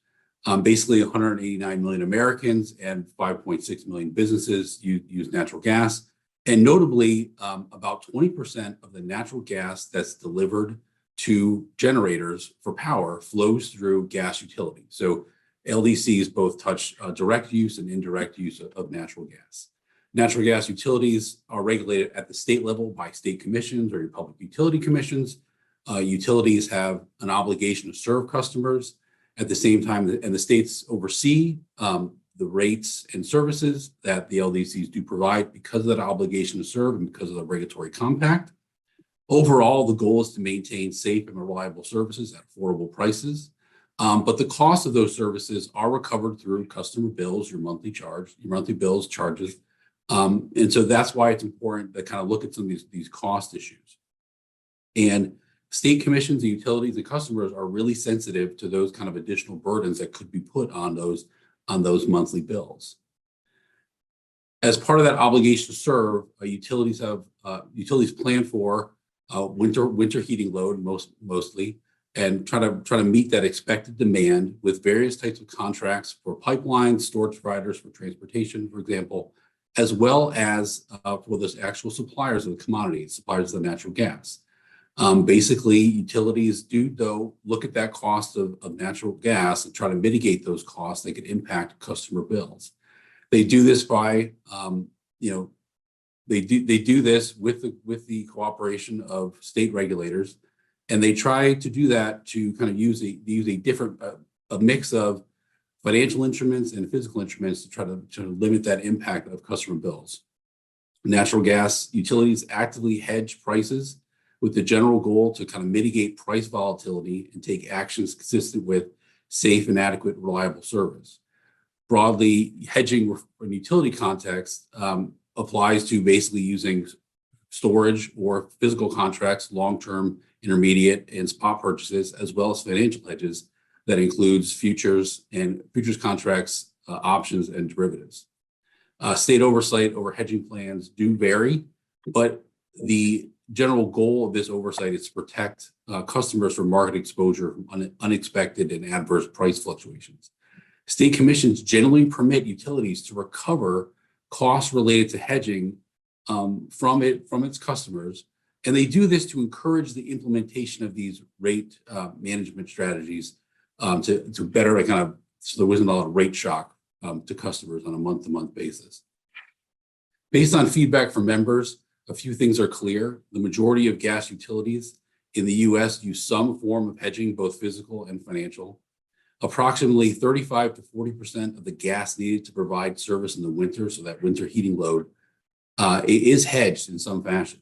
Basically 189 million Americans and 5.6 million businesses use natural gas. And notably, about 20% of the natural gas that's delivered to generators for power flows through gas utilities. So LDCs both touch direct use and indirect use of natural gas. Natural gas utilities are regulated at the state level by state commissions or your public utility commissions. Utilities have an obligation to serve customers. At the same time, and the states oversee the rates and services that the LDCs do provide because of that obligation to serve and because of the regulatory compact. Overall, the goal is to maintain safe and reliable services at affordable prices. But the cost of those services are recovered through customer bills, your monthly bills, charges And so that's why it's important to kind of look at some of these cost issues. And state commissions, the utilities, and customers are really sensitive to those kind of additional burdens that could be put on those monthly bills. As part of that obligation to serve, utilities plan for winter heating load mostly, and try to meet that expected demand with various types of contracts for pipelines, storage providers for transportation, for example, as well as for those actual suppliers of the commodities, suppliers of the natural gas. Basically, utilities do, though, look at that cost of natural gas and try to mitigate those costs that could impact customer bills. They do this by, they do this with the cooperation of state regulators, and they try to do that to kind of use a different a mix of financial instruments and physical instruments to try to limit that impact of customer bills. Natural gas utilities actively hedge prices with the general goal to kind of mitigate price volatility and take actions consistent with safe and adequate, reliable service. Broadly, hedging in utility context applies to basically using storage or physical contracts, long-term, intermediate, and spot purchases, as well as financial hedges that includes futures contracts, options, and derivatives. State oversight over hedging plans do vary, but the general goal of this oversight is to protect customers from market exposure from unexpected and adverse price fluctuations. State commissions generally permit utilities to recover costs related to hedging from its customers, and they do this to encourage the implementation of these rate management strategies to better so there wasn't a lot of rate shock to customers on a month-to-month basis. Based on feedback from members, a few things are clear. The majority of gas utilities in the U.S. use some form of hedging, both physical and financial. Approximately 35 to 40% of the gas needed to provide service in the winter, so that winter heating load, is hedged in some fashion.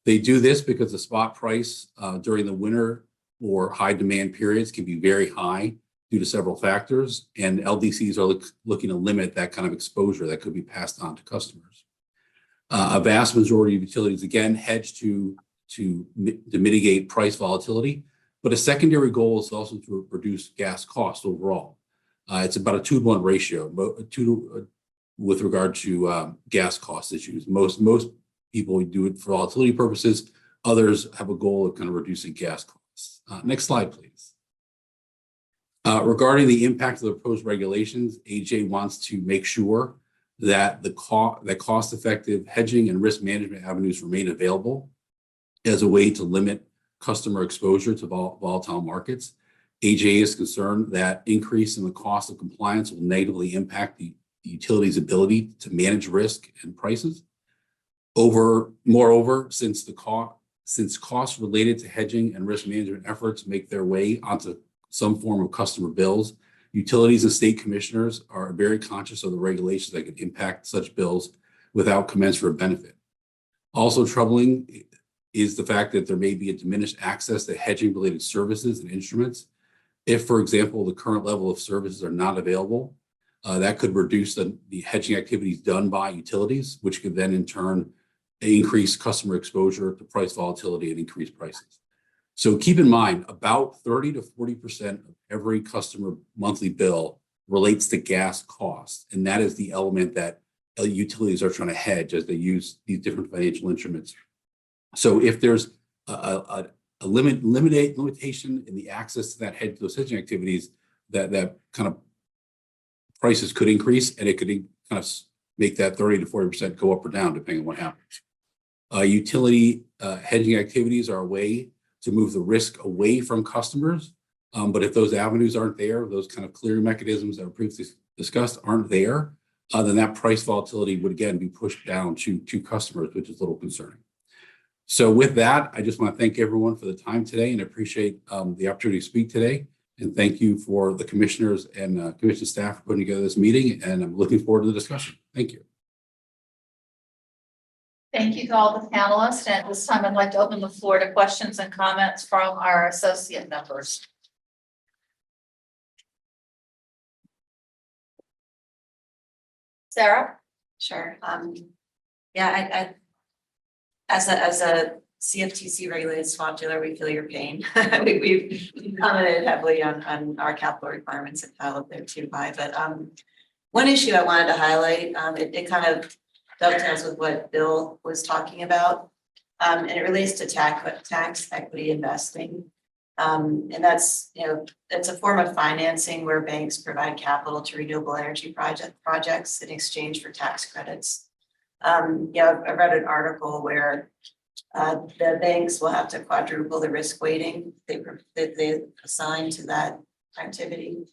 They do this because the spot price during the winter or high demand periods can be very high due to several factors, and LDCs are looking to limit that kind of exposure that could be passed on to customers. A vast majority of utilities, again, hedge to mitigate price volatility, but a secondary goal is also to reduce gas costs overall. It's about a 2-to-1 ratio, with regard to gas cost issues. Most people do it for volatility purposes. Others have a goal of kind of reducing gas costs. Next slide, please. Regarding the impact of the proposed regulations, AJ wants to make sure that cost-effective hedging and risk management avenues remain available as a way to limit customer exposure to volatile markets. AJ is concerned that increase in the cost of compliance will negatively impact the utility's ability to manage risk and prices. Moreover, since costs related to hedging and risk management efforts make their way onto some form of customer bills, utilities and state commissioners are very conscious of the regulations that could impact such bills without commensurate benefit. Also troubling is the fact that there may be a diminished access to hedging-related services and instruments. If, for example, the current level of services are not available, that could reduce the hedging activities done by utilities, which could then in turn increase customer exposure to price volatility and increase prices. So keep in mind, about 30 to 40% of every customer monthly bill relates to gas costs, and that is the element that utilities are trying to hedge as they use these different financial instruments. So if there's a limitation in the access to those hedging activities, that kind of prices could increase, and it could kind of make that 30 to 40% go up or down depending on what happens. Utility hedging activities are a way to move the risk away from customers, but if those avenues aren't there, those kind of clearing mechanisms that were previously discussed aren't there, then that price volatility would again be pushed down to customers, which is a little concerning. So with that, I just want to thank everyone for the time today and appreciate the opportunity to speak today. And thank you for the commissioners and commission staff for putting together this meeting. And I'm looking forward to the discussion. Thank you. Thank you to all the panelists. And at this time, I'd like to open the floor to questions and comments from our associate members. Sarah? Sure. Yeah, as a CFTC regulated swap dealer, we feel your pain. We've commented heavily on our capital requirements and how they're too high, but one issue I wanted to highlight, it kind of dovetails with what Bill was talking about. And it relates to tax equity investing. And that's, it's a form of financing where banks provide capital to renewable energy projects in exchange for tax credits. I've read an article where the banks will have to quadruple the risk weighting they assign to that activity.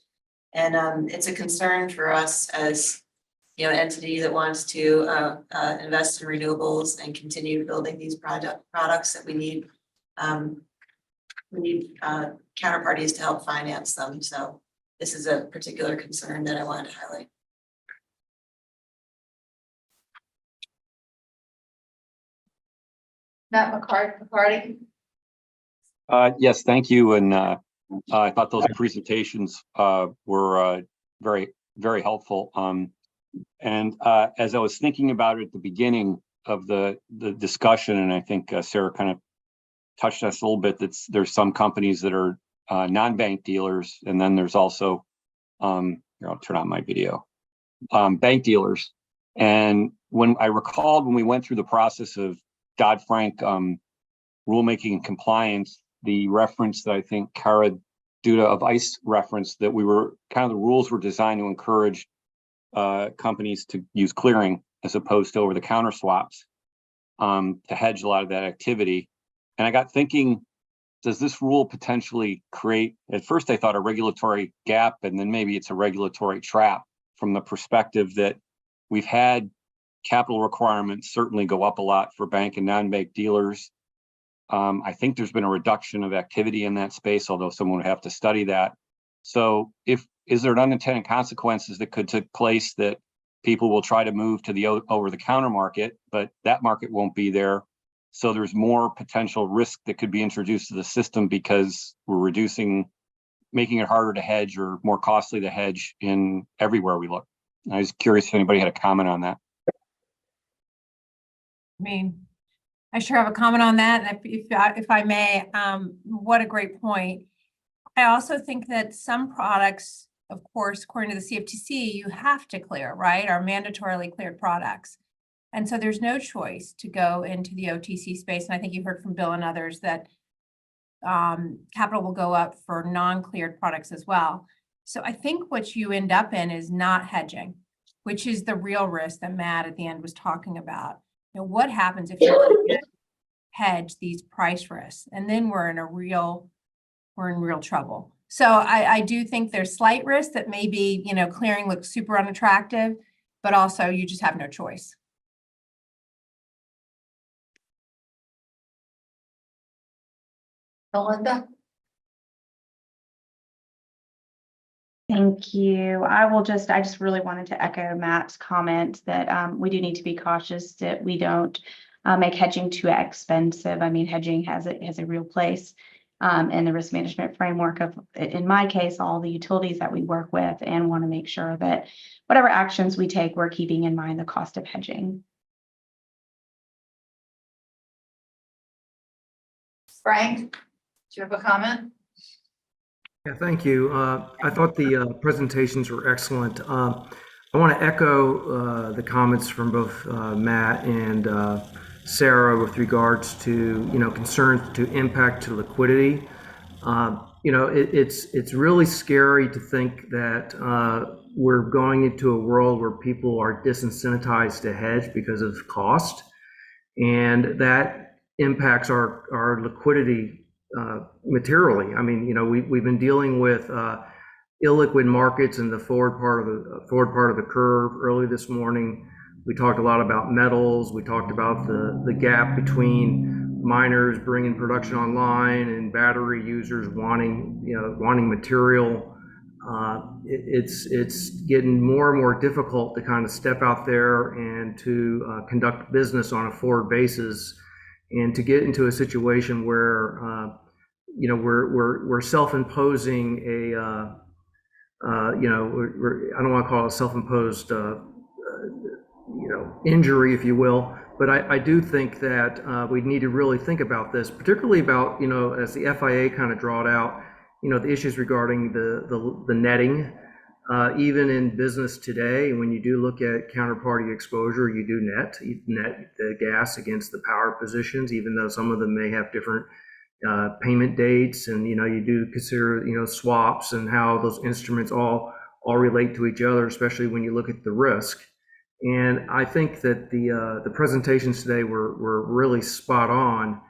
And it's a concern for us as an entity that wants to invest in renewables and continue building these products that we need. We need counterparties to help finance them. So this is a particular concern that I wanted to highlight. Matt McCarty. Yes, thank you. And I thought those presentations were very, very helpful. And as I was thinking about it at the beginning of the discussion, and I think Sarah kind of touched us a little bit, there's some companies that are non-bank dealers, and then there's also, here, I'll turn on my video, bank dealers. And when I recalled when we went through the process of Dodd-Frank rulemaking and compliance, the reference that I think Kara Duda of ICE referenced, that we were kind of, the rules were designed to encourage companies to use clearing as opposed to over-the-counter swaps to hedge a lot of that activity. And I got thinking, does this rule potentially create, at first I thought, a regulatory gap, and then maybe it's a regulatory trap, from the perspective that we've had capital requirements certainly go up a lot for bank and non-bank dealers. I think there's been a reduction of activity in that space, although someone would have to study that. So is there an unintended consequences that could take place, that people will try to move to the over-the-counter market, but that market won't be there? So there's more potential risk that could be introduced to the system because we're making it harder to hedge or more costly to hedge in everywhere we look. I was curious if anybody had a comment on that. I mean, I sure have a comment on that. And if I may, what a great point. I also think that some products, of course, according to the CFTC, you have to clear, right? Are mandatorily cleared products. And so there's no choice to go into the OTC space. And I think you heard from Bill and others that capital will go up for non-cleared products as well. So I think what you end up in is not hedging, which is the real risk that Matt at the end was talking about. What happens if you hedge these price risks? And then we're in real trouble. So I do think there's slight risk that maybe, clearing looks super unattractive, but also you just have no choice. Belinda? Thank you. I just really wanted to echo Matt's comment that we do need to be cautious that we don't make hedging too expensive. I mean, hedging has a real place in the risk management framework of, in my case, all the utilities that we work with, and want to make sure that whatever actions we take, we're keeping in mind the cost of hedging. Frank, do you have a comment? Yeah, thank you. I thought the presentations were excellent. I want to echo the comments from both Matt and Sarah with regards to concerns to impact to liquidity. It's really scary to think that we're going into a world where people are disincentivized to hedge because of cost, and that impacts our liquidity materially. I mean, we've been dealing with illiquid markets in the forward part of the curve. Early this morning, we talked a lot about metals. We talked about the gap between miners bringing production online and battery users wanting material. It's getting more and more difficult to kind of step out there and to conduct business on a forward basis, and to get into a situation where we're self-imposing I don't want to call it self-imposed injury, if you will. But I do think that we need to really think about this, particularly about, as the FIA kind of drawed out, the issues regarding the netting. Even in business today, when you do look at counterparty exposure, you do net the gas against the power positions, even though some of them may have different payment dates, and you do consider swaps and how those instruments all relate to each other, especially when you look at the risk. And I think that the presentations today were really spot on,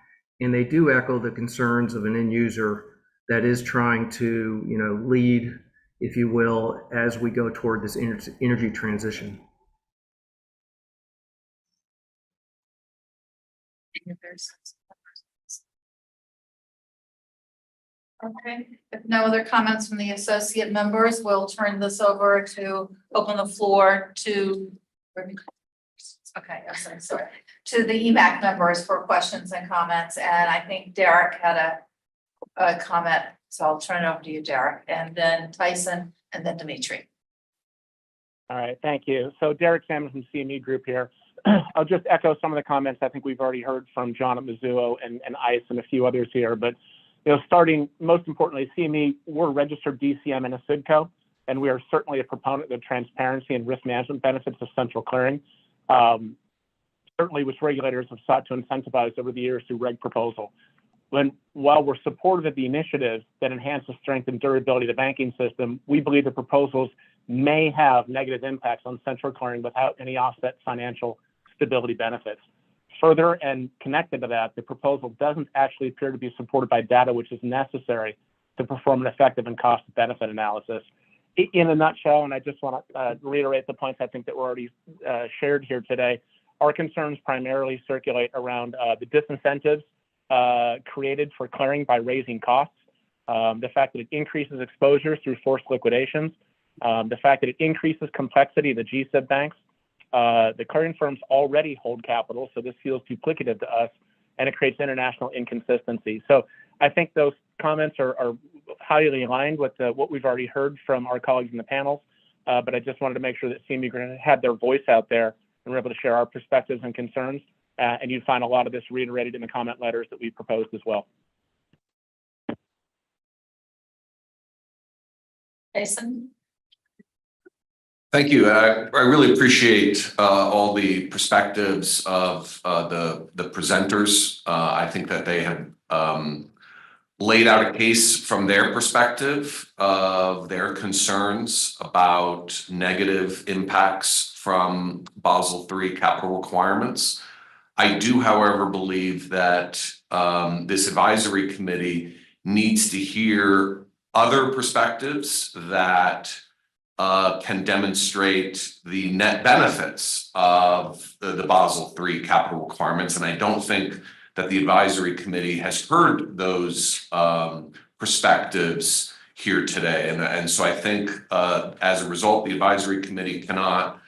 and they do echo the concerns of an end user that is trying to lead, if you will, as we go toward this energy transition. Okay, if no other comments from the associate members, we'll turn this over to open the floor to. Okay, I'm sorry, to the EMAC members for questions and comments, and I think Derek had a comment, so I'll turn it over to you, Derek, and then Tyson, and then Dimitri. All right, thank you. So Derek Salmon from CME Group here. I'll just echo some of the comments I think we've already heard from John at Mizuho and ICE and a few others here. But starting most importantly, CME, we're a registered DCM and a SIDCO, and we are certainly a proponent of transparency and risk management benefits of central clearing. Certainly, which regulators have sought to incentivize over the years through reg proposal. While we're supportive of the initiative that enhances strength and durability of the banking system, we believe the proposals may have negative impacts on central clearing without any offset financial stability benefits. Further and connected to that, the proposal doesn't actually appear to be supported by data which is necessary to perform an effective and cost-benefit analysis. In a nutshell, and I just want to reiterate the points I think that were already shared here today, our concerns primarily circulate around the disincentives created for clearing by raising costs, the fact that it increases exposure through forced liquidations, the fact that it increases complexity of the GSIB banks. The clearing firms already hold capital, so this feels duplicative to us, and it creates international inconsistency. So I think those comments are highly aligned with what we've already heard from our colleagues in the panels, but I just wanted to make sure that CME had their voice out there and we're able to share our perspectives and concerns, and you'd find a lot of this reiterated in the comment letters that we proposed as well. Jason? Thank you. I really appreciate all the perspectives of the presenters. I think that they have laid out a case from their perspective of their concerns about negative impacts from Basel III capital requirements. I do, however, believe that this advisory committee needs to hear other perspectives that can demonstrate the net benefits of the Basel III capital requirements. And I don't think that the advisory committee has heard those perspectives here today. And so I think as a result, the advisory committee cannot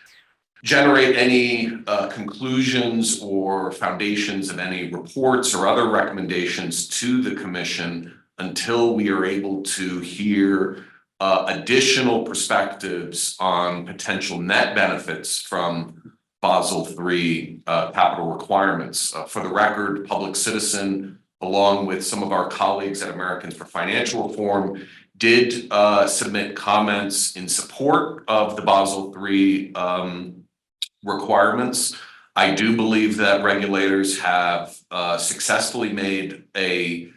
generate any conclusions or foundations of any reports or other recommendations to the commission until we are able to hear additional perspectives on potential net benefits from Basel III capital requirements. For the record, Public Citizen, along with some of our colleagues at Americans for Financial Reform, did submit comments in support of the Basel III requirements. I do believe that regulators have successfully made an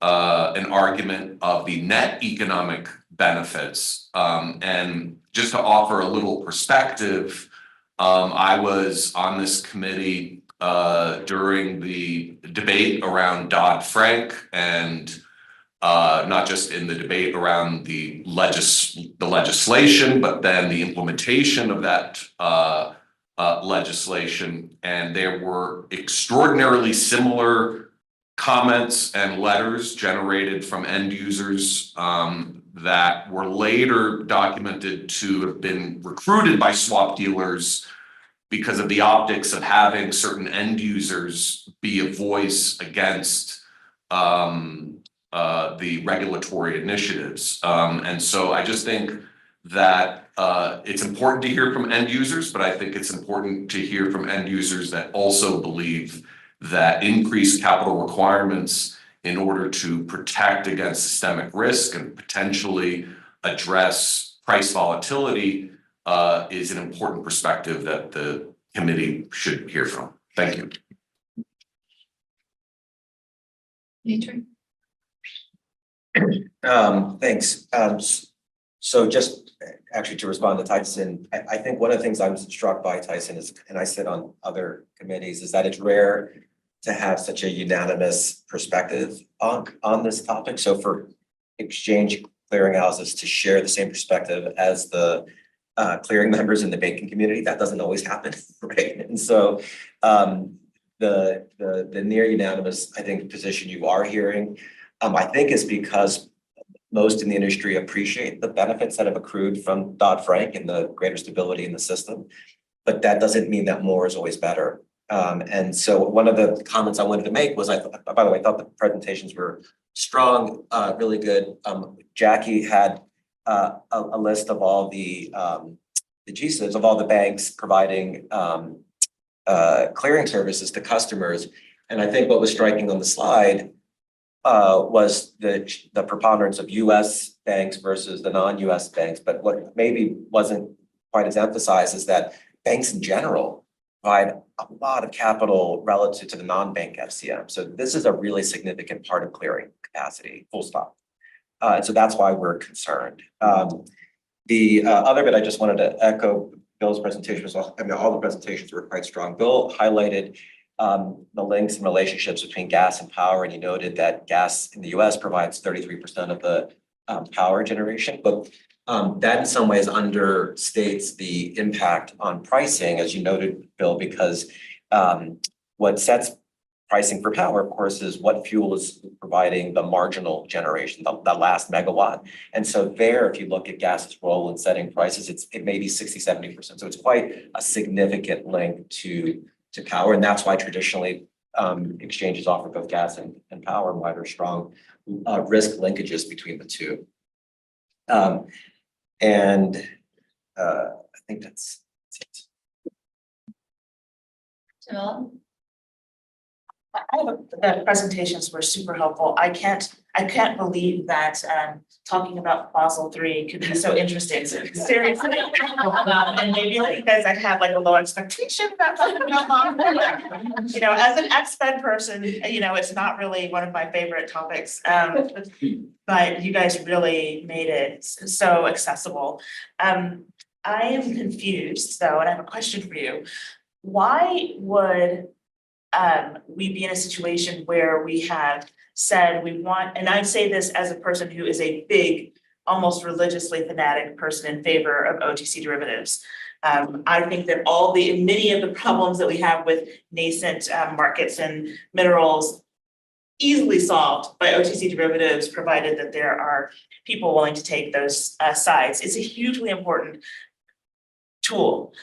argument of the net economic benefits. And just to offer a little perspective, I was on this committee during the debate around Dodd-Frank, and not just in the debate around the legislation, but then the implementation of that legislation. And there were extraordinarily similar comments and letters generated from end users that were later documented to have been recruited by swap dealers because of the optics of having certain end users be a voice against the regulatory initiatives. And so I just think that it's important to hear from end users, but I think it's important to hear from end users that also believe that increased capital requirements in order to protect against systemic risk and potentially address price volatility is an important perspective that the committee should hear from. Thank you. Dimitri? Thanks. So just actually to respond to Tyson, I think one of the things I'm struck by, Tyson, is, and I sit on other committees, is that it's rare to have such a unanimous perspective on this topic. So for exchange clearinghouses to share the same perspective as the clearing members in the banking community, that doesn't always happen, right? And so the near unanimous, I think, position you are hearing, I think is because most in the industry appreciate the benefits that have accrued from Dodd-Frank and the greater stability in the system. But that doesn't mean that more is always better. And so one of the comments I wanted to make was, by the way, I thought the presentations were strong, really good. Jackie had a list of all the GSIBs of all the banks providing clearing services to customers. And I think what was striking on the slide was the preponderance of US banks versus the non-US banks. But what maybe wasn't quite as emphasized is that banks in general provide a lot of capital relative to the non-bank FCM. So this is a really significant part of clearing capacity, full stop. And so that's why we're concerned. The other bit I just wanted to echo Bill's presentation as well. I mean, all the presentations were quite strong. Bill highlighted the links and relationships between gas and power, and he noted that gas in the US provides 33% of the power generation, but that in some ways understates the impact on pricing, as you noted, Bill, because what sets pricing for power, of course, is what fuel is providing the marginal generation, the last megawatt. And so there, if you look at gas's role in setting prices, it may be 60-70%. So it's quite a significant link to power. And that's why traditionally exchanges offer both gas and power, and why there's strong risk linkages between the two. And I think that's it. Jamila? The presentations were super helpful. I can't believe that talking about Basel III could be so interesting. So seriously, and maybe because I have like a low expectation about talking about Basel. You know, as an ex-Fed person, you know, it's not really one of my favorite topics. But you guys really made it so accessible. I am confused though, and I have a question for you. Why would we be in a situation where we have said we want, and I say this as a person who is a big, almost religiously fanatic person in favor of OTC derivatives. I think that many of the problems that we have with nascent markets and minerals easily solved by OTC derivatives, provided that there are people willing to take those sides. It's a hugely important tool.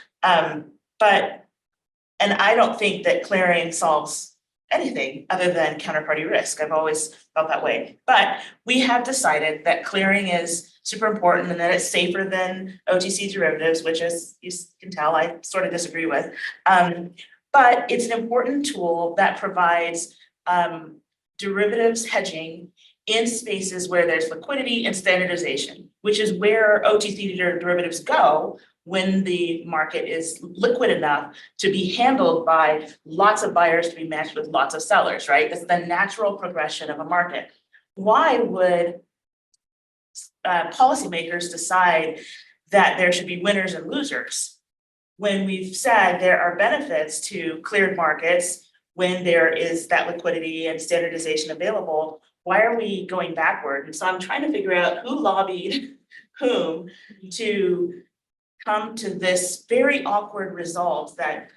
And I don't think that clearing solves anything other than counterparty risk. I've always felt that way. But we have decided that clearing is super important and that it's safer than OTC derivatives, which, as you can tell, I sort of disagree with. But it's an important tool that provides derivatives hedging in spaces where there's liquidity and standardization, which is where OTC derivatives go when the market is liquid enough to be handled by lots of buyers to be matched with lots of sellers, right? That's the natural progression of a market. Why would policymakers decide that there should be winners and losers when we've said there are benefits to cleared markets when there is that liquidity and standardization available? Why are we going backward? And so I'm trying to figure out who lobbied whom to come to this very awkward result that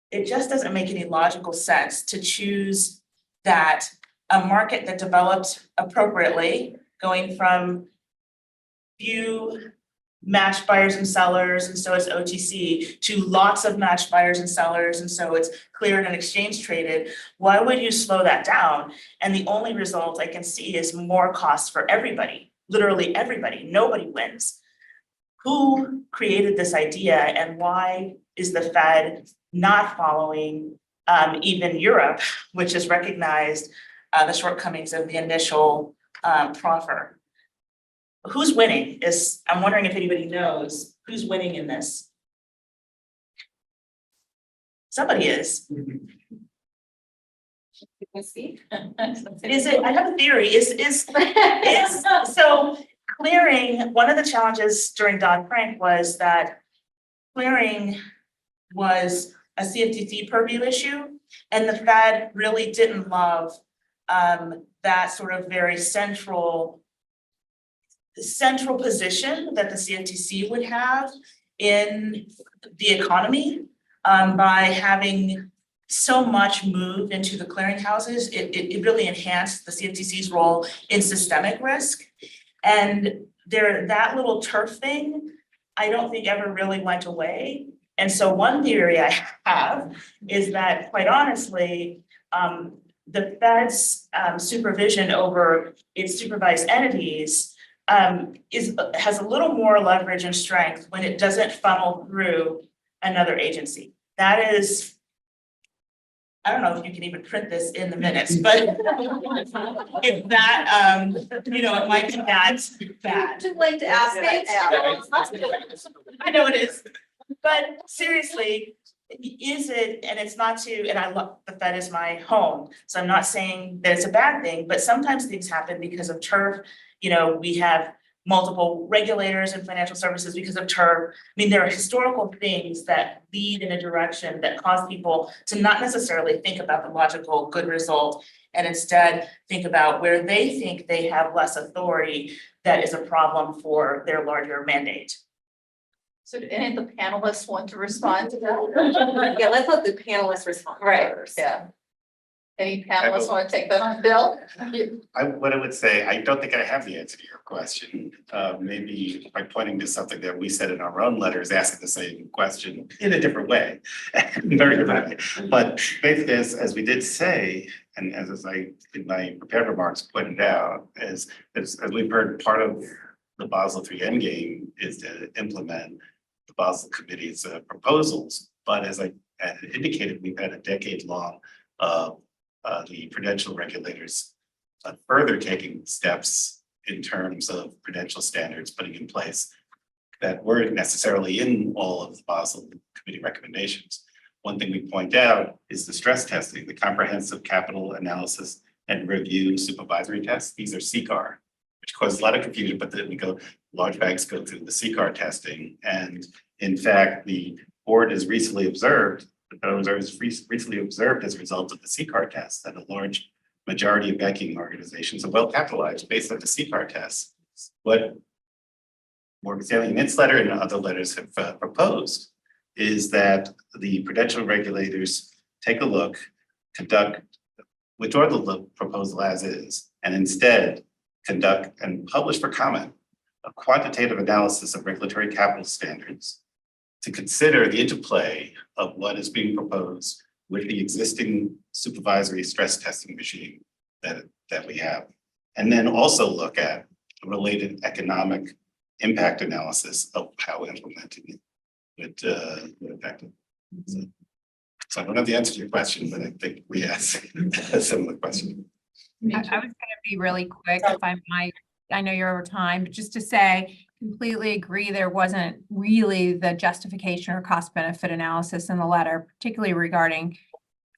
it just doesn't make any logical sense to choose that a market that developed appropriately, going from few matched buyers and sellers, and so it's OTC, to lots of matched buyers and sellers, and so it's cleared and exchange traded. Why would you slow that down? And the only result I can see is more costs for everybody, literally everybody. Nobody wins. who created this idea and why is the Fed not following even Europe, which has recognized the shortcomings of the initial proffer? Who's winning I'm wondering if anybody knows who's winning in this. Somebody is. Is it, I have a theory, is so clearing, one of the challenges during Dodd-Frank was that clearing was a CFTC purview issue, and the Fed really didn't love that sort of very central position that the CFTC would have in the economy by having so much moved into the clearinghouses. It really enhanced the CFTC's role in systemic risk. And that little turf thing, I don't think ever really went away. And so one theory I have is that, quite honestly, the Fed's supervision over its supervised entities has a little more leverage and strength when it doesn't funnel through another agency. That is, I don't know if you can even print this in the minutes, but if that, it might be that bad. Too late to ask. I know it is, but seriously, is it, and it's not to, and I love, the Fed is my home, so I'm not saying that it's a bad thing, but sometimes things happen because of turf. We have multiple regulators in financial services because of turf. I mean, there are historical things that lead in a direction that cause people to not necessarily think about the logical good result and instead think about where they think they have less authority that is a problem for their larger mandate. So do any of the panelists want to respond to that? Yeah, let's let the panelists respond first. Yeah. Any panelists want to take that on? Bill? What I would say, I don't think I have the answer to your question. Maybe by pointing to something that we said in our own letters, asking the same question in a different way, very different way. But basically, as we did say, and as I, in my prepared remarks, pointed out, as we've heard, part of the Basel III endgame is to implement the Basel Committee's proposals. But as I had indicated, we've had a decade-long the prudential regulators further taking steps in terms of prudential standards putting in place that weren't necessarily in all of the Basel Committee recommendations. One thing we point out is the stress testing, the comprehensive capital analysis and review supervisory tests. These are CCAR, which causes a lot of confusion, but then large banks go through the CCAR testing. And in fact, the board has recently observed, the Federal Reserve has recently observed as a result of the CCAR tests that a large majority of banking organizations are well capitalized based on the CCAR tests. What Morgan Stanley in its letter and other letters have proposed is that the prudential regulators take a look, withdraw the proposal as is, and instead conduct and publish for comment a quantitative analysis of regulatory capital standards to consider the interplay of what is being proposed with the existing supervisory stress testing regime that we have. And then also look at a related economic impact analysis of how implementing it would affect it. So I don't have the answer to your question, but I think we asked a similar question. I was gonna be really quick if I might. I know you're over time, but just to say, completely agree, there wasn't really the justification or cost benefit analysis in the letter, particularly regarding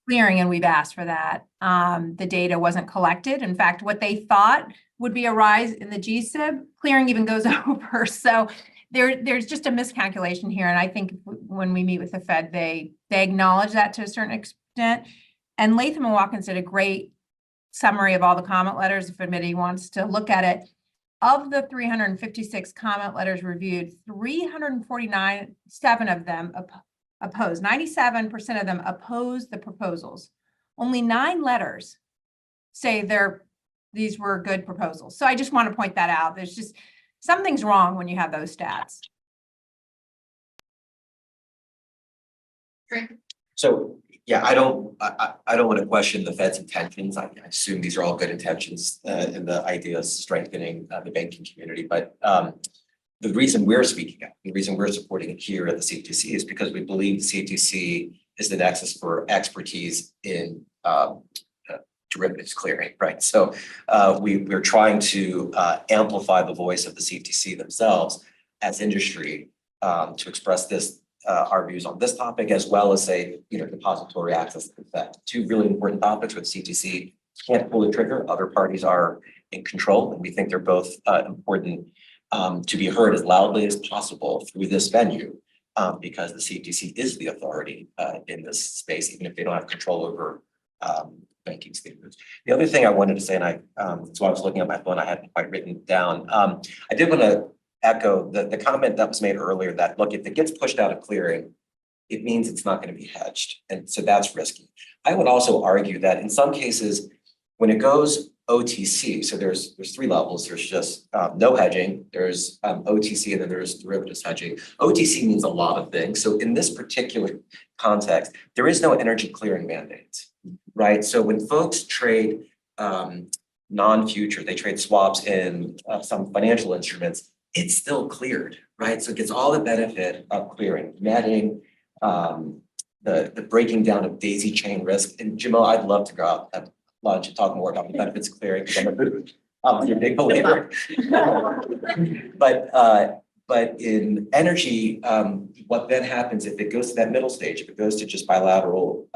clearing, and we've asked for that. The data wasn't collected. In fact, what they thought would be a rise in the GSIB, clearing even goes over. So there's just a miscalculation here. And I think when we meet with the Fed, they acknowledge that to a certain extent. And Latham and Watkins did a great summary of all the comment letters, if anybody wants to look at it. Of the 356 comment letters reviewed, 349 of them opposed. 97% of them oppose the proposals. Only 9 letters say these were good proposals. So I just want to point that out. There's just something's wrong when you have those stats. So yeah, I don't want to question the Fed's intentions. I assume these are all good intentions in the idea of strengthening the banking community. But the reason we're speaking out, the reason we're supporting it here at the CFTC is because we believe the CFTC is the nexus for expertise in derivatives clearing, right? So we're trying to amplify the voice of the CFTC themselves as industry to express our views on this topic, as well as say, depository access to that. Two really important topics with CFTC can't pull the trigger. Other parties are in control, and we think they're both important to be heard as loudly as possible through this venue, because the CFTC is the authority in this space, even if they don't have control over banking standards. The other thing I wanted to say, and so I was looking at my phone, I hadn't quite written down. I did want to echo the comment that was made earlier that, look, if it gets pushed out of clearing, it means it's not going to be hedged. And so that's risky. I would also argue that in some cases, when it goes OTC, so there's three levels. There's just no hedging, there's OTC, and then there's derivatives hedging. OTC means a lot of things. So in this particular context, there is no energy clearing mandate, right? So when folks trade non-future, they trade swaps in some financial instruments, it's still cleared, right? So it gets all the benefit of clearing, netting, the breaking down of daisy chain risk. And Jamal, I'd love to go out at lunch and talk more about the benefits of clearing, because I'm a big believer. But in energy, what then happens if it goes to that middle stage, if it goes to just bilateral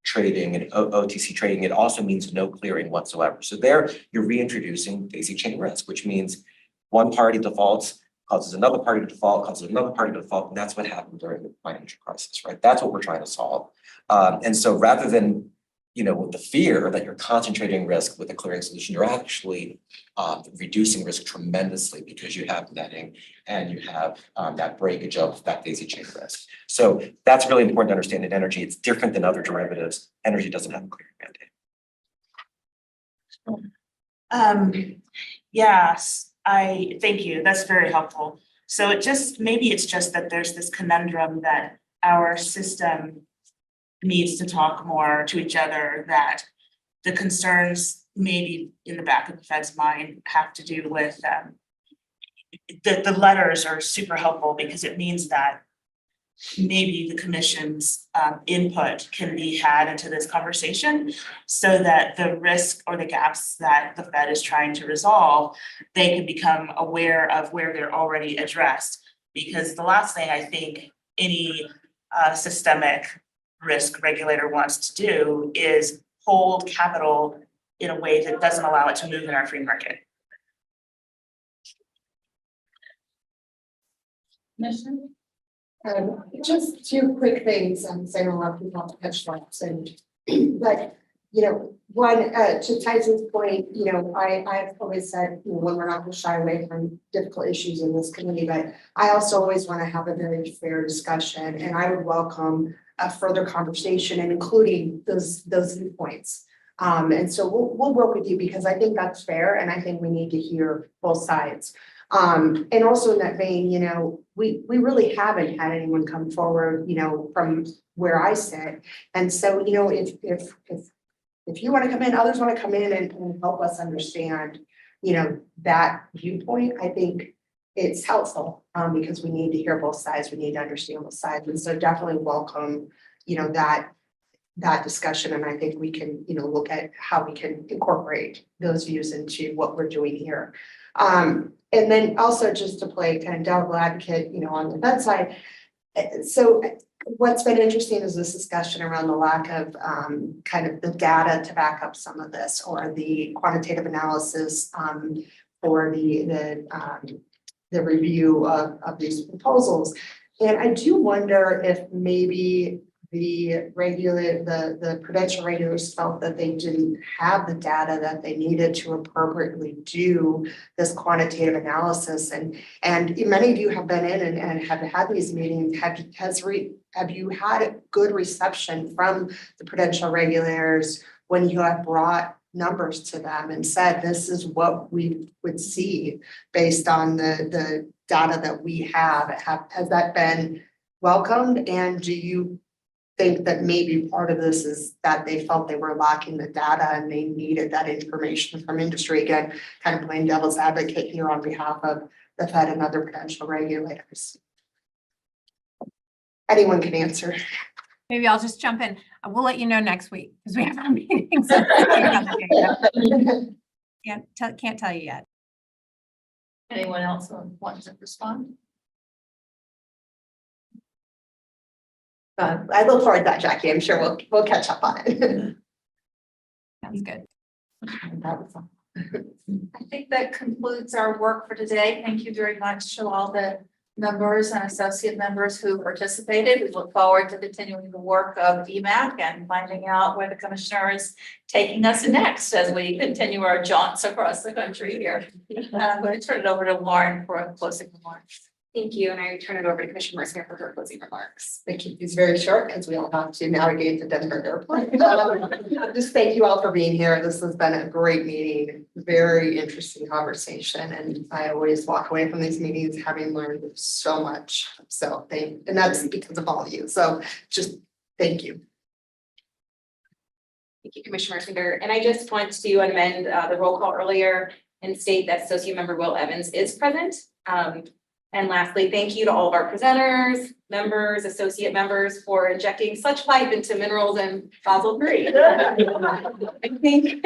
trading and OTC trading, it also means no clearing whatsoever. So there you're reintroducing daisy chain risk, which means one party defaults, causes another party to default, causes another party to default, and that's what happened during the financial crisis, right? That's what we're trying to solve. And so rather than, with the fear that you're concentrating risk with a clearing solution, you're actually reducing risk tremendously, because you have netting and you have that breakage of that daisy chain risk. So that's really important to understand in energy. It's different than other derivatives. Energy doesn't have a clearing mandate. Yes. Thank you. That's very helpful. So maybe it's just that there's this conundrum that our system needs to talk more to each other, that the concerns maybe in the back of the Fed's mind have to do with the letters are super helpful, because it means that maybe the commission's input can be had into this conversation, so that the risk or the gaps that the Fed is trying to resolve, they can become aware of where they're already addressed. Because the last thing I think any systemic risk regulator wants to do is hold capital in a way that doesn't allow it to move in our free market. Just two quick things. I'm saying a lot of people have hedge funds, and but one to Tyson's point, I've always said, when we're not going to shy away from difficult issues in this community, but I also always want to have a very fair discussion, and I would welcome a further conversation and including those viewpoints. And so we'll work with you, because I think that's fair, and I think we need to hear both sides. And also in that vein, we really haven't had anyone come forward, from where I sit. And so, if you want to come in, others want to come in and help us understand, that viewpoint, I think it's helpful, because we need to hear both sides. We need to understand both sides. And so definitely welcome, that discussion. And I think we can, look at how we can incorporate those views into what we're doing here. And then also just to play kind of devil advocate, on the Fed side. So what's been interesting is this discussion around the lack of kind of the data to back up some of this, or the quantitative analysis for the review of these proposals. And I do wonder if maybe the prudential regulators felt that they didn't have the data that they needed to appropriately do this quantitative analysis. And many of you have been in and have had these meetings. Have you had a good reception from the prudential regulators when you have brought numbers to them and said, this is what we would see based on the data that we have? Has that been welcomed? And do you think that maybe part of this is that they felt they were lacking the data and they needed that information from industry. Again, kind of playing devil's advocate here on behalf of the Fed and other potential regulators. Anyone can answer. Maybe I'll just jump in. We'll let you know next week because we have our meetings. Can't tell you yet. Anyone else want to respond? I look forward to that, Jackie. I'm sure we'll catch up on it. Sounds good. I think that concludes our work for today. Thank you very much to all the members and associate members who participated. We look forward to continuing the work of EMAC and finding out where the commissioner is taking us next as we continue our jaunts across the country here. I'm going to turn it over to Lauren for a closing remarks. Thank you, and I turn it over to Commissioner Mercer for her closing remarks. Thank you. It's very short because we all have to navigate the Denver airport. Just thank you all for being here. This has been a great meeting, very interesting conversation, and I always walk away from these meetings having learned so much. So and that's because of all of you. So just thank you. Thank you, Commissioner Mercinger. And I just want to amend the roll call earlier and state that Associate Member Will Evans is present. And lastly, thank you to all of our presenters, members, associate members for injecting such life into minerals and Basel III. I think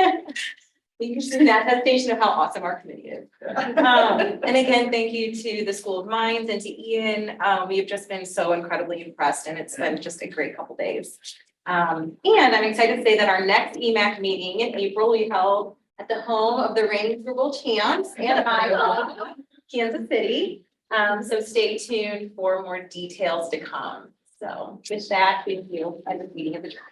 you should see that attestation of how awesome our committee is. And again, thank you to the School of Mines and to Ian. We have just been so incredibly impressed, and it's been just a great couple days. And I'm excited to say that our next EMAC meeting in April will be held at the home of the reigning Super Bowl champs and I, Kansas City. So stay tuned for more details to come. So with that, thank you. And the meeting is adjourned.